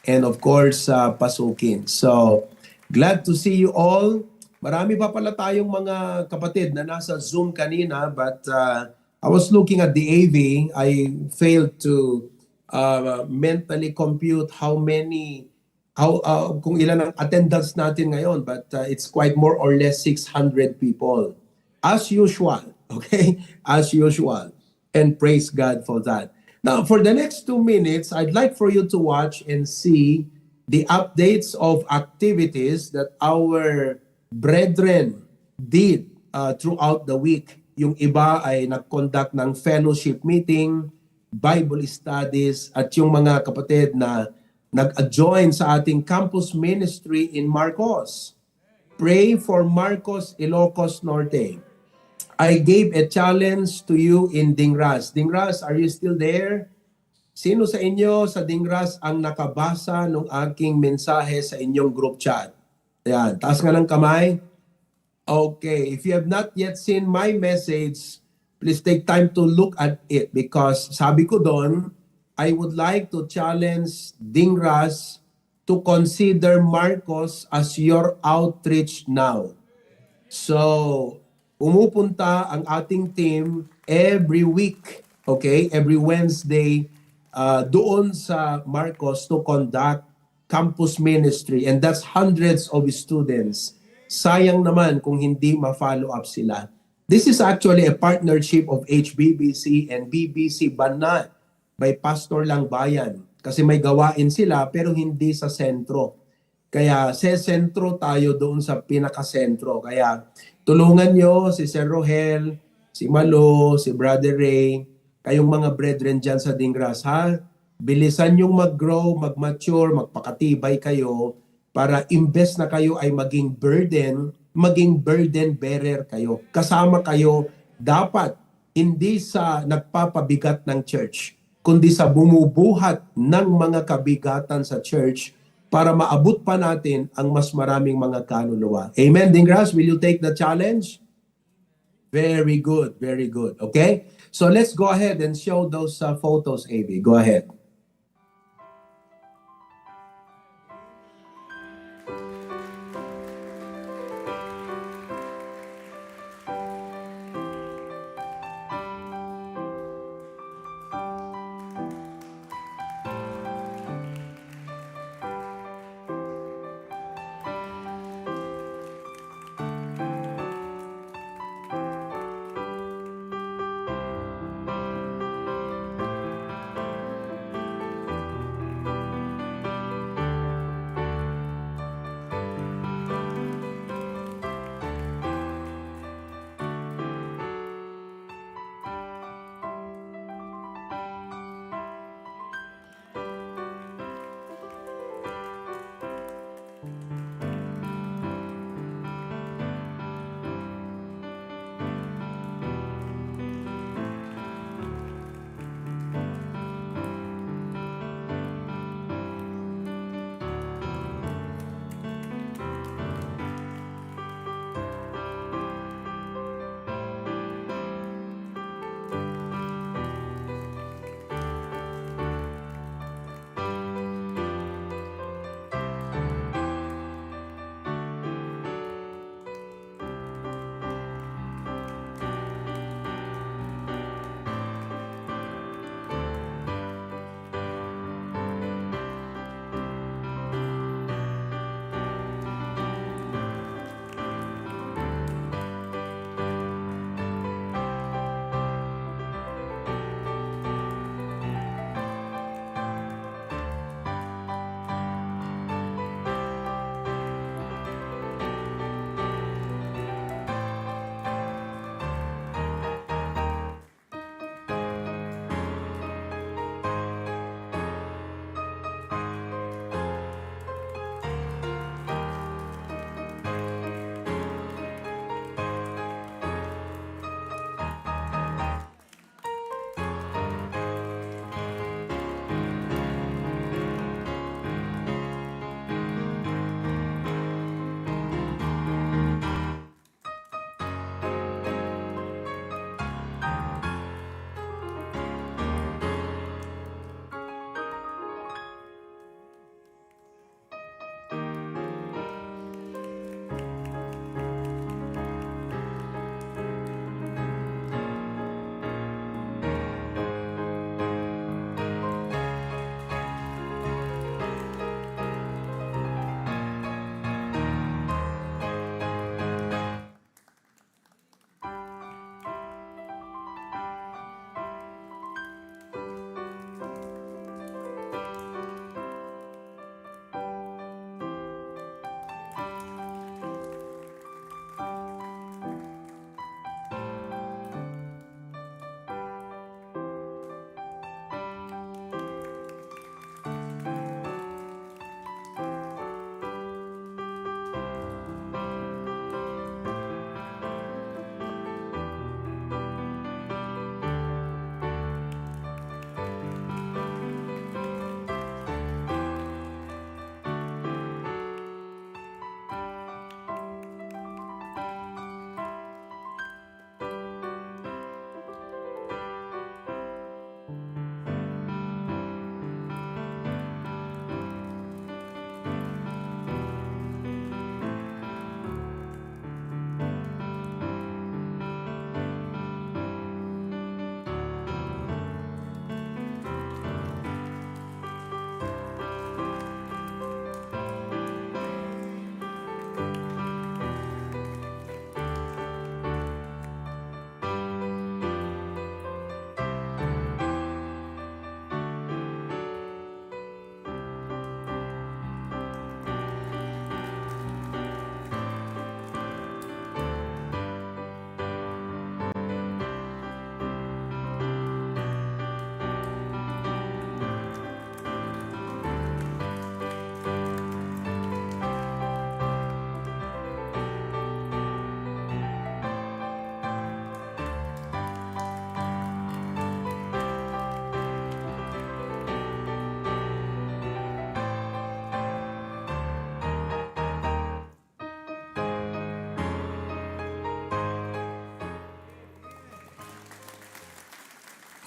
And of course, Pasukin. So, glad to see you all. Marami pa pala tayong mga kapatid na nasa Zoom kanina, but I was looking at the AV. I failed to mentally compute kung ilan ang attendance natin ngayon, but it's quite more or less 600 people. As usual, okay? As usual. And praise God for that. Now, for the next 2 minutes, I'd like for you to watch and see the updates of activities that our brethren did throughout the week. Yung iba ay nag-conduct ng fellowship meeting, Bible studies, at yung mga kapatid na nag-join sa ating campus ministry in Marcos. Pray for Marcos, Ilocos Norte. I gave a challenge to you in Dingras. Dingras, are you still there? Sino sa inyo sa Dingras ang nakabasa ng aking mensahe sa inyong group chat? Ayan, taas nga ng kamay. Okay, if you have not yet seen my message, please take time to look at it because sabi ko doon, I would like to challenge Dingras to consider Marcos as your outreach now. So, pumupunta ang ating team every week, okay, every Wednesday doon sa Marcos to conduct campus ministry and that's hundreds of students. Sayang naman kung hindi ma-follow up sila. This is actually a partnership of HBBC and BBC Banat by Pastor Lang Bayan kasi may gawain sila pero hindi sa sentro. Kaya sa sentro tayo doon sa pinakasentro. Kaya tulungan nyo si Sir Rohel, si Malo, si Brother Ray, kayong mga brethren dyan sa Dingras, ha? Bilisan yung mag-grow, mag-mature, magpakatibay kayo para imbes na kayo ay maging burden bearer kayo. Kasama kayo dapat hindi sa nagpapabigat ng church, kundi sa bumubuhat ng mga kabigatan sa church para maabot pa natin ang mas maraming mga kaluluwa. Amen, Dingras? Will you take the challenge? Very good, very good. Okay, so let's go ahead and show those photos, AB. Go ahead.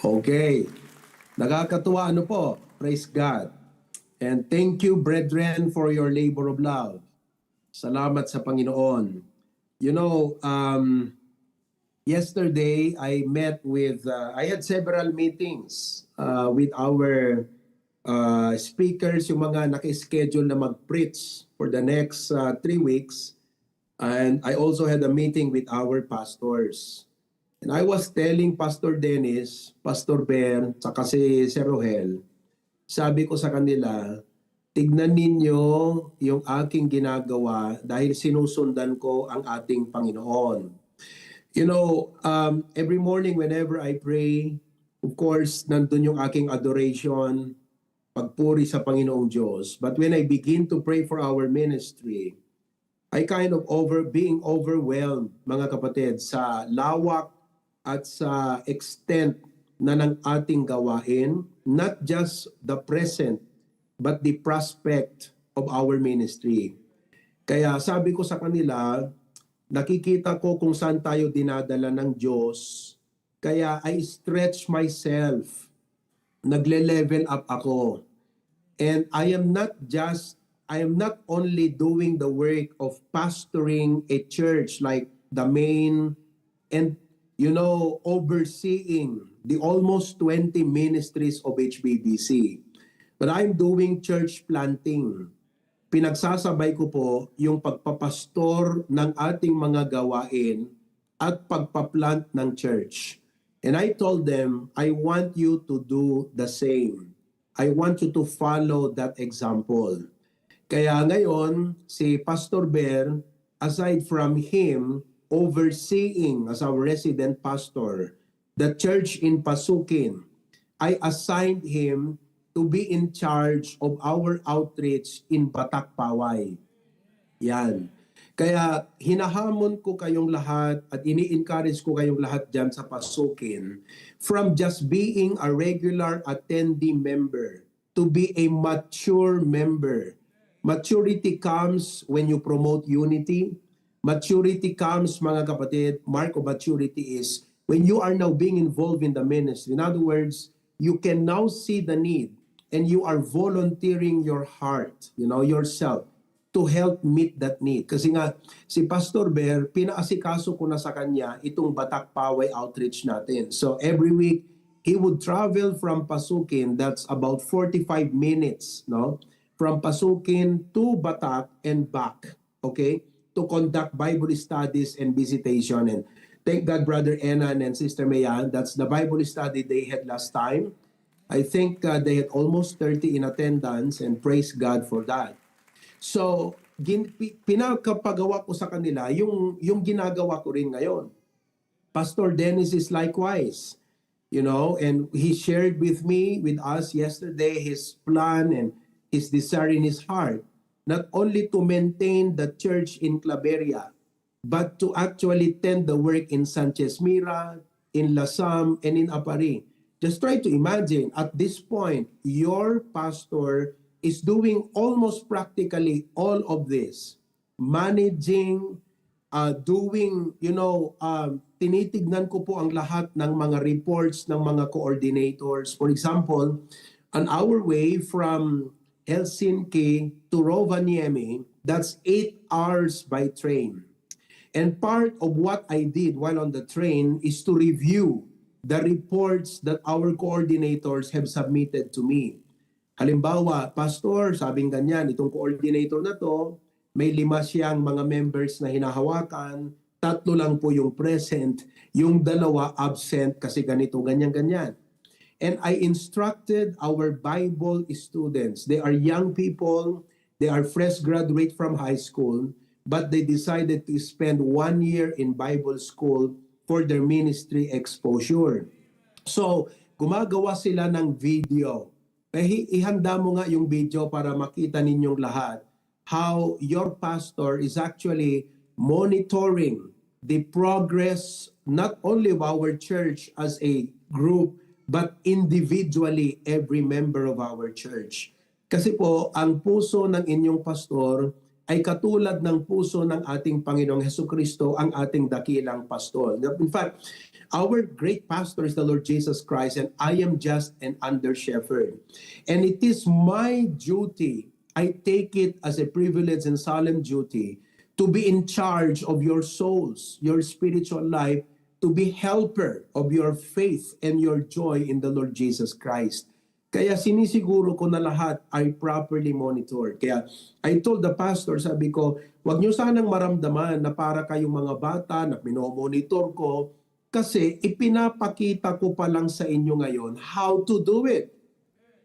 Okay. Nakakatuwa ano po. Praise God. And thank you, brethren, for your labor of love. Salamat sa Panginoon. You know, yesterday I met with, I had several meetings with our speakers, yung mga naka-schedule na mag-preach for the next 3 weeks. And I also had a meeting with our pastors. And I was telling Pastor Dennis, Pastor Ben, saka si Sir Rohel, sabi ko sa kanila, tignan ninyo yung aking ginagawa dahil sinusundan ko ang ating Panginoon. You know, every morning whenever I pray, of course, nandun yung aking adoration, pagpuri sa Panginoong Diyos. But when I begin to pray for our ministry, I kind of being overwhelmed, mga kapatid, sa lawak at sa extent na ng ating gawain, not just the present, but the prospect of our ministry. Kaya sabi ko sa kanila, nakikita ko kung saan tayo dinadala ng Diyos. Kaya I stretch myself. Nagle-level up ako. And I am not only doing the work of pastoring a church like the main and, you know, overseeing the almost 20 ministries of HBBC. But I'm doing church planting. Pinagsasabay ko po yung pagpapastor ng ating mga gawain at pagpaplant ng church. And I told them, I want you to do the same. I want you to follow that example. Kaya ngayon, si Pastor Bear, aside from him overseeing as our resident pastor, the church in Pasukin, I assigned him to be in charge of our outreach in Batak Paway. Yan. Kaya hinahamon ko kayong lahat at ini-encourage ko kayong lahat dyan sa Pasukin from just being a regular attendee member to be a mature member. Maturity comes when you promote unity. Maturity comes, mga kapatid, mark of maturity is when you are now being involved in the ministry. In other words, you can now see the need and you are volunteering your heart, you know, yourself, to help meet that need. Kasi nga, si Pastor Bear, pinaasikaso ko na sa kanya itong Batak Paway outreach natin. So every week, he would travel from Pasukin, that's about 45 minutes, no? From Pasukin to Batak and back, okay? To conduct Bible studies and visitation. And thank God, Brother Enan and Sister Mayan, that's the Bible study they had last time. I think they had almost 30 in attendance and praise God for that. So, pinakapagawa ko sa kanila yung ginagawa ko rin ngayon. Pastor Dennis is likewise, you know, and he shared with us yesterday his plan and his desire in his heart, not only to maintain the church in Claveria, but to actually tend the work in Sanchez Mira, in Lasam, and in Apari. Just try to imagine, at this point, your pastor is doing almost practically all of this. Managing, doing, you know, tinitignan ko po ang lahat ng mga reports ng mga coordinators. For example, on our way from Helsinki to Rovaniemi, that's 8 hours by train. And part of what I did while on the train is to review the reports that our coordinators have submitted to me. Halimbawa, Pastor, sabing ganyan, itong coordinator na to, may 5 siyang mga members na hinahawakan, 3 lang po yung present, yung 2 absent kasi ganito, ganyan. And I instructed our Bible students. They are young people, they are fresh graduate from high school, but they decided to spend 1 year in Bible school for their ministry exposure. So, gumagawa sila ng video. Ihanda mo nga yung video para makita ninyong lahat how your pastor is actually monitoring the progress not only of our church as a group, but individually every member of our church. Kasi po, ang puso ng inyong pastor ay katulad ng puso ng ating Panginoong Hesukristo, ang ating dakilang pastor. In fact, our great pastor is the Lord Jesus Christ, and I am just an under shepherd. And it is my duty, I take it as a privilege and solemn duty, to be in charge of your souls, your spiritual life, to be helper of your faith and your joy in the Lord Jesus Christ. Kaya sinisiguro ko na lahat ay properly monitored. Kaya I told the pastor, sabi ko, wag nyo sanang maramdaman na para kayong mga bata na minomonitor ko, kasi ipinapakita ko pa lang sa inyo ngayon how to do it.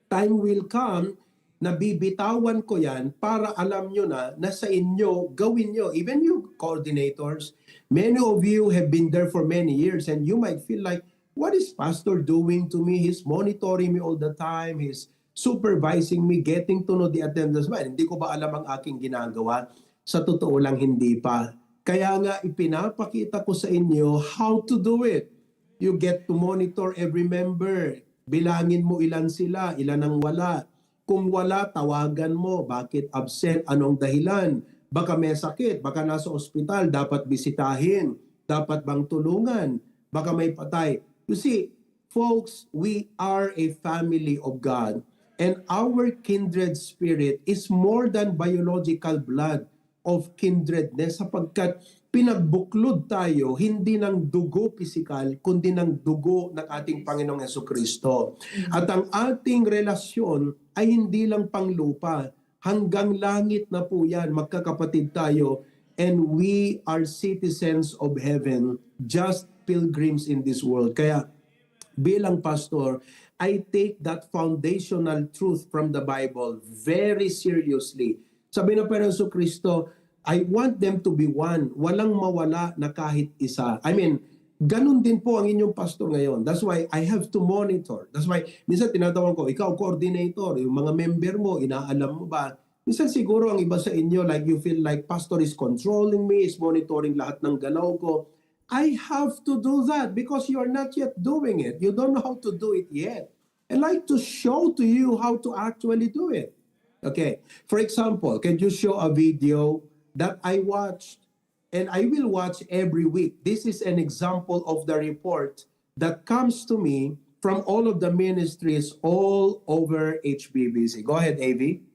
Time will come na bibitawan ko yan para alam nyo na sa inyo, gawin nyo. Even you coordinators, many of you have been there for many years and you might feel like, what is pastor doing to me? He's monitoring me all the time. He's supervising me, getting to know the attendance. Well, hindi ko ba alam ang aking ginagawa? Sa totoo lang, hindi pa. Kaya nga, ipinapakita ko sa inyo how to do it. You get to monitor every member. Bilangin mo ilan sila, ilan ang wala. Kung wala, tawagan mo. Bakit absent? Anong dahilan? Baka may sakit, baka nasa ospital, dapat bisitahin. Dapat bang tulungan? Baka may patay. You see, folks, we are a family of God, and our kindred spirit is more than biological blood of kindredness, sapagkat pinagbuklod tayo hindi ng dugo pisikal, kundi ng dugo ng ating Panginoong Hesukristo. At ang ating relasyon ay hindi lang panglupa, hanggang langit na po yan, magkakapatid tayo, and we are citizens of heaven, just pilgrims in this world. Kaya bilang pastor, I take that foundational truth from the Bible very seriously. Sabi ng Panginoon Jesucristo, I want them to be one. Walang mawala na kahit isa. I mean, ganun din po ang inyong pastor ngayon. That's why I have to monitor. That's why, minsan tinatawag ko, ikaw coordinator, yung mga member mo, inaalam mo ba? Minsan siguro ang iba sa inyo, like you feel like pastor is controlling me, is monitoring lahat ng galaw ko. I have to do that because you are not yet doing it. You don't know how to do it yet. I like to show to you how to actually do it. Okay. For example, can you show a video that I watched and I will watch every week? This is an example of the report that comes to me from all of the ministries all over HBBC. Go ahead, AV.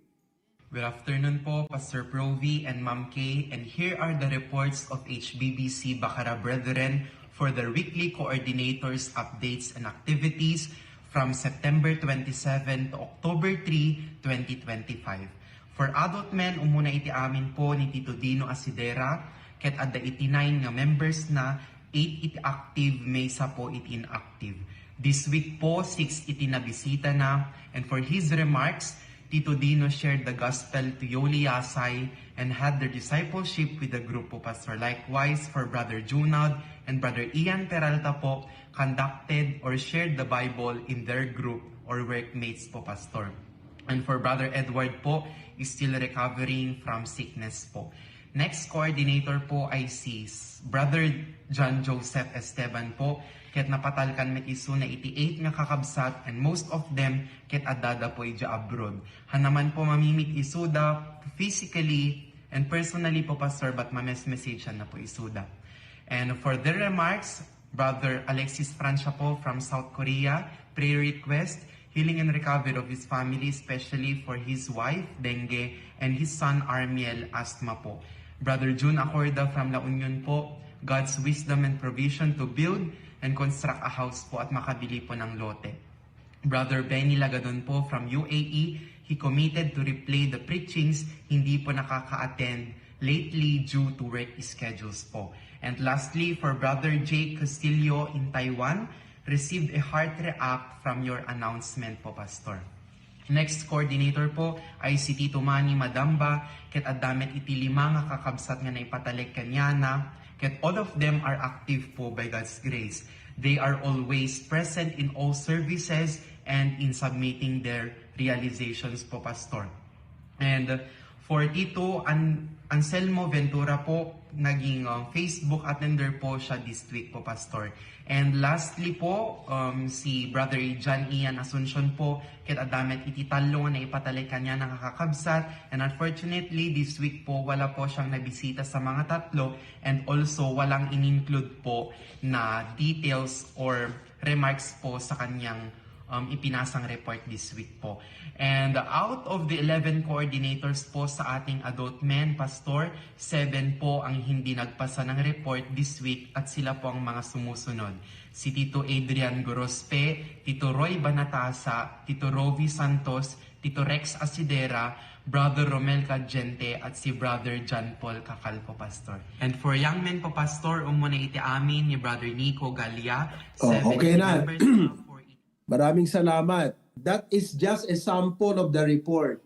Good afternoon po, Pastor Provi and Ma'am Kay, and here are the reports of HBBC Bacara Brethren for the weekly coordinators, updates, and activities from September 27 to October 3, 2025. For adult men, umuna iti amin po ni Tito Dino Asidera, ket adda iti 9 nga members na, 8 iti active, may isa po iti inactive. This week po, 6 iti nabisita na, and for his remarks, Tito Dino shared the gospel to Yoli Yasay and had their discipleship with the group po, Pastor. Likewise, for Brother Junald and Brother Ian Peralta po, conducted or shared the Bible in their group or workmates po, Pastor. And for Brother Edward po, is still recovering from sickness po. Next coordinator po ay si Brother John Joseph Esteban po, ket napatalkan met isu na iti 8 nga kakabsat, and most of them ket adada po ija abroad. Hanaman po mamimit isuda physically and personally po, Pastor, but mames message na po isuda. And for their remarks, Brother Alexis Francia po from South Korea, prayer request, healing and recovery of his family, especially for his wife, dengue, and his son, Armiel, asthma po. Brother June Acorda from La Union po, God's wisdom and provision to build and construct a house po at makabili po ng lote. Brother Benny Lagadon po from UAE, he committed to replay the preachings, hindi po nakaka-attend lately due to work schedules po. And lastly, for Brother Jake Castillo in Taiwan, received a heart react from your announcement po, Pastor. Next coordinator po ay si Tito Manny Madamba, ket addamet iti 5 nga kakabsat nga naipataleg kanyana, ket all of them are active po by God's grace. They are always present in all services and in submitting their realizations po, Pastor. And For Tito Anselmo Ventura po, naging Facebook attender po siya this week po, Pastor. And lastly po, si Brother John Ian Asuncion po, ket adamet iti talong na ipatalay kanya nakakakabsat. And unfortunately, this week po, wala po siyang nabisita sa mga tatlo. And also, walang in-include po na details or remarks po sa kanyang ipinasang report this week po. And out of the 11 coordinators po sa ating adult men, Pastor, 7 po ang hindi nagpasa ng report this week at sila po ang mga sumusunod. Si Tito Adrian Gorospe, Tito Roy Banatasa, Tito Rovi Santos, Tito Rex Asidera, Brother Romel Cadjente at si Brother John Paul Cacalpo, Pastor. And for young men po, Pastor, umuna iti amin ni Brother Nico Galia, 7 okay na. members for Maraming salamat. That is just a sample of the report.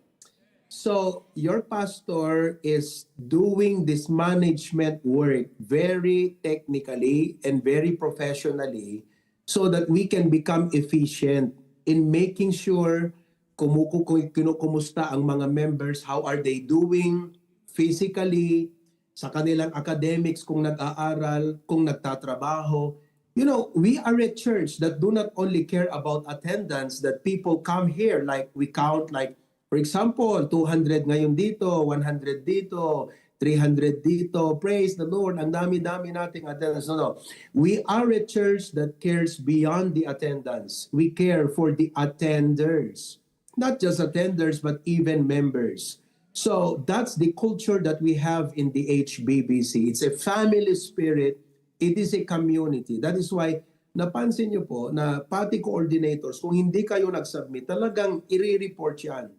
So, your pastor is doing this management work very technically and very professionally so that we can become efficient in making sure kinukumusta ang mga members, how are they doing physically, sa kanilang academics, kung nag-aaral, kung nagtatrabaho. You know, we are a church that do not only care about attendance, that people come here, like we count, like, for example, 200 ngayon dito, 100 dito, 300 dito. Praise the Lord. Ang dami-dami nating attendance. No. We are a church that cares beyond the attendance. We care for the attenders. Not just attenders, but even members. So that's the culture that we have in the HBBC. It's a family spirit. It is a community. That is why napansin niyo po na pati coordinators, kung hindi kayo nag-submit, talagang i-report yan.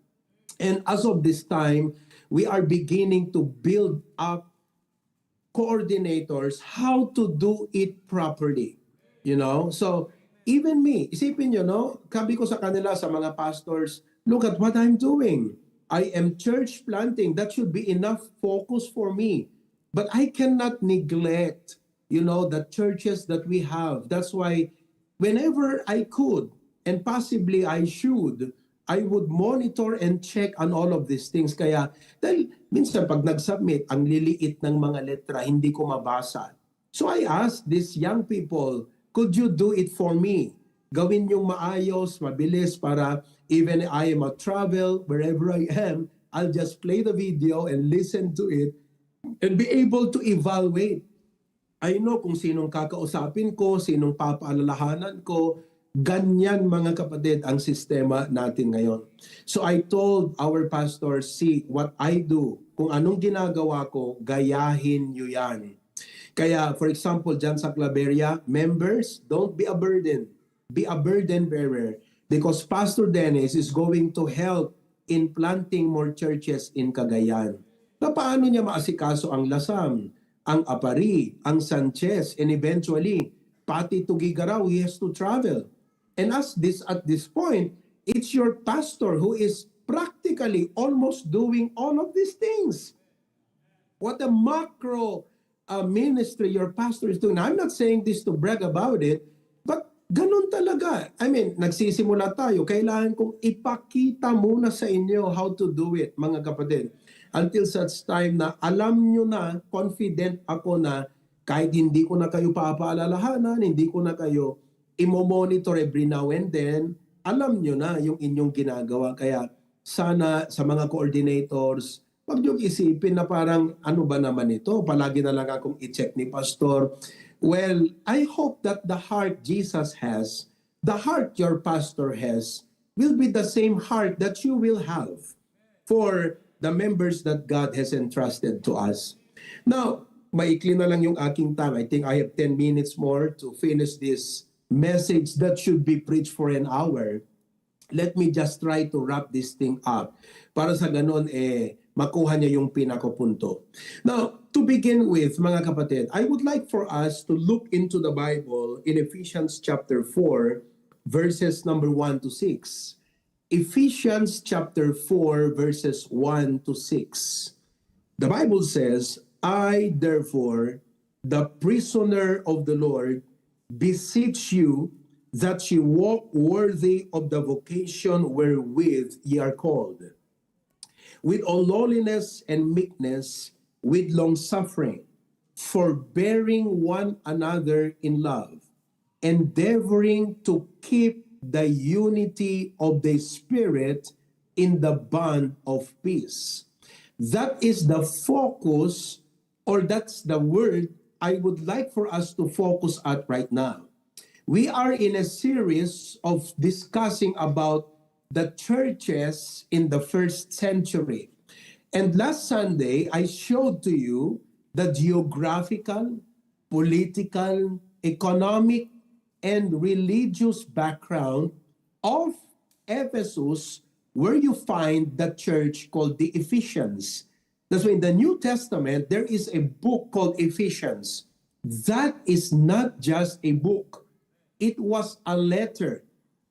And as of this time, we are beginning to build up coordinators how to do it properly. You know? So, even me, isipin nyo, no? Sabi ko sa kanila, sa mga pastors, look at what I'm doing. I am church planting. That should be enough focus for me. But I cannot neglect, you know, the churches that we have. That's why whenever I could, and possibly I should, I would monitor and check on all of these things. Kaya, dahil minsan pag nag-submit, ang liliit ng mga letra, hindi ko mabasa. So I asked these young people, could you do it for me? Gawin yung maayos, mabilis, para even I am a travel, wherever I am, I'll just play the video and listen to it and be able to evaluate. I know kung sinong kakausapin ko, sinong papaalalahanan ko. Ganyan, mga kapatid, ang sistema natin ngayon. So I told our pastors, see what I do. Kung anong ginagawa ko, gayahin nyo yan. Kaya, for example, dyan sa Claveria, members, don't be a burden. Be a burden bearer. Because Pastor Dennis is going to help in planting more churches in Cagayan. Na paano niya maasikaso ang Lasam, ang Apari, ang Sanchez, and eventually, pati Tugigaraw, he has to travel. And at this point, it's your pastor who is practically almost doing all of these things. What a macro ministry your pastor is doing. Now, I'm not saying this to brag about it, but ganun talaga. I mean, nagsisimula tayo. Kailangan kong ipakita muna sa inyo how to do it, mga kapatid. Until such time na alam nyo na, confident ako na kahit hindi ko na kayo papaalalahanan, hindi ko na kayo imo-monitor every now and then, alam nyo na yung inyong ginagawa. Kaya sana sa mga coordinators, wag nyo isipin na parang ano ba naman ito? Palagi na lang akong i-check ni Pastor. Well, I hope that the heart Jesus has, the heart your pastor has, will be the same heart that you will have for the members that God has entrusted to us. Now, maikli na lang yung aking time. I think I have 10 minutes more to finish this message that should be preached for an hour. Let me just try to wrap this thing up. Para sa ganon, makuha niya yung pinakapunto. Now, to begin with, mga kapatid, I would like for us to look into the Bible in Ephesians chapter 4, verses number 1 to 6. Ephesians chapter 4, verses 1 to 6. The Bible says, I, therefore, the prisoner of the Lord, beseech you that ye walk worthy of the vocation wherewith ye are called, with all lowliness and meekness, with long suffering, forbearing one another in love, endeavoring to keep the unity of the Spirit in the bond of peace. That is the focus, or that's the word I would like for us to focus at right now. We are in a series of discussing about the churches in the first century. And last Sunday, I showed to you the geographical, political, economic, and religious background of Ephesus, where you find the church called the Ephesians. That's why in the New Testament, there is a book called Ephesians. That is not just a book. It was a letter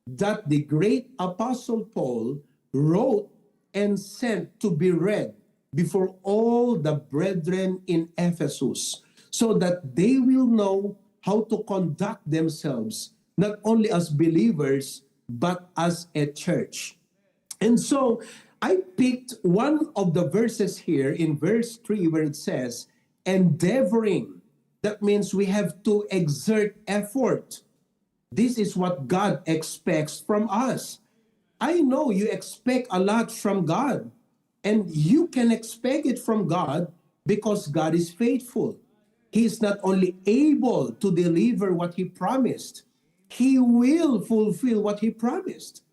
that the great Apostle Paul wrote and sent to be read before all the brethren in Ephesus, so that they will know how to conduct themselves, not only as believers, but as a church. And so I picked one of the verses here in verse 3 where it says, endeavoring. That means we have to exert effort. This is what God expects from us. I know you expect a lot from God, and you can expect it from God because God is faithful. He is not only able to deliver what He promised, He will fulfill what He promised.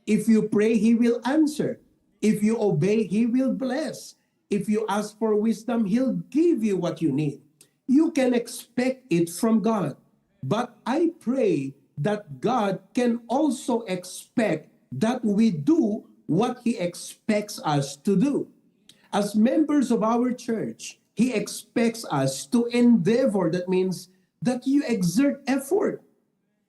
If you pray, He will answer. If you obey, He will bless. If you ask for wisdom, He'll give you what you need. You can expect it from God. But I pray that God can also expect that we do what He expects us to do. As members of our church, He expects us to endeavor. That means that you exert effort.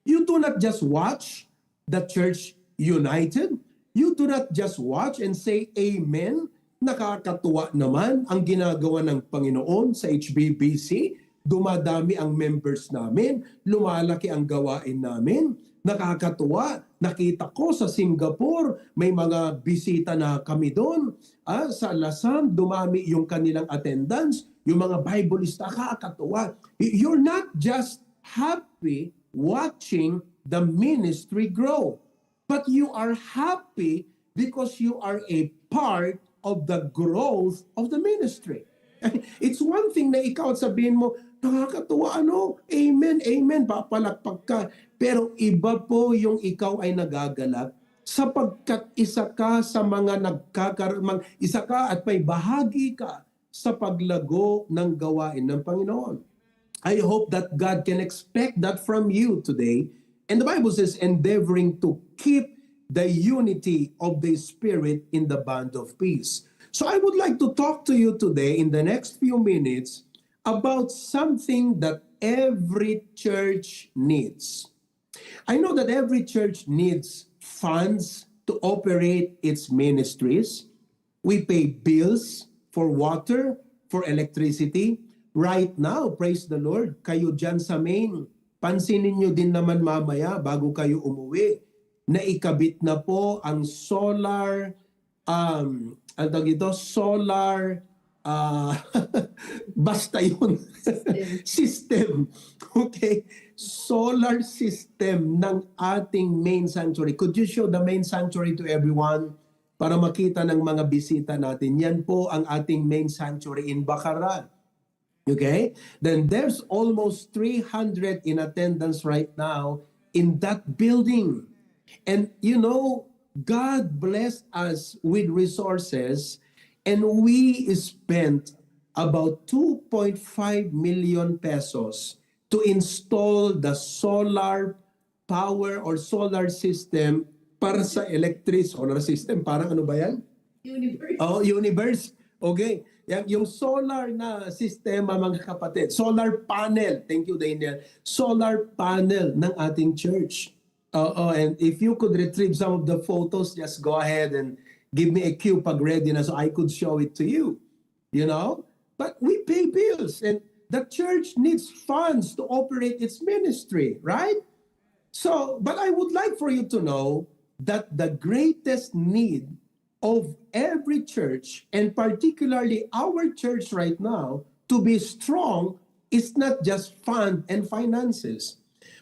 You do not just watch the church united. You do not just watch and say, Amen. Nakakatuwa naman ang ginagawa ng Panginoon sa HBBC. Dumadami ang members namin. Lumalaki ang gawain namin. Nakakatuwa. Nakita ko sa Singapore, may mga bisita na kami doon. Sa Lasam, dumami yung kanilang attendance. Yung mga Bibleista, nakakatuwa. You're not just happy watching the ministry grow, but you are happy because you are a part of the growth of the ministry. It's one thing na ikaw at sabihin mo, nakakatuwa amen, amen, papalakpak ka. Pero iba po yung ikaw ay nagagalak sapagkat isa ka sa mga isa ka at may bahagi ka sa paglago ng gawain ng Panginoon. I hope that God can expect that from you today. And the Bible says, endeavoring to keep the unity of the Spirit in the bond of peace. So I would like to talk to you today in the next few minutes about something that every church needs. I know that every church needs funds to operate its ministries. We pay bills for water, for electricity. Right now, praise the Lord, kayo dyan sa Maine, pansinin nyo din naman mamaya bago kayo umuwi, na ikabit na po ang solar, solar, basta yun, system. Okay? Solar system ng ating main sanctuary. Could you show the main sanctuary to everyone para makita ng mga bisita natin? Yan po ang ating main sanctuary in Bacara. Okay? Then there's almost 300 in attendance right now in that building. And you know, God blessed us with resources, and we spent about 2.5 million pesos to install the solar power or solar system para sa solar system. Parang ano ba yan? Universe. Oh, universe. Okay. Yung solar na sistema, mga kapatid. Solar panel. Thank you, Daniel. Solar panel ng ating church. And if you could retrieve some of the photos, just go ahead and give me a cue pag ready na so I could show it to you. You know? But we pay bills, and the church needs funds to operate its ministry, right? So, but I would like for you to know that the greatest need of every church, and particularly our church right now, to be strong is not just fund and finances.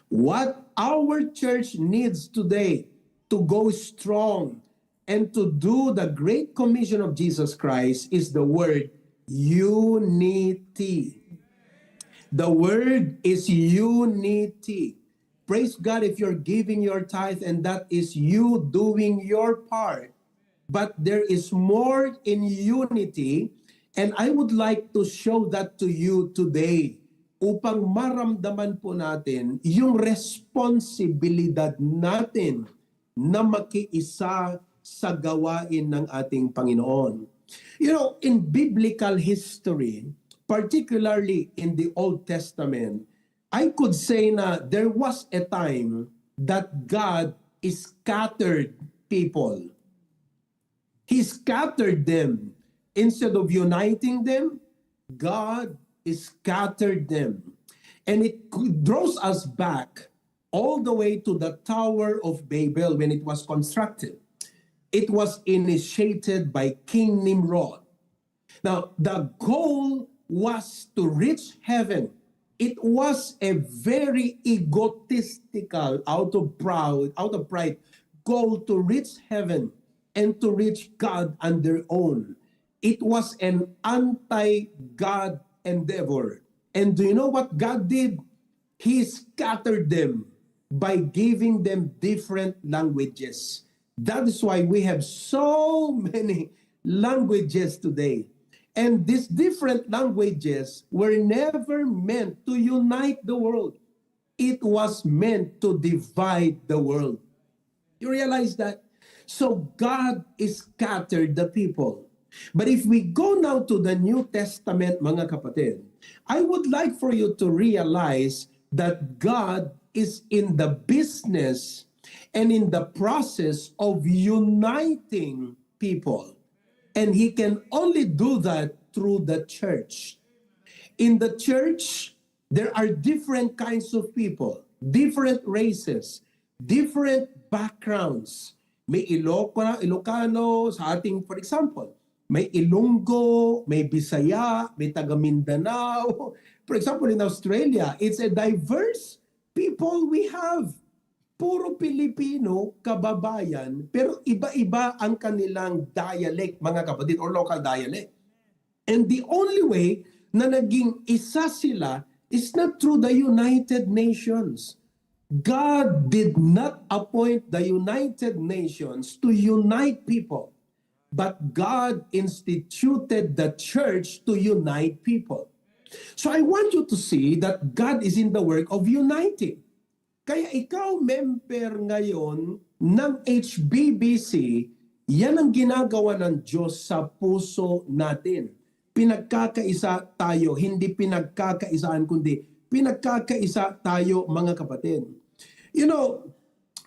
What our church needs today to go strong and to do the great commission of Jesus Christ is the word unity. The word is unity. Praise God if you're giving your tithe and that is you doing your part. But there is more in unity, and I would like to show that to you today upang maramdaman po natin yung responsibilidad natin na makiisa sa gawain ng ating Panginoon. You know, in biblical history, particularly in the Old Testament, I could say na there was a time that God scattered people. He scattered them. Instead of uniting them, God scattered them. And it draws us back all the way to the Tower of Babel when it was constructed. It was initiated by King Nimrod. Now, the goal was to reach heaven. It was a very egotistical, out of pride, goal to reach heaven and to reach God on their own. It was an anti-God endeavor. And do you know what God did? He scattered them by giving them different languages. That is why we have so many languages today. And these different languages were never meant to unite the world. It was meant to divide the world. You realize that? So God scattered the people. But if we go now to the New Testament, mga kapatid, I would like for you to realize that God is in the business and in the process of uniting people. And He can only do that through the church. In the church, there are different kinds of people, different races, different backgrounds. May Ilocano sa ating, for example, may Ilonggo, may Bisaya, may taga Mindanao. For example, in Australia, it's a diverse people we have. Puro Pilipino, kababayan, pero iba-iba ang kanilang dialect, mga kapatid, or local dialect. And the only way na naging isa sila is not through the United Nations. God did not appoint the United Nations to unite people, but God instituted the church to unite people. So I want you to see that God is in the work of uniting. Kaya ikaw, member ngayon ng HBBC, yan ang ginagawa ng Diyos sa puso natin. Pinagkakaisa tayo, hindi pinagkakaisaan, kundi pinagkakaisa tayo, mga kapatid. You know,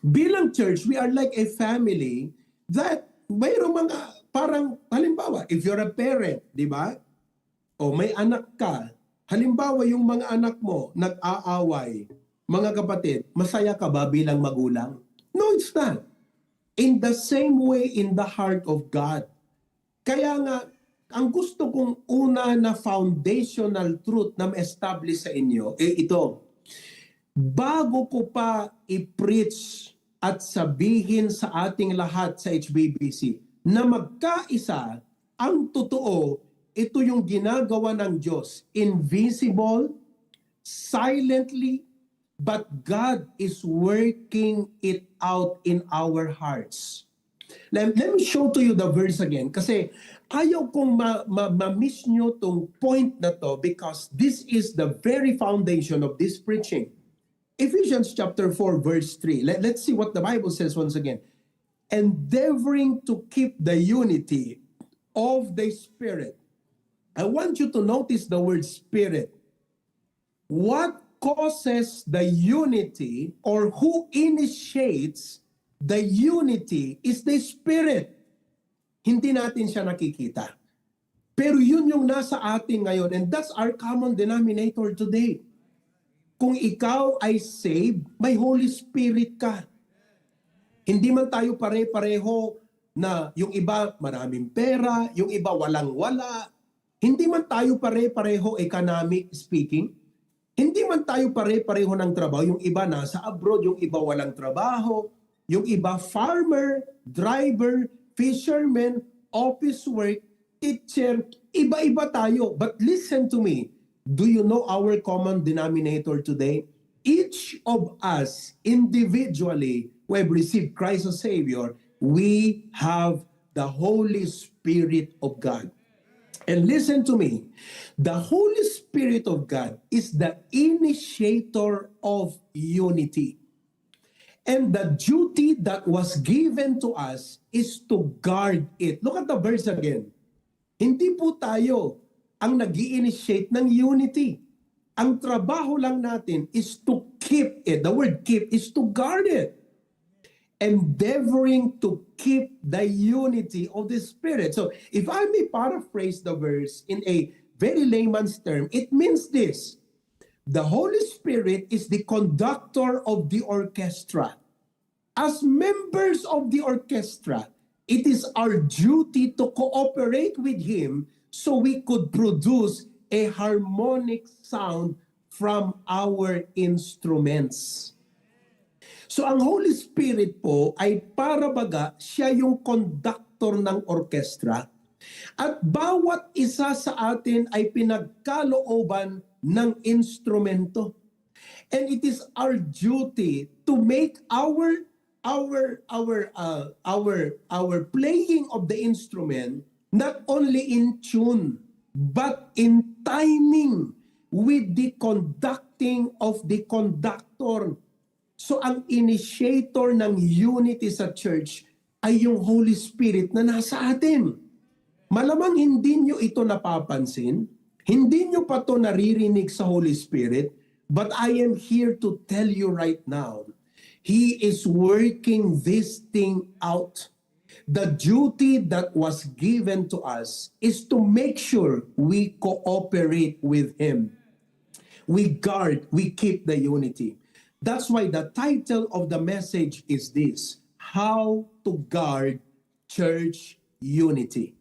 bilang church, we are like a family that mayroong mga, parang, halimbawa, if you're a parent, di ba? O may anak ka, halimbawa yung mga anak mo nag-aaway, mga kapatid, masaya ka ba bilang magulang? No, it's not. In the same way in the heart of God. Kaya nga, ang gusto kong una na foundational truth na ma-establish sa inyo, ito. Bago ko pa i-preach at sabihin sa ating lahat sa HBBC na magkaisa, ang totoo, ito yung ginagawa ng Diyos. Invisible, silently, but God is working it out in our hearts. Let me show to you the verse again. Kasi ayaw kong ma-miss nyo tong point na to because this is the very foundation of this preaching. Ephesians chapter 4 verse 3. Let's see what the Bible says once again. Endeavoring to keep the unity of the Spirit. I want you to notice the word Spirit. What causes the unity or who initiates the unity is the Spirit. Hindi natin siya nakikita. Pero yun yung nasa atin ngayon and that's our common denominator today. Kung ikaw ay saved, may Holy Spirit ka. Hindi man tayo pare-pareho na yung iba maraming pera, yung iba walang-wala. Hindi man tayo pare-pareho economic speaking. Hindi man tayo pare-pareho ng trabaho. Yung iba nasa abroad, yung iba walang trabaho, yung iba farmer, driver, fisherman, office work, teacher, iba-iba tayo. But listen to me. Do you know our common denominator today? Each of us individually who have received Christ as Savior, we have the Holy Spirit of God. And listen to me, the Holy Spirit of God is the initiator of unity. And the duty that was given to us is to guard it. Look at the verse again. Hindi po tayo ang nag-i-initiate ng unity. Ang trabaho lang natin is to keep it. The word keep is to guard it. Endeavoring to keep the unity of the Spirit. So, if I may paraphrase the verse in a very layman's term, it means this. The Holy Spirit is the conductor of the orchestra. As members of the orchestra, it is our duty to cooperate with Him so we could produce a harmonic sound from our instruments. So ang Holy Spirit po ay para baga siya yung conductor ng orkestra at bawat isa sa atin ay pinagkalooban ng instrumento. And it is our duty to make our playing of the instrument not only in tune but in timing with the conducting of the conductor. So ang initiator ng unity sa church ay yung Holy Spirit na nasa atin. Malamang hindi nyo ito napapansin, hindi nyo pa to naririnig sa Holy Spirit, but I am here to tell you right now, He is working this thing out. The duty that was given to us is to make sure we cooperate with Him. We guard, we keep the unity. That's why the title of the message is this, How to Guard Church Unity.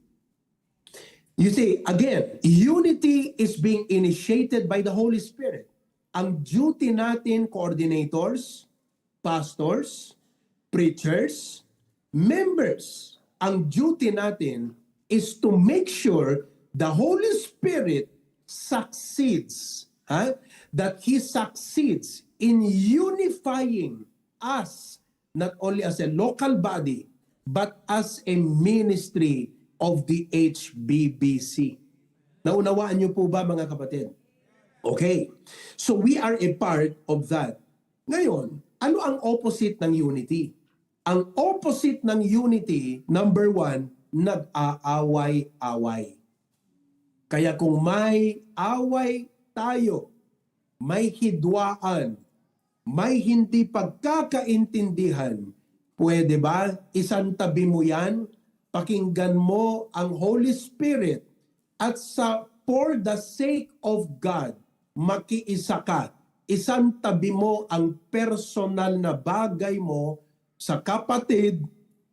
You see, again, unity is being initiated by the Holy Spirit. Ang duty natin, coordinators, pastors, preachers, members, ang duty natin is to make sure the Holy Spirit succeeds, that He succeeds in unifying us, not only as a local body, but as a ministry of the HBBC. Naunawaan niyo po ba mga kapatid? Okay. So we are a part of that. Ngayon, ano ang opposite ng unity? Ang opposite ng unity, number one, nag-aaway-away. Kaya kung may away tayo, may hidwaan, may hindi pagkakaintindihan, pwede ba isantabi mo yan, pakinggan mo ang Holy Spirit, at for the sake of God, makiisa ka, isantabi mo ang personal na bagay mo sa kapatid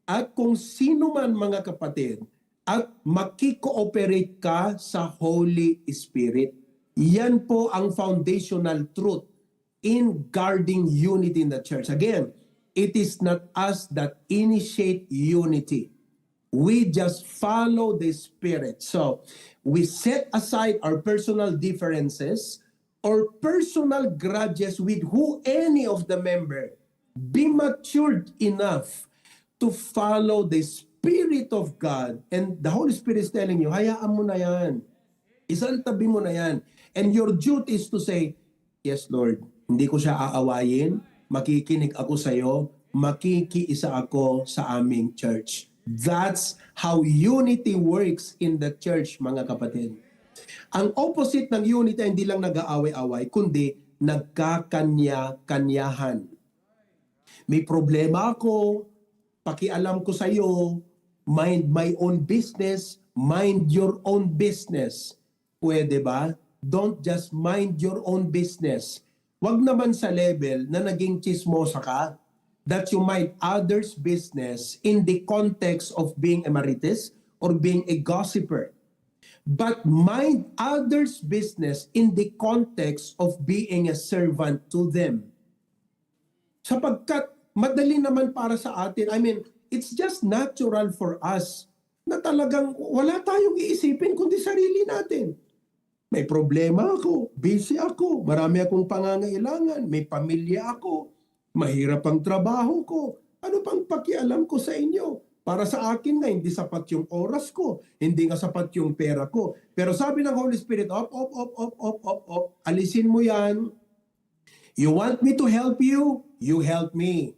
at kung sino man mga kapatid, at makikooperate ka sa Holy Spirit. Yan po ang foundational truth in guarding unity in the church. Again, it is not us that initiate unity. We just follow the Spirit. So, we set aside our personal differences or personal grudges with who any of the member. Be matured enough to follow the Spirit of God. And the Holy Spirit is telling you, hayaan mo na yan. Isantabi mo na yan. And your duty is to say, yes, Lord, hindi ko siya aawayin, makikinig ako sa iyo, makikiisa ako sa aming church. That's how unity works in the church, mga kapatid. Ang opposite ng unity ay hindi lang nag-aaway-away, kundi nagkakanya-kanyahan. May problema ako, pakialam ko sa iyo, mind my own business, mind your own business. Pwede ba? Don't just mind your own business. Wag naman sa level na naging chismosa ka. that you mind others' business in the context of being a marites or being a gossiper, but mind others' business in the context of being a servant to them. Sapagkat madali naman para sa atin, I mean, it's just natural for us na talagang wala tayong iisipin kundi sarili natin. May problema ako, busy ako, marami akong pangangailangan, may pamilya ako, mahirap ang trabaho ko. Ano pang pakialam ko sa inyo? Para sa akin nga, hindi sapat yung oras ko, hindi nga sapat yung pera ko. Pero sabi ng Holy Spirit, alisin mo yan. You want me to help you? You help me.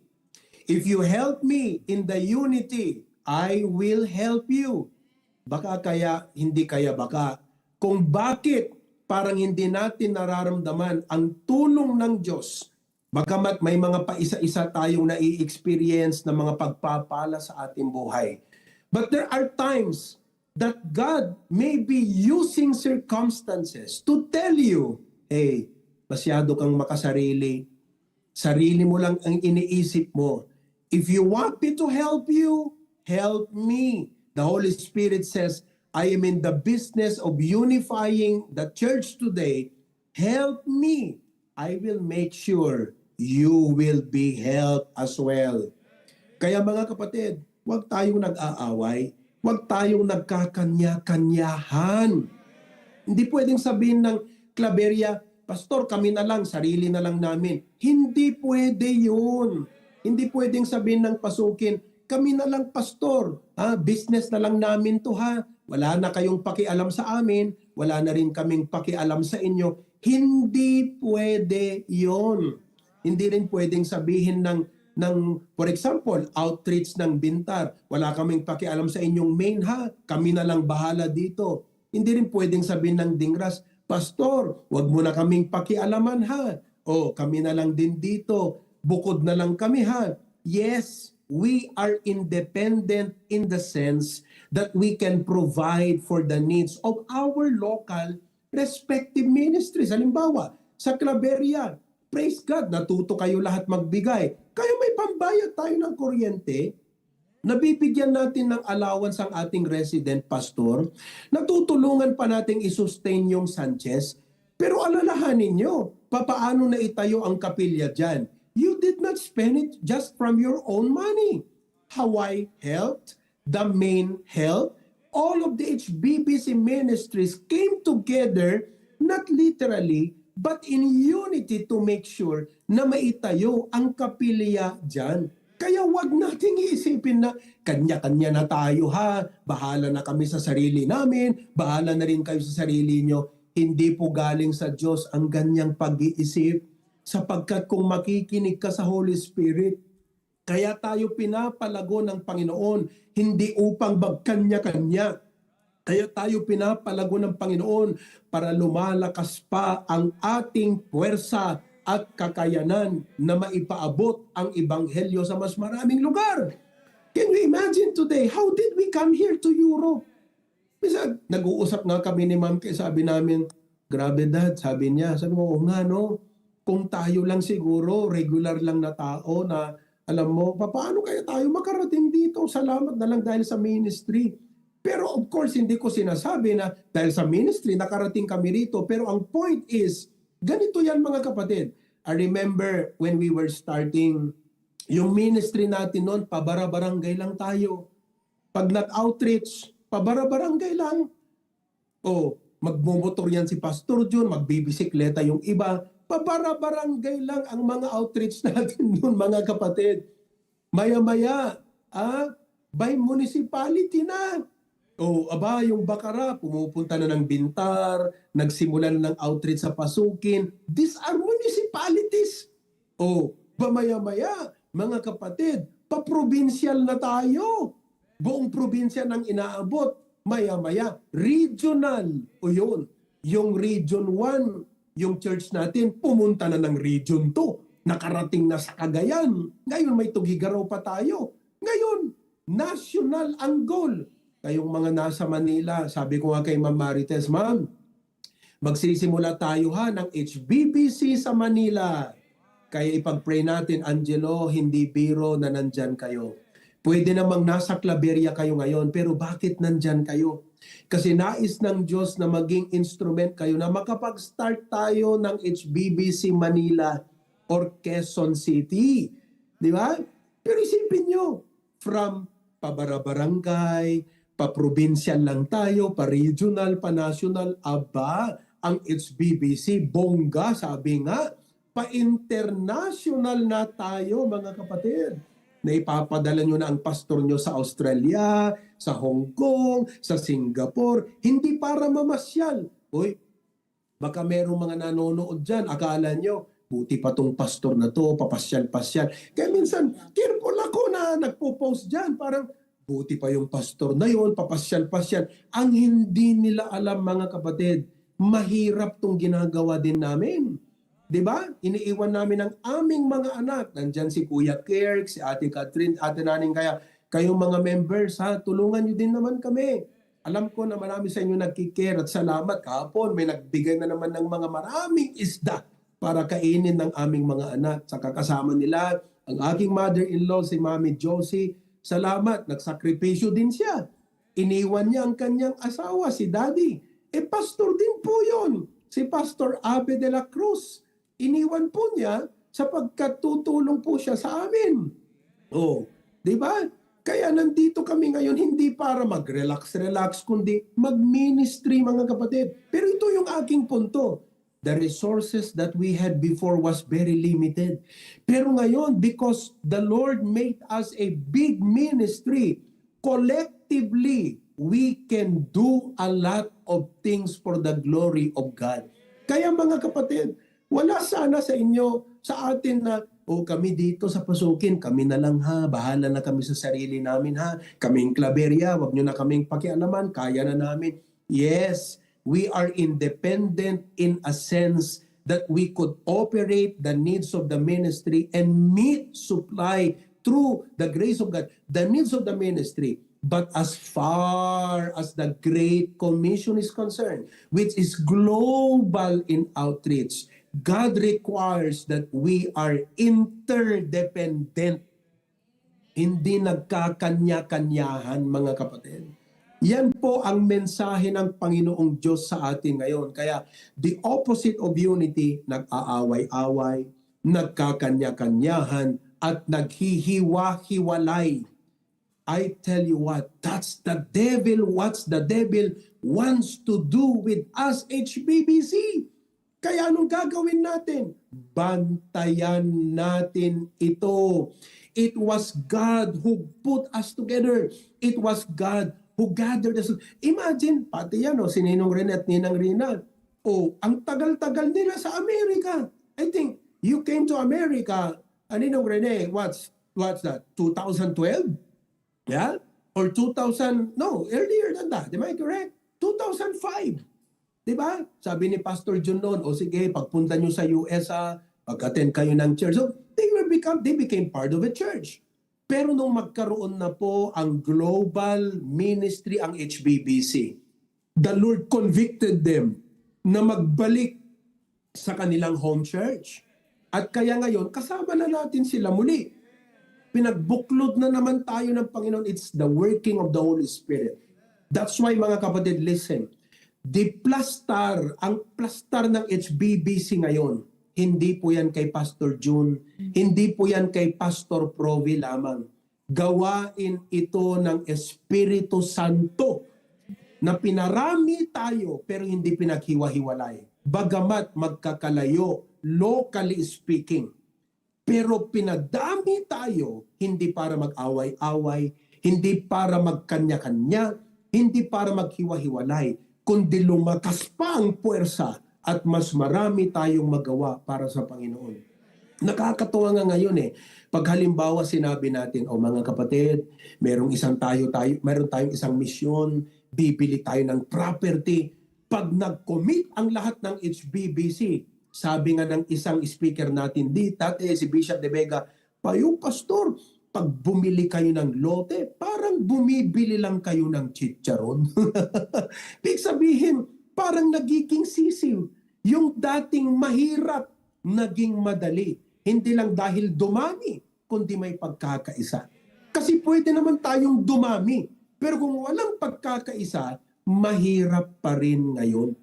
If you help me in the unity, I will help you. Baka kaya, hindi kaya baka. Kung bakit parang hindi natin nararamdaman ang tulong ng Diyos, bagamat may mga paisa-isa tayong nai-experience na mga pagpapala sa ating buhay. But there are times that God may be using circumstances to tell you, hey, masyado kang makasarili. Sarili mo lang ang iniisip mo. If you want me to help you, help me. The Holy Spirit says, I am in the business of unifying the church today. Help me. I will make sure you will be helped as well. Kaya mga kapatid, huwag tayong nag-aaway. Huwag tayong nagkakanya-kanyahan. Hindi pwedeng sabihin ng Claveria, Pastor, kami na lang, sarili na lang namin. Hindi pwede yun. Hindi pwedeng sabihin ng Pasukin, kami na lang, Pastor. Business na lang namin to ha. Wala na kayong pakialam sa amin. Wala na rin kaming pakialam sa inyo. Hindi pwede yon. Hindi rin pwedeng sabihin ng for example, outreach ng Bintar. Wala kaming pakialam sa inyong main ha. Kami na lang bahala dito. Hindi rin pwedeng sabihin ng Dingras, Pastor, wag mo na kaming pakialaman ha. O kami na lang din dito. Bukod na lang kami ha. Yes, we are independent in the sense that we can provide for the needs of our local respective ministries. Halimbawa, sa Claveria, praise God, natuto kayo lahat magbigay. Kaya may pambayad tayo ng kuryente, nabibigyan natin ng allowance ang ating resident pastor, natutulungan pa nating isustain yung Sanchez, pero alalahanin nyo, papaano na itayo ang kapilya dyan? You did not spend it just from your own money. Hawaii helped, the main helped, all of the HBBC ministries came together, not literally, but in unity to make sure na maitayo ang kapilya dyan. Kaya wag nating iisipin na kanya-kanya na tayo ha, bahala na kami sa sarili namin, bahala na rin kayo sa sarili nyo. Hindi po galing sa Diyos ang ganyang pag-iisip, sapagkat kung makikinig ka sa Holy Spirit, kaya tayo pinapalago ng Panginoon, hindi upang magkanya-kanya. Kaya tayo pinapalago ng Panginoon para lumalakas pa ang ating puwersa at kakayanan na maipaabot ang Ebanghelyo sa mas maraming lugar. Can you imagine today, how did we come here to Europe? Bisa, nag-uusap nga kami ni Ma'am kaya sabi namin, grabe dad, sabi niya, sabi mo, nga no, kung tayo lang siguro, regular lang na tao na alam mo, paano kaya tayo makarating dito? Salamat na lang dahil sa ministry. Pero of course, hindi ko sinasabi na dahil sa ministry, nakarating kami rito. Pero ang point is, ganito yan mga kapatid. I remember when we were starting, yung ministry natin noon, pabara-barangay lang tayo. Pag nag-outreach, pabara-barangay lang. O, magmomotor yan si Pastor John, magbibisikleta yung iba. Pabara-barangay lang ang mga outreach natin noon mga kapatid. Maya-maya, by municipality na. O aba, yung Bakara, pumupunta na ng Bintar, nagsimula na ng outreach sa Pasukin. These are municipalities. O, maya-maya, mga kapatid, pa-provincial na tayo. Buong probinsya nang inaabot. Maya-maya, regional. O yun, yung Region 1, yung church natin, pumunta na ng Region 2. Nakarating na sa Cagayan. Ngayon may Tugigaraw pa tayo. Ngayon, national ang goal. Kayong mga nasa Manila, sabi ko nga kay Ma'am Marites, Ma'am, magsisimula tayo ha ng HBBC sa Manila. Kaya ipag-pray natin, Angelo, hindi biro na nandyan kayo. Pwede namang nasa Claveria kayo ngayon, pero bakit nandyan kayo? Kasi nais ng Diyos na maging instrument kayo na makapag-start tayo ng HBBC Manila or Quezon City. Di ba? Pero isipin nyo, from pabara-barangay, pa-provincial lang tayo, pa-regional, pa-national, aba, ang HBBC, bongga, sabi nga, pa-international na tayo mga kapatid. Na ipapadala nyo na ang pastor nyo sa Australia, sa Hong Kong, sa Singapore, hindi para mamasyal. Uy, baka merong mga nanonood dyan, akala nyo, buti pa tong pastor na to, papasyal-pasyal. Kaya minsan, careful ako na nagpo-post dyan, parang buti pa yung pastor na yon, papasyal-pasyal. Ang hindi nila alam mga kapatid, mahirap tong ginagawa din namin. 'Di ba? Iniiwan namin ang aming mga anak. Nandyan si Kuya Kirk, si Ate Catherine, Ate Naning, kaya kayong mga members, ha, tulungan nyo din naman kami. Alam ko na marami sa inyo nagkikare at salamat. Kahapon may nagbigay na naman ng mga maraming isda para kainin ng aming mga anak. Sa kakasama nila, ang aking mother-in-law, si Mami Josie, salamat, nagsakripisyo din siya. Iniwan niya ang kanyang asawa, si Daddy. Pastor din po yun, si Pastor Abe de la Cruz. Iniwan po niya sapagkat tutulong po siya sa amin. Oh, di ba? Kaya nandito kami ngayon hindi para mag-relax-relax, kundi mag-ministry mga kapatid. Pero ito yung aking punto. The resources that we had before was very limited. Pero ngayon, because the Lord made us a big ministry, collectively, we can do a lot of things for the glory of God. Kaya mga kapatid, wala sana sa inyo, sa atin na, kami dito sa pasukin, kami na lang ha, bahala na kami sa sarili namin ha, kaming Claveria, wag nyo na kaming pakialaman, kaya na namin. Yes, we are independent in a sense that we could operate the needs of the ministry and meet, supply through the grace of God, the needs of the ministry. But as far as the Great Commission is concerned, which is global in outreach, God requires that we are interdependent. Hindi nagkakanya-kanyahan mga kapatid. Yan po ang mensahe ng Panginoong Diyos sa atin ngayon. Kaya the opposite of unity, nag-aaway-away, nagkakanya-kanyahan, at naghihiwa-hiwalay. I tell you what, that's the devil. What the devil wants to do with us, HBBC. Kaya anong gagawin natin? Bantayan natin ito. It was God who put us together. It was God who gathered us. Imagine, pati yan, si Ninong Rene at Ninang Rina. Ang tagal-tagal nila sa Amerika. I think you came to America, Ninong Rene, what's that, 2012? Yeah? Or 2000, no, earlier than that. Am I correct? 2005. Diba? Sabi ni Pastor John noon, sige, pagpunta nyo sa US, pag-attend kayo ng church. So, they became part of a church. Pero nung magkaroon na po ang global ministry, ang HBBC, the Lord convicted them na magbalik sa kanilang home church. At kaya ngayon, kasama na natin sila muli. Pinagbuklod na naman tayo ng Panginoon. It's the working of the Holy Spirit. That's why mga kapatid, listen. The plastar, ang plastar ng HBBC ngayon, hindi po yan kay Pastor June, hindi po yan kay Pastor Provi lamang. Gawain ito ng Espiritu Santo na pinarami tayo pero hindi pinaghiwa-hiwalay. Bagamat magkakalayo, locally speaking. Pero pinadami tayo hindi para mag-away-away, hindi para magkanya-kanya, hindi para maghiwa-hiwalay, kundi lumakas pa ang puwersa at mas marami tayong magawa para sa Panginoon. Nakakatuwa nga ngayon pag halimbawa sinabi natin, mga kapatid, meron tayong isang misyon, bibili tayo ng property. Pag nag-commit ang lahat ng HBBC, sabi nga ng isang speaker natin dito, si Bishop De Vega, pastor, pag bumili kayo ng lote, parang bumibili lang kayo ng chicharon. Ibig sabihin, parang nagiging sisiw. Yung dating mahirap, naging madali. Hindi lang dahil dumami, kundi may pagkakaisa. Kasi pwede naman tayong dumami. Pero kung walang pagkakaisa, mahirap pa rin ngayon.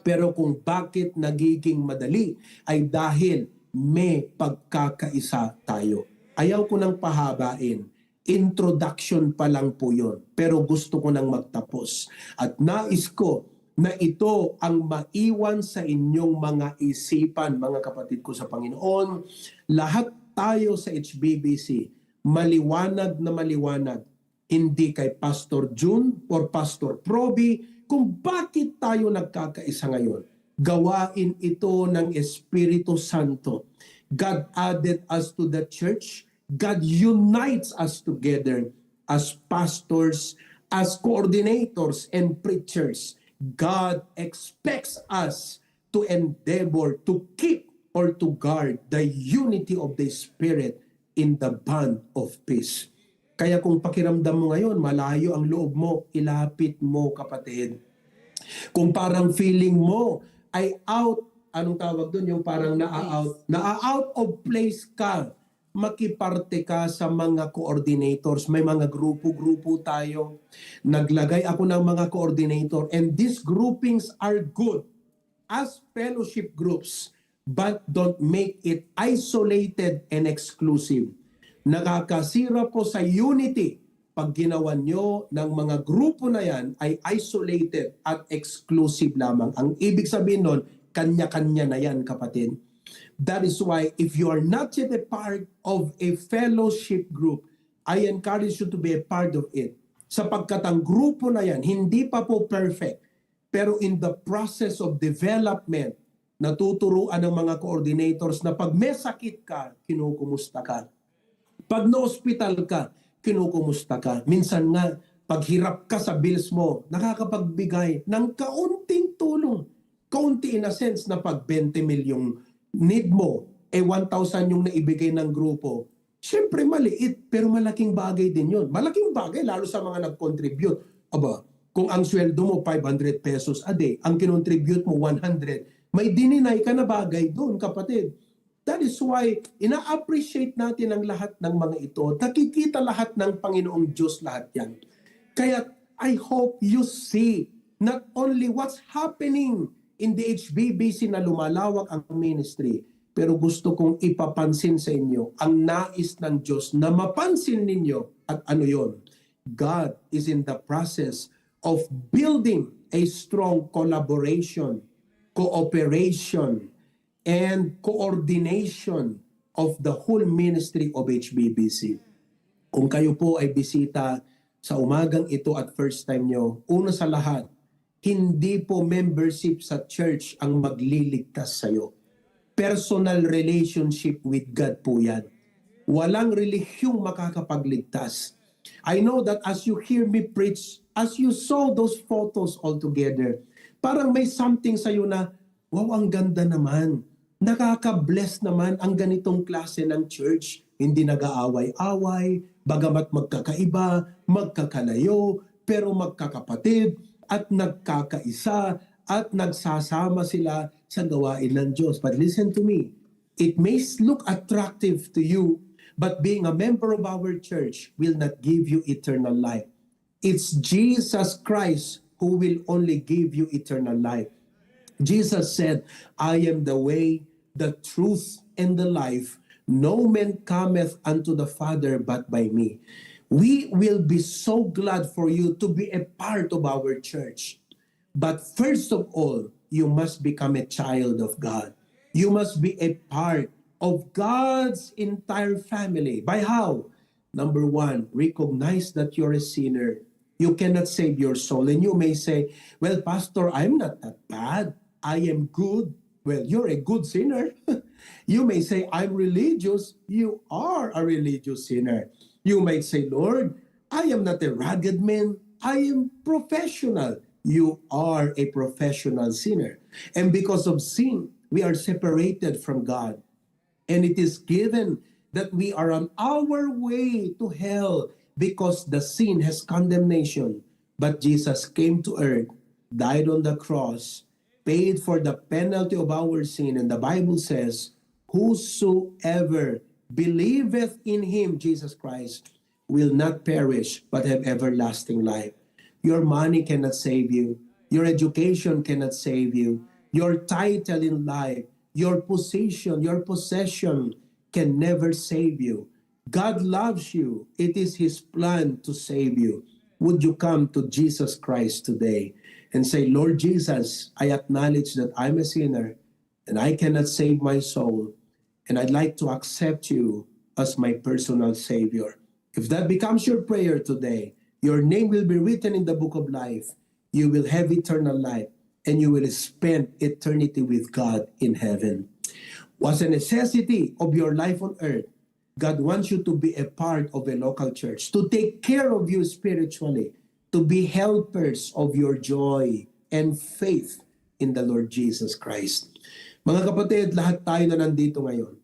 Pero kung bakit nagiging madali ay dahil may pagkakaisa tayo. Ayaw ko nang pahabain. Introduction pa lang po yun. Pero gusto ko nang magtapos. At nais ko na ito ang maiwan sa inyong mga isipan, mga kapatid ko sa Panginoon. Lahat tayo sa HBBC, maliwanag na maliwanag. Hindi kay Pastor June or Pastor Proby kung bakit tayo nagkakaisa ngayon. Gawain ito ng Espiritu Santo. God added us to the church. God unites us together as pastors, as coordinators and preachers. God expects us to endeavor to keep or to guard the unity of the Spirit in the bond of peace. Kaya kung pakiramdam mo ngayon, malayo ang loob mo, ilapit mo, kapatid. Kung parang feeling mo ay out, anong tawag doon? Yung parang na-out of place ka, makiparte ka sa mga coordinators. May mga grupo-grupo tayo. Naglagay ako ng mga coordinator and these groupings are good as fellowship groups, but don't make it isolated and exclusive. Nakakasira po sa unity pag ginawa nyo ng mga grupo na yan ay isolated at exclusive lamang. Ang ibig sabihin nun, kanya-kanya na yan, kapatid. That is why if you are not yet a part of a fellowship group, I encourage you to be a part of it. Sapagkat ang grupo na yan, hindi pa po perfect. Pero in the process of development, natuturuan ng mga coordinators na pag may sakit ka, kinukumusta ka. Pag na-hospital ka, kinukumusta ka. Minsan nga, pag hirap ka sa bills mo, nakakapagbigay ng kaunting tulong. Kaunti in a sense na pag 20 milyong need mo, 1,000 yung naibigay ng grupo. Siyempre maliit, pero malaking bagay din yun. Malaking bagay, lalo sa mga nag-contribute. Aba, kung ang sweldo mo 500 pesos a day, ang kinontribute mo 100, may dininay ka na bagay doon, kapatid. That is why ina-appreciate natin ang lahat ng mga ito. Nakikita lahat ng Panginoong Diyos lahat yan. Kaya I hope you see not only what's happening in the HBBC na lumalawak ang ministry, pero gusto kong ipapansin sa inyo ang nais ng Diyos na mapansin ninyo. At ano yon? God is in the process of building a strong collaboration, cooperation, and coordination of the whole ministry of HBBC. Kung kayo po ay bisita sa umagang ito at first time nyo, una sa lahat, hindi po membership sa church ang magliligtas sa'yo. Personal relationship with God po yan. Walang relihiyong makakapagligtas. I know that as you hear me preach, as you saw those photos all together, parang may something sa'yo na, wow, ang ganda naman. Nakaka-bless naman ang ganitong klase ng church. Hindi nag-aaway-away, bagamat magkakaiba, magkakalayo, pero magkakapatid at nagkakaisa at nagsasama sila sa gawain ng Diyos. But listen to me, it may look attractive to you, but being a member of our church will not give you eternal life. It's Jesus Christ who will only give you eternal life. Jesus said, I am the way, the truth, and the life. No man cometh unto the Father but by me. We will be so glad for you to be a part of our church. But first of all, you must become a child of God. You must be a part of God's entire family. By how? Number one, recognize that you're a sinner. You cannot save your soul. And you may say, well, Pastor, I'm not that bad. I am good. Well, you're a good sinner. You may say, I'm religious. You are a religious sinner. You might say, Lord, I am not a ragged man. I am professional. You are a professional sinner. And because of sin, we are separated from God. And it is given that we are on our way to hell because the sin has condemnation. But Jesus came to earth, died on the cross, paid for the penalty of our sin. And the Bible says, whosoever believeth in him, Jesus Christ, will not perish but have everlasting life. Your money cannot save you. Your education cannot save you. Your title in life, your position, your possession can never save you. God loves you. It is his plan to save you. Would you come to Jesus Christ today and say, Lord Jesus, I acknowledge that I'm a sinner and I cannot save my soul, and I'd like to accept you as my personal Savior. If that becomes your prayer today, your name will be written in the book of life. You will have eternal life, and you will spend eternity with God in heaven. What's a necessity of your life on earth? God wants you to be a part of a local church, to take care of you spiritually, to be helpers of your joy and faith in the Lord Jesus Christ. Mga kapatid, lahat tayo na nandito ngayon,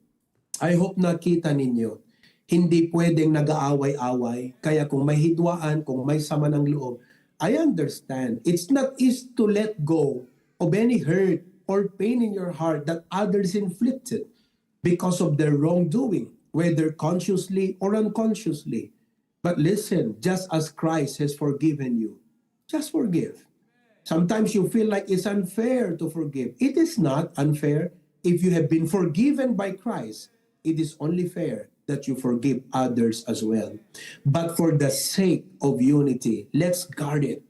I hope nakita ninyo, hindi pwedeng nag-aaway-away. Kaya kung may hidwaan, kung may sama ng loob, I understand. It's not easy to let go of any hurt or pain in your heart that others inflicted because of their wrongdoing, whether consciously or unconsciously. But listen, just as Christ has forgiven you, just forgive. Sometimes you feel like it's unfair to forgive. It is not unfair. If you have been forgiven by Christ, it is only fair that you forgive others as well. But for the sake of unity, let's guard it.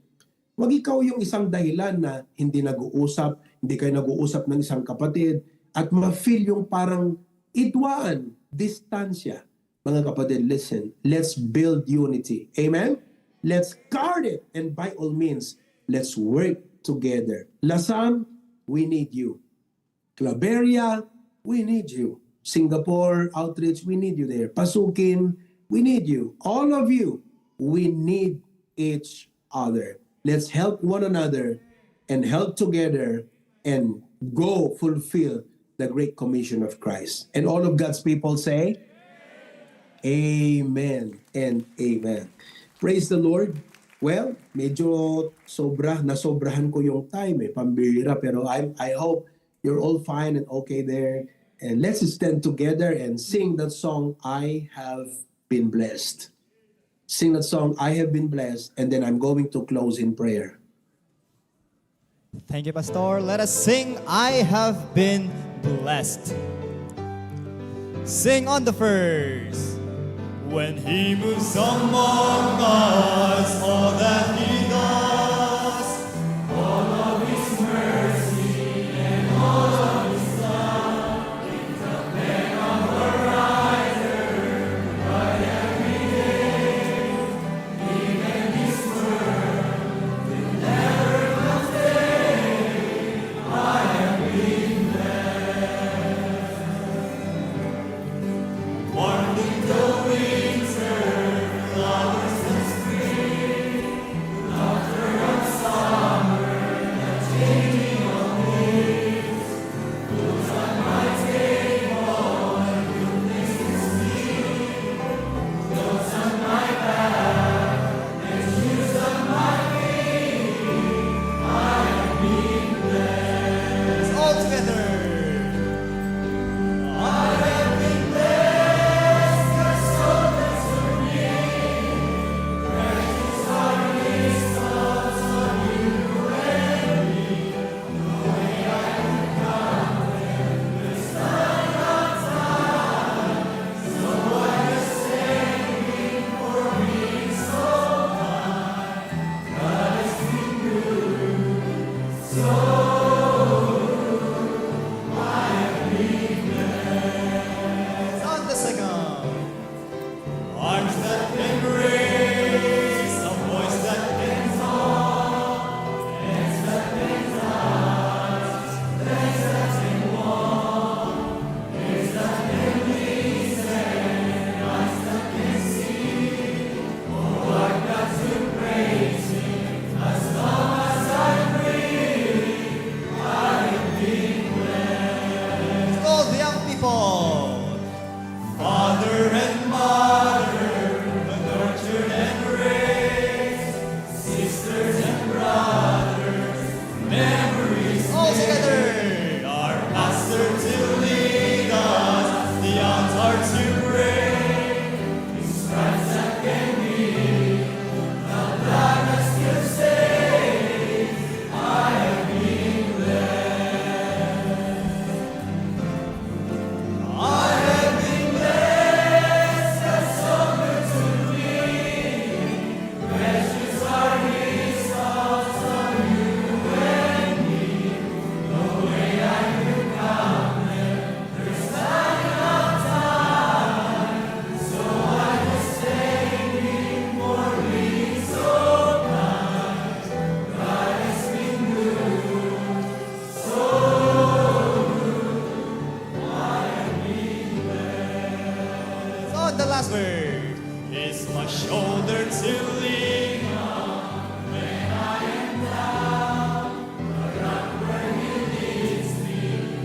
Wag ikaw yung isang dahilan na hindi kayo nag-uusap ng isang kapatid, at ma-feel yung parang idwaan, distansya. Mga kapatid, listen, let's build unity. Amen? Let's guard it, and by all means, let's work together. Lasam, we need you. Claveria, we need you. Singapore Outreach, we need you there. Pasukin, we need you. All of you, we need each other. Let's help one another and help together and go fulfill the Great Commission of Christ. And all of God's people say, Amen and amen. Praise the Lord. Well, medyo nasobrahan ko yung time pambira, pero I hope you're all fine and okay there. And let's stand together and sing that song, I Have Been Blessed. Sing that song, I Have Been Blessed, and then I'm going to close in prayer. Thank you, Pastor. Let us sing, I have been blessed. Sing on the first. When he moves among us, all that he does, all of his mercy and all of his love, it's a pen on the rider by every day. Even his word will never contain. I have been blessed. Warmed in the winter, flowers and spring, laughter of summer, the changing of leaves, foods on my table and good places me, clothes on my back and shoes on my feet. I have been blessed. All together. I have been blessed, your soul has for me. Precious are results of you and me. No way I could count them, the sun of time. So what is standing for me so high? God has been good, so good. last verse. It's my shoulder to lean on when I am down. The rock where He leads me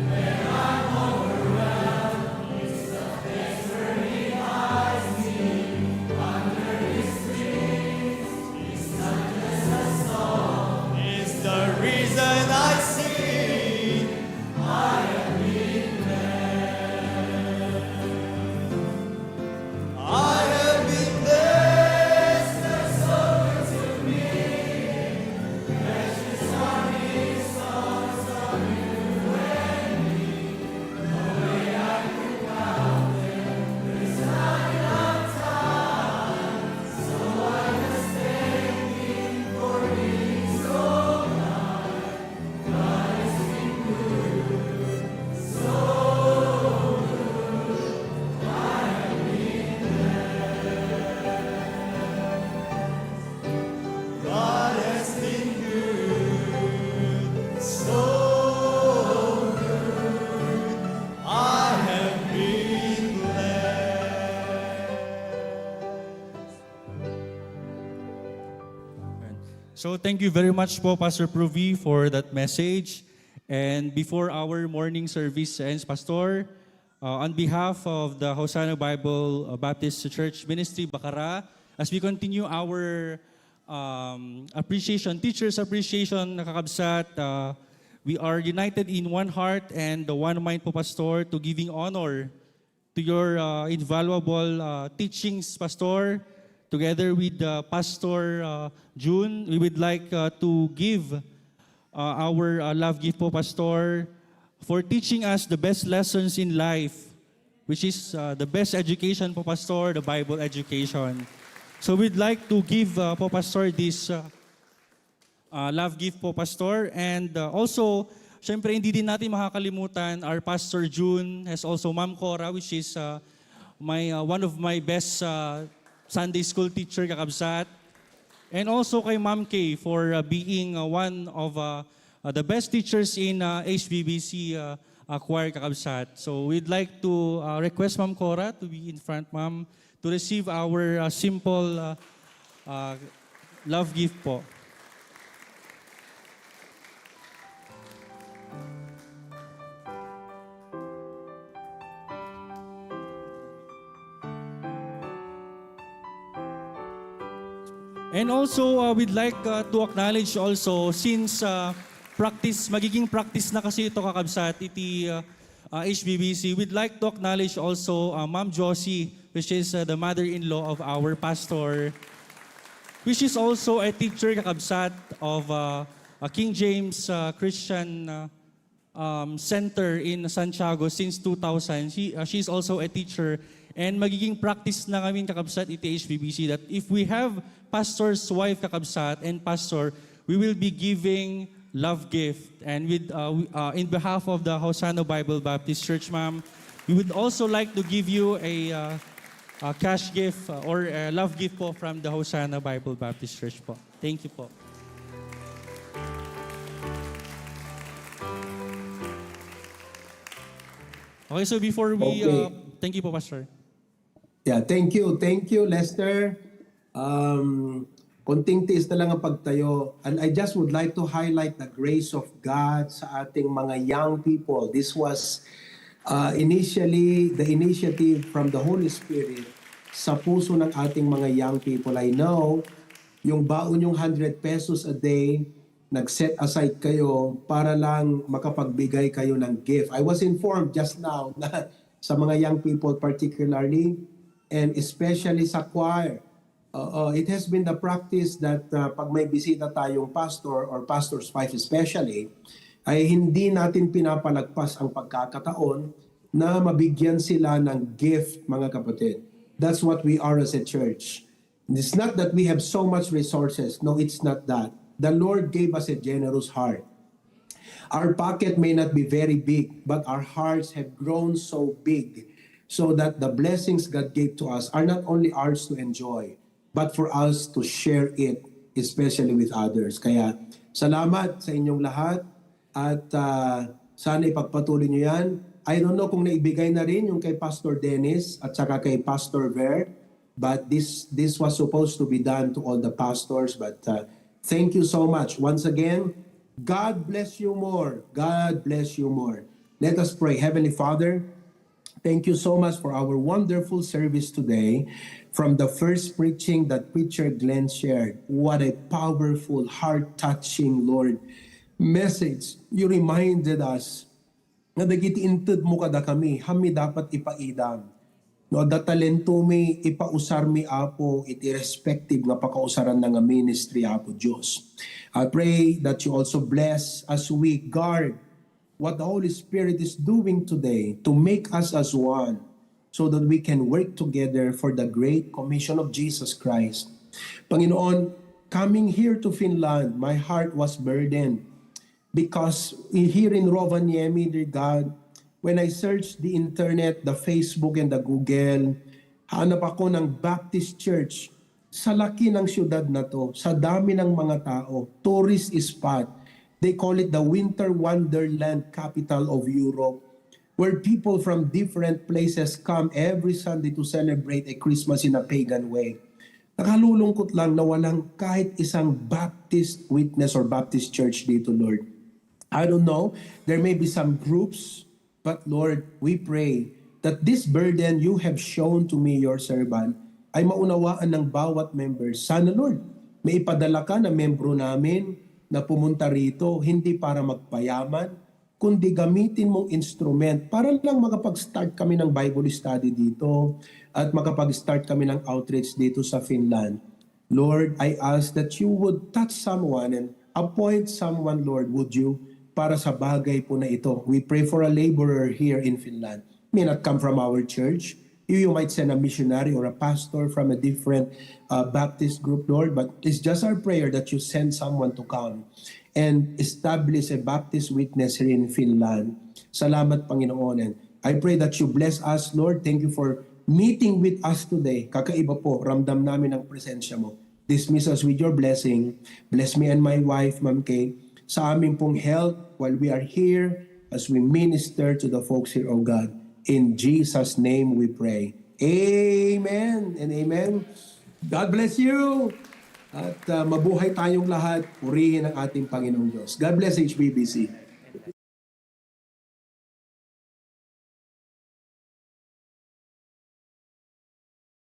when I'm overwhelmed. It's the place where He hides me under His wings. It's not just a song, it's the reason I sing. I have been blessed. I have been blessed. That's so good to me. Precious are His songs of you and me. No way I can count them. There's not enough time. So I just thank Him for being so kind. God has been good, so good. I have been blessed. God has been good, so good. I have been blessed. So thank you very much po, Pastor Provi, for that message. And before our morning service ends, Pastor, on behalf of the Hosanna Bible Baptist Church Ministry, Bacara, as we continue our appreciation, teachers' appreciation, nakakabsat, we are united in one heart and one mind po, Pastor, to giving honor to your invaluable teachings, Pastor. Together with Pastor June, we would like to give our love gift po, Pastor, for teaching us the best lessons in life, which is the best education po, Pastor, the Bible education. So we'd like to give po, Pastor, this love gift po, Pastor. And also, syempre hindi din natin makakalimutan, our Pastor June has also Ma'am Cora, which is one of my best Sunday school teacher, kakabsat. And also kay Ma'am Kay for being one of the best teachers in HBBC choir, kakabsat. So we'd like to request Ma'am Cora to be in front, Ma'am, to receive our simple love gift po. And also, we'd like to acknowledge also, since magiging practice na kasi ito, kakabsat, iti HBBC, we'd like to acknowledge also Ma'am Josie, which is the mother-in-law of our pastor, which is also a teacher, kakabsat, of King James Christian Center in Santiago since 2000. She's also a teacher. And magiging practice na kami, kakabsat, iti HBBC, that if we have pastor's wife, kakabsat, and pastor, we will be giving love gift. And with in behalf of the Hosanna Bible Baptist Church, ma'am, we would also like to give you a cash gift or a love gift po from the Hosanna Bible Baptist Church po. Thank you po. Okay, so before we, thank you po, Pastor. Yeah, thank you. Thank you, Lester. Konting tiis na lang ang pagtayo. And I just would like to highlight the grace of God sa ating mga young people. This was initially the initiative from the Holy Spirit sa puso ng ating mga young people. I know, yung baon yung 100 pesos a day, nag-set aside kayo para lang makapagbigay kayo ng gift. I was informed just now na sa mga young people particularly, and especially sa choir, it has been the practice that pag may bisita tayong pastor or pastor's wife especially, ay hindi natin pinapalagpas ang pagkakataon na mabigyan sila ng gift, mga kapatid. That's what we are as a church. It's not that we have so much resources. No, it's not that. The Lord gave us a generous heart. Our pocket may not be very big, but our hearts have grown so big so that the blessings God gave to us are not only ours to enjoy, but for us to share it, especially with others. Kaya salamat sa inyong lahat at sana ipagpatuloy nyo yan I don't know kung naibigay na rin yung kay Pastor Dennis at saka kay Pastor Ver, but this was supposed to be done to all the pastors. But thank you so much. Once again, God bless you more. God bless you more. Let us pray. Heavenly Father, thank you so much for our wonderful service today. From the first preaching that Preacher Glenn shared, what a powerful, heart-touching, Lord, message. You reminded us na dagiti inted mo kada kami, hami dapat ipaidam. No, da talento mi ipausar mi Apo, iti respective nga pakausaran na nga ministry Apo Diyos. I pray that you also bless as we guard what the Holy Spirit is doing today to make us as one so that we can work together for the great commission of Jesus Christ. Panginoon, coming here to Finland, my heart was burdened because here in Rovaniemi, dear God, when I searched the internet, the Facebook and the Google, hanap ako ng Baptist Church sa laki ng syudad na to, sa dami ng mga tao, tourist spot. They call it the Winter Wonderland capital of Europe, where people from different places come every Sunday to celebrate a Christmas in a pagan way. Nakalulungkot lang na walang kahit isang Baptist witness or Baptist church dito, Lord. I don't know, there may be some groups, but Lord, we pray that this burden you have shown to me, your servant, ay maunawaan ng bawat member. Sana, Lord, may ipadala ka na membro namin na pumunta rito, hindi para magpayaman, kundi gamitin mong instrument para lang makapag-start kami ng Bible study dito at makapag-start kami ng outreach dito sa Finland. Lord, I ask that you would touch someone and appoint someone, Lord, would you, para sa bagay po na ito. We pray for a laborer here in Finland. May not come from our church. You might send a missionary or a pastor from a different Baptist group, Lord, but it's just our prayer that you send someone to come and establish a Baptist witness here in Finland. Salamat, Panginoon. And I pray that you bless us, Lord. Thank you for meeting with us today. Kakaiba po, ramdam namin ang presensya mo. Dismiss us with your blessing. Bless me and my wife, Ma'am Kay, sa aming pong health while we are here as we minister to the folks here, oh God. In Jesus' name we pray. Amen and amen. God bless you. At mabuhay tayong lahat. Purihin ang ating Panginoong Diyos. God bless HBBC.